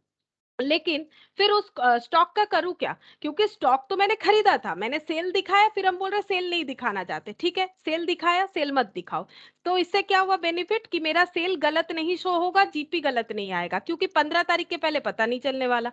लेकिन फिर उस स्टॉक का करूं क्या, क्योंकि स्टॉक तो मैंने खरीदा था, मैंने सेल दिखाया, फिर हम बोल रहे सेल नहीं दिखाना चाहते, ठीक है। सेल दिखाया, सेल मत दिखाओ। तो इससे क्या हुआ बेनिफिट कि मेरा सेल गलत नहीं शो होगा, जीपी गलत नहीं आएगा, क्योंकि 15 तारीख के पहले पता नहीं चलने वाला,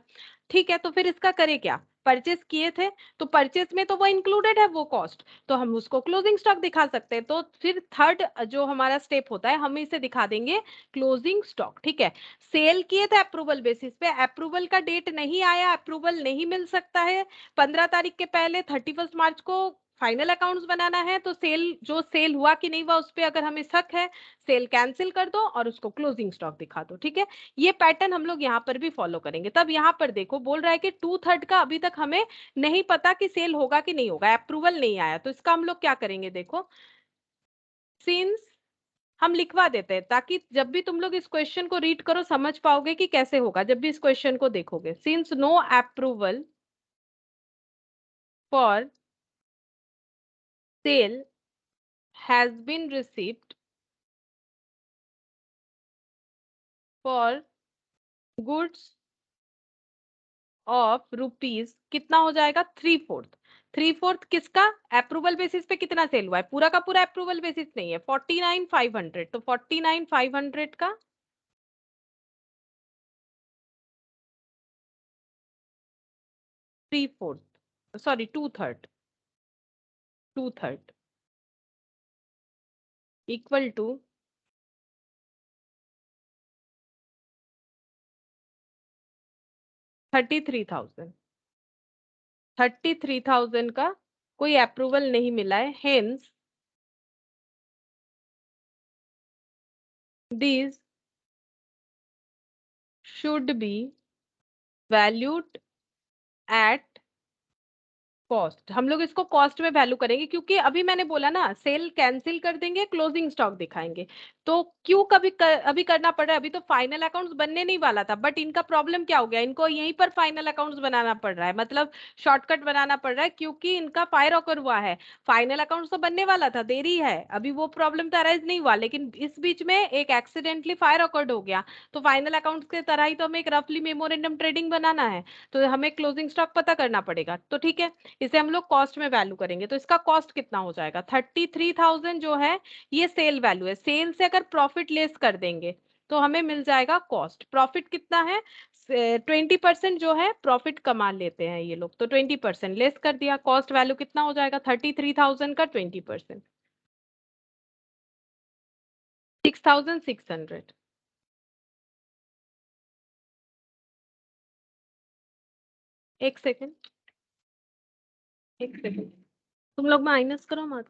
ठीक है। तो फिर इसका करे क्या, परचेस किए थे तो परचेस में तो वो इंक्लूडेड है वो कॉस्ट, तो हम उसको क्लोजिंग स्टॉक दिखा सकते हैं। तो फिर थर्ड जो हमारा स्टेप होता है, हम इसे दिखा देंगे क्लोजिंग स्टॉक, ठीक है। सेल किए थे अप्रूवल बेसिस पे, अप्रूवल का डेट नहीं आया, अप्रूवल नहीं मिल सकता है 15 तारीख के पहले, 31 मार्च को फाइनल अकाउंट्स बनाना है, तो सेल जो सेल हुआ कि नहीं हुआ उस पर अगर हमें शक है, सेल कैंसिल कर दो और उसको क्लोजिंग स्टॉक दिखा दो, ठीक है। ये पैटर्न हम लोग यहाँ पर भी फॉलो करेंगे। तब यहाँ पर देखो बोल रहा है कि 2/3 का अभी तक हमें नहीं पता कि सेल होगा कि नहीं होगा, अप्रूवल नहीं आया, तो इसका हम लोग क्या करेंगे, देखो सिंस हम लिखवा देते हैं ताकि जब भी तुम लोग इस क्वेश्चन को रीड करो समझ पाओगे कि कैसे होगा जब भी इस क्वेश्चन को देखोगे। Since no approval for sale has been received for goods of rupees, कितना हो जाएगा 3/4। 3/4 किसका, अप्रूवल बेसिस पे कितना सेल हुआ है, पूरा का पूरा अप्रूवल बेसिस नहीं है, 49,500, तो 49,500 का 3/4, सॉरी 2/3, 2/3 इक्वल टू 33,000। 33,000 का कोई अप्रूवल नहीं मिला है, hence these should be valued at cost. हम लोग इसको कॉस्ट में वैल्यू करेंगे, क्योंकि अभी मैंने बोला ना सेल कैंसिल कर देंगे, क्लोजिंग स्टॉक दिखाएंगे। तो क्यों अभी करना पड़ रहा है, अभी तो फाइनल अकाउंट्स बनने नहीं वाला था, बट इनका प्रॉब्लम क्या हो गया, इनको यहीं पर फाइनल अकाउंट्स बनाना पड़ रहा है, मतलब शॉर्टकट बनाना पड़ रहा है, क्योंकि इनका फायर ऑकर हुआ है। फाइनल अकाउंट्स तो बनने वाला था, देरी है, अभी वो प्रॉब्लम तो अराइज नहीं हुआ, लेकिन इस बीच में एक एक्सीडेंटली फायर ऑकर्ड हो गया। तो फाइनल अकाउंट्स के तरह ही तो हमें एक रफली मेमोरेंडम ट्रेडिंग बनाना है, तो हमें क्लोजिंग स्टॉक पता करना पड़ेगा। तो ठीक है, इसे हम लोग कॉस्ट में वैल्यू करेंगे, तो इसका कॉस्ट कितना हो जाएगा, 33,000 जो है ये सेल वैल्यू है। सेल से अगर प्रॉफिट लेस कर देंगे तो हमें मिल जाएगा कॉस्ट। प्रॉफिट कितना है, 20% जो है प्रॉफिट कमा लेते हैं ये लोग, तो 20% लेस कर दिया, कॉस्ट वैल्यू कितना हो जाएगा 33,000 का 20%, 6,600। एक सेकेंड, एक सेकेंड, तुम लोग माइनस करो मत।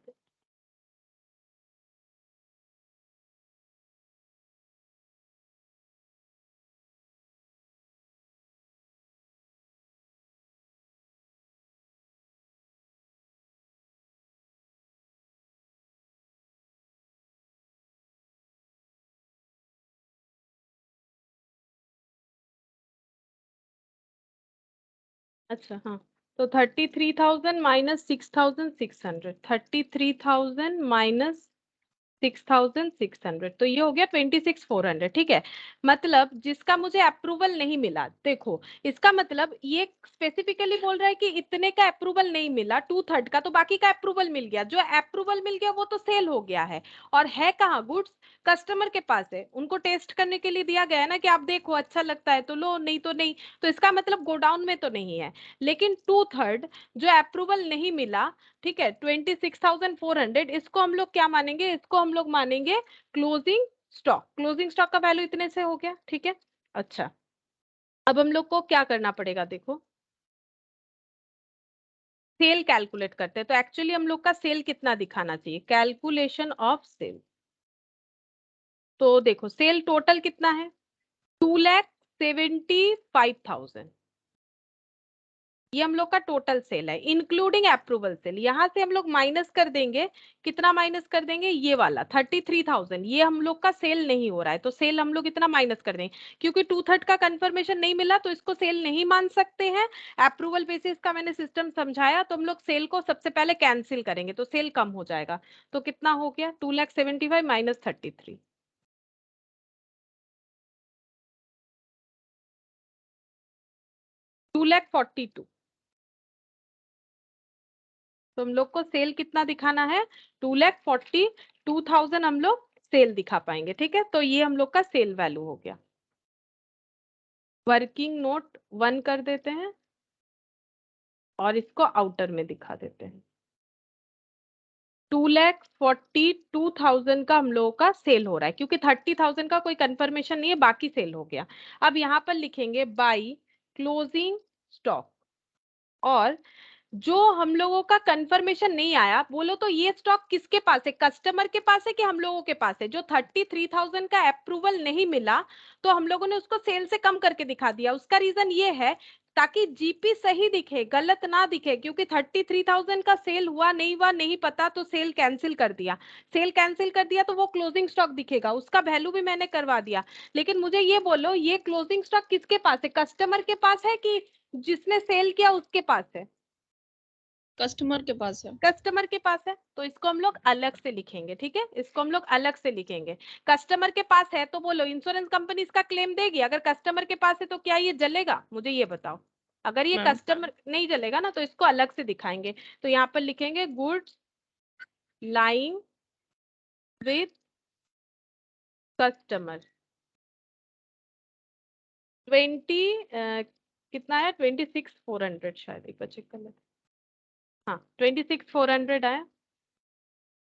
अच्छा हाँ, तो 33,000 माइनस 6,600, 33,000 माइनस 6,600, तो ये हो गया 26,400। ठीक है, मतलब जिसका मुझे अप्रूवल नहीं मिला, देखो इसका मतलब ये स्पेसिफिकली बोल रहा है कि इतने का अप्रूवल नहीं मिला 2/3 का, तो बाकी का अप्रूवल मिल गया। जो अप्रूवल मिल गया वो तो सेल हो गया है। और है कहाँ गुड्स? कस्टमर के पास है, उनको टेस्ट करने के लिए दिया गया है ना कि आप देखो अच्छा लगता है तो लो, नहीं तो नहीं। तो इसका मतलब गोडाउन में तो नहीं है। लेकिन 2/3 जो अप्रूवल नहीं मिला, ठीक है, 26,400, इसको हम लोग क्या मानेंगे? इसको हम लोग मानेंगे क्लोजिंग स्टॉक। क्लोजिंग स्टॉक का वैल्यू इतने से हो गया। ठीक है, अच्छा अब हम लोग को क्या करना पड़ेगा? देखो सेल कैलकुलेट करते हैं, तो एक्चुअली हम लोग का सेल कितना दिखाना चाहिए? Calculation of sale. तो देखो सेल टोटल कितना है? 2,75,000। ये हम लोग का टोटल सेल है इंक्लूडिंग अप्रूवल सेल। यहां से हम लोग माइनस कर देंगे, कितना माइनस कर देंगे? ये वाला 33,000। ये हम लोग का सेल नहीं हो रहा है, तो सेल हम लोग इतना माइनस कर देंगे। क्योंकि 2/3 का कंफर्मेशन नहीं मिला तो इसको सेल नहीं मान सकते हैं। अप्रूवल बेसिस का मैंने सिस्टम समझाया, तो हम लोग सेल को सबसे पहले कैंसिल करेंगे तो सेल कम हो जाएगा। तो कितना हो गया? 2,75,000 माइनस 33, 2,42,000। तो हम लोग को सेल कितना दिखाना है? 2,42,000 हम लोग सेल दिखा पाएंगे। ठीक है, तो ये हम लोग का सेल वैल्यू हो गया। वर्किंग नोट 1 कर देते हैं और इसको आउटर में दिखा देते हैं। 2,42,000 का हम लोगों का सेल हो रहा है, क्योंकि 30,000 का कोई कंफर्मेशन नहीं है, बाकी सेल हो गया। अब यहाँ पर लिखेंगे बाई क्लोजिंग स्टॉक। और जो हम लोगों का कंफर्मेशन नहीं आया, बोलो तो ये स्टॉक किसके पास है? कस्टमर के पास है कि हम लोगों के पास है? जो 33,000 का अप्रूवल नहीं मिला, तो हम लोगों ने उसको सेल से कम करके दिखा दिया। उसका रीजन ये है ताकि जीपी सही दिखे, गलत ना दिखे। क्योंकि 33,000 का सेल हुआ नहीं हुआ नहीं पता, तो सेल कैंसिल कर दिया। सेल कैंसिल कर दिया तो वो क्लोजिंग स्टॉक दिखेगा, उसका वैल्यू भी मैंने करवा दिया। लेकिन मुझे ये बोलो, ये क्लोजिंग स्टॉक किसके पास है? कस्टमर के पास है कि जिसने सेल किया उसके पास है? कस्टमर के पास है। कस्टमर के पास है, तो इसको हम लोग अलग से लिखेंगे। ठीक है, इसको हम लोग अलग से लिखेंगे। कस्टमर के पास है तो बोलो इंश्योरेंस कंपनी इसका क्लेम देगी? अगर कस्टमर के पास है तो क्या ये जलेगा? मुझे ये बताओ। अगर ये मैम कस्टमर नहीं जलेगा ना, तो इसको अलग से दिखाएंगे। तो यहाँ पर लिखेंगे गुड्स लाइंग विथ कस्टमर। 20 कितना है? 26,400 शायद, एक बार चेक कर लेते। हाँ 26,400 आया।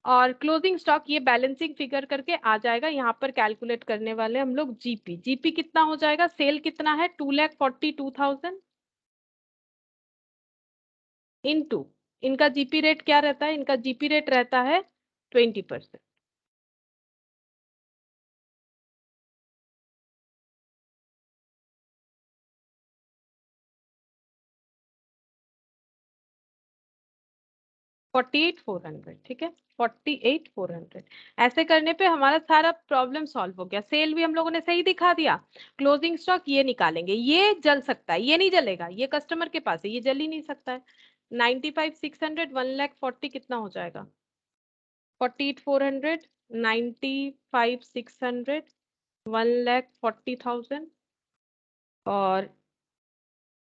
और क्लोजिंग स्टॉक ये बैलेंसिंग फिगर करके आ जाएगा। यहाँ पर कैलकुलेट करने वाले हम लोग जीपी। जीपी कितना हो जाएगा? सेल कितना है? 2,42,000 इनटू, इनका जीपी रेट क्या रहता है? इनका जीपी रेट रहता है 20%। 48,400। ठीक है, 48,400। ऐसे करने पे हमारा सारा प्रॉब्लम सॉल्व हो गया। सेल भी हम लोगों ने सही दिखा दिया। क्लोजिंग स्टॉक ये निकालेंगे, ये जल सकता है, ये नहीं जलेगा, ये कस्टमर के पास है, ये जल ही नहीं सकता है। 95,600 1,40,000 कितना हो जाएगा? 48,400 95,600 1,40,000 और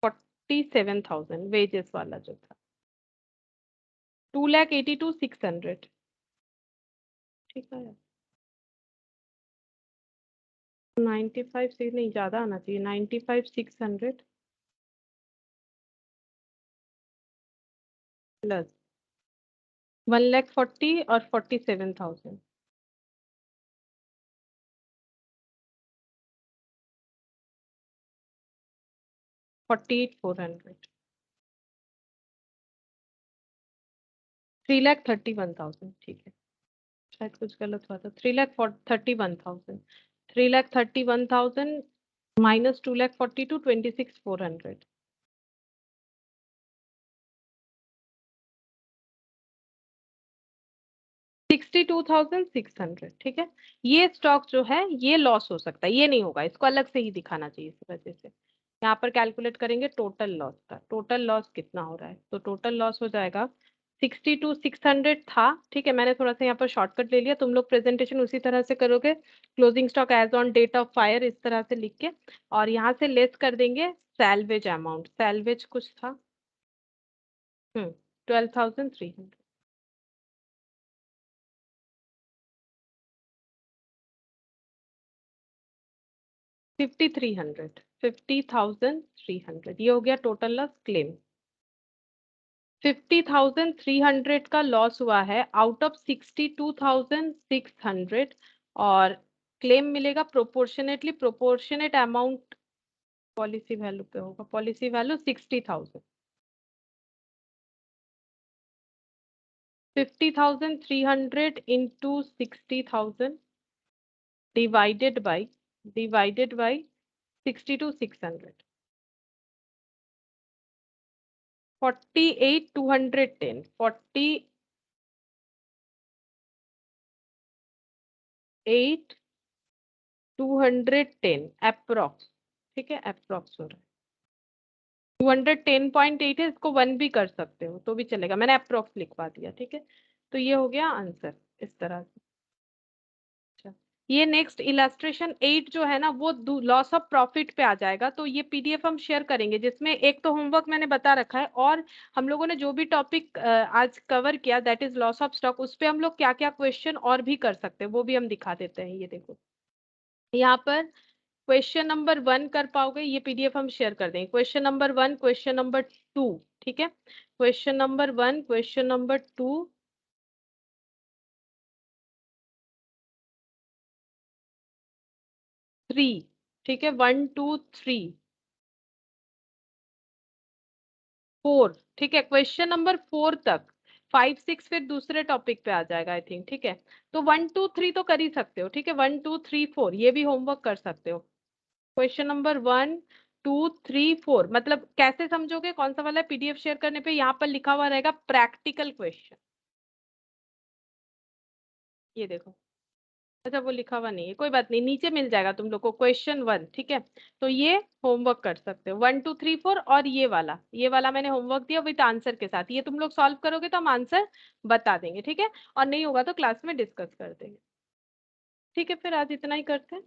47,000 वेजेस वाला जो था 2,82,600। ठीक है, 95 से नहीं ज्यादा आना चाहिए, 95,600 प्लस 1,40,000 और 47,000। 48,400 3,31,000। ठीक है, शायद कुछ गलत हुआ था। 3,31,000, 3,31,000 माइनस 2,42 26,400। 62,600। ठीक है, ये स्टॉक जो है ये लॉस हो सकता है, ये नहीं होगा, इसको अलग से ही दिखाना चाहिए इस वजह से। यहाँ पर कैलकुलेट करेंगे टोटल लॉस का। टोटल लॉस कितना हो रहा है? तो टोटल लॉस हो जाएगा 62,600 था, ठीक है। मैंने थोड़ा सा यहाँ पर शॉर्टकट ले लिया, तुम लोग प्रेजेंटेशन उसी तरह से करोगे, closing stock as on date of fire इस तरह से लिख के, और यहाँ से लेस कर देंगे सैल्वेज अमाउंट। सैल्वेज कुछ था 12,300। 5,300, 50,300 ये हो गया टोटल लॉस क्लेम। 50,300 का लॉस हुआ है आउट ऑफ 62,600, और क्लेम मिलेगा proportionately, proportionate amount policy value पे होगा, policy value 60,000। 50,300 into 60,000 divided by 62,600, 48,210, 48,210 approx, ठीक है, अप्रोक्स हो रहा है। 210.8 है, इसको 1 भी कर सकते हो तो भी चलेगा, मैंने अप्रोक्स लिखवा दिया, ठीक है। तो ये हो गया आंसर इस तरह से। अच्छा, ये नेक्स्ट इलस्ट्रेशन 8 जो है ना वो लॉस ऑफ प्रॉफिट पे आ जाएगा, तो ये पीडीएफ हम शेयर करेंगे, जिसमें एक तो होमवर्क मैंने बता रखा है, और हम लोगों ने जो भी टॉपिक आज कवर किया that is loss of stock, उस पे हम लोग क्या क्या क्वेश्चन और भी कर सकते हैं वो भी हम दिखा देते हैं। ये देखो यहाँ पर क्वेश्चन नंबर 1 कर पाओगे, ये पीडीएफ हम शेयर कर देंगे। क्वेश्चन नंबर 1, क्वेश्चन नंबर 2, ठीक है। क्वेश्चन नंबर 1, क्वेश्चन नंबर 2, 3, ठीक है, 1 2 3 4, ठीक है। क्वेश्चन नंबर 4 तक, 5 6 फिर दूसरे टॉपिक पे आ जाएगा आई थिंक, ठीक है। तो 1 2 3 तो कर ही सकते हो, ठीक है। 1 2 3 4 ये भी होमवर्क कर सकते हो। क्वेश्चन नंबर 1 2 3 4 मतलब कैसे समझोगे, कौन सा वाला पीडीएफ शेयर करने पे यहाँ पर लिखा हुआ रहेगा प्रैक्टिकल क्वेश्चन, ये देखो। अच्छा वो लिखा हुआ नहीं है, कोई बात नहीं, नीचे मिल जाएगा तुम लोग को क्वेश्चन 1, ठीक है। तो ये होमवर्क कर सकते हो 1 2 3 4, और ये वाला मैंने होमवर्क दिया विद आंसर के साथ, ये तुम लोग सॉल्व करोगे तो हम आंसर बता देंगे, ठीक है। और नहीं होगा तो क्लास में डिस्कस कर देंगे, ठीक है। फिर आज इतना ही करते हैं।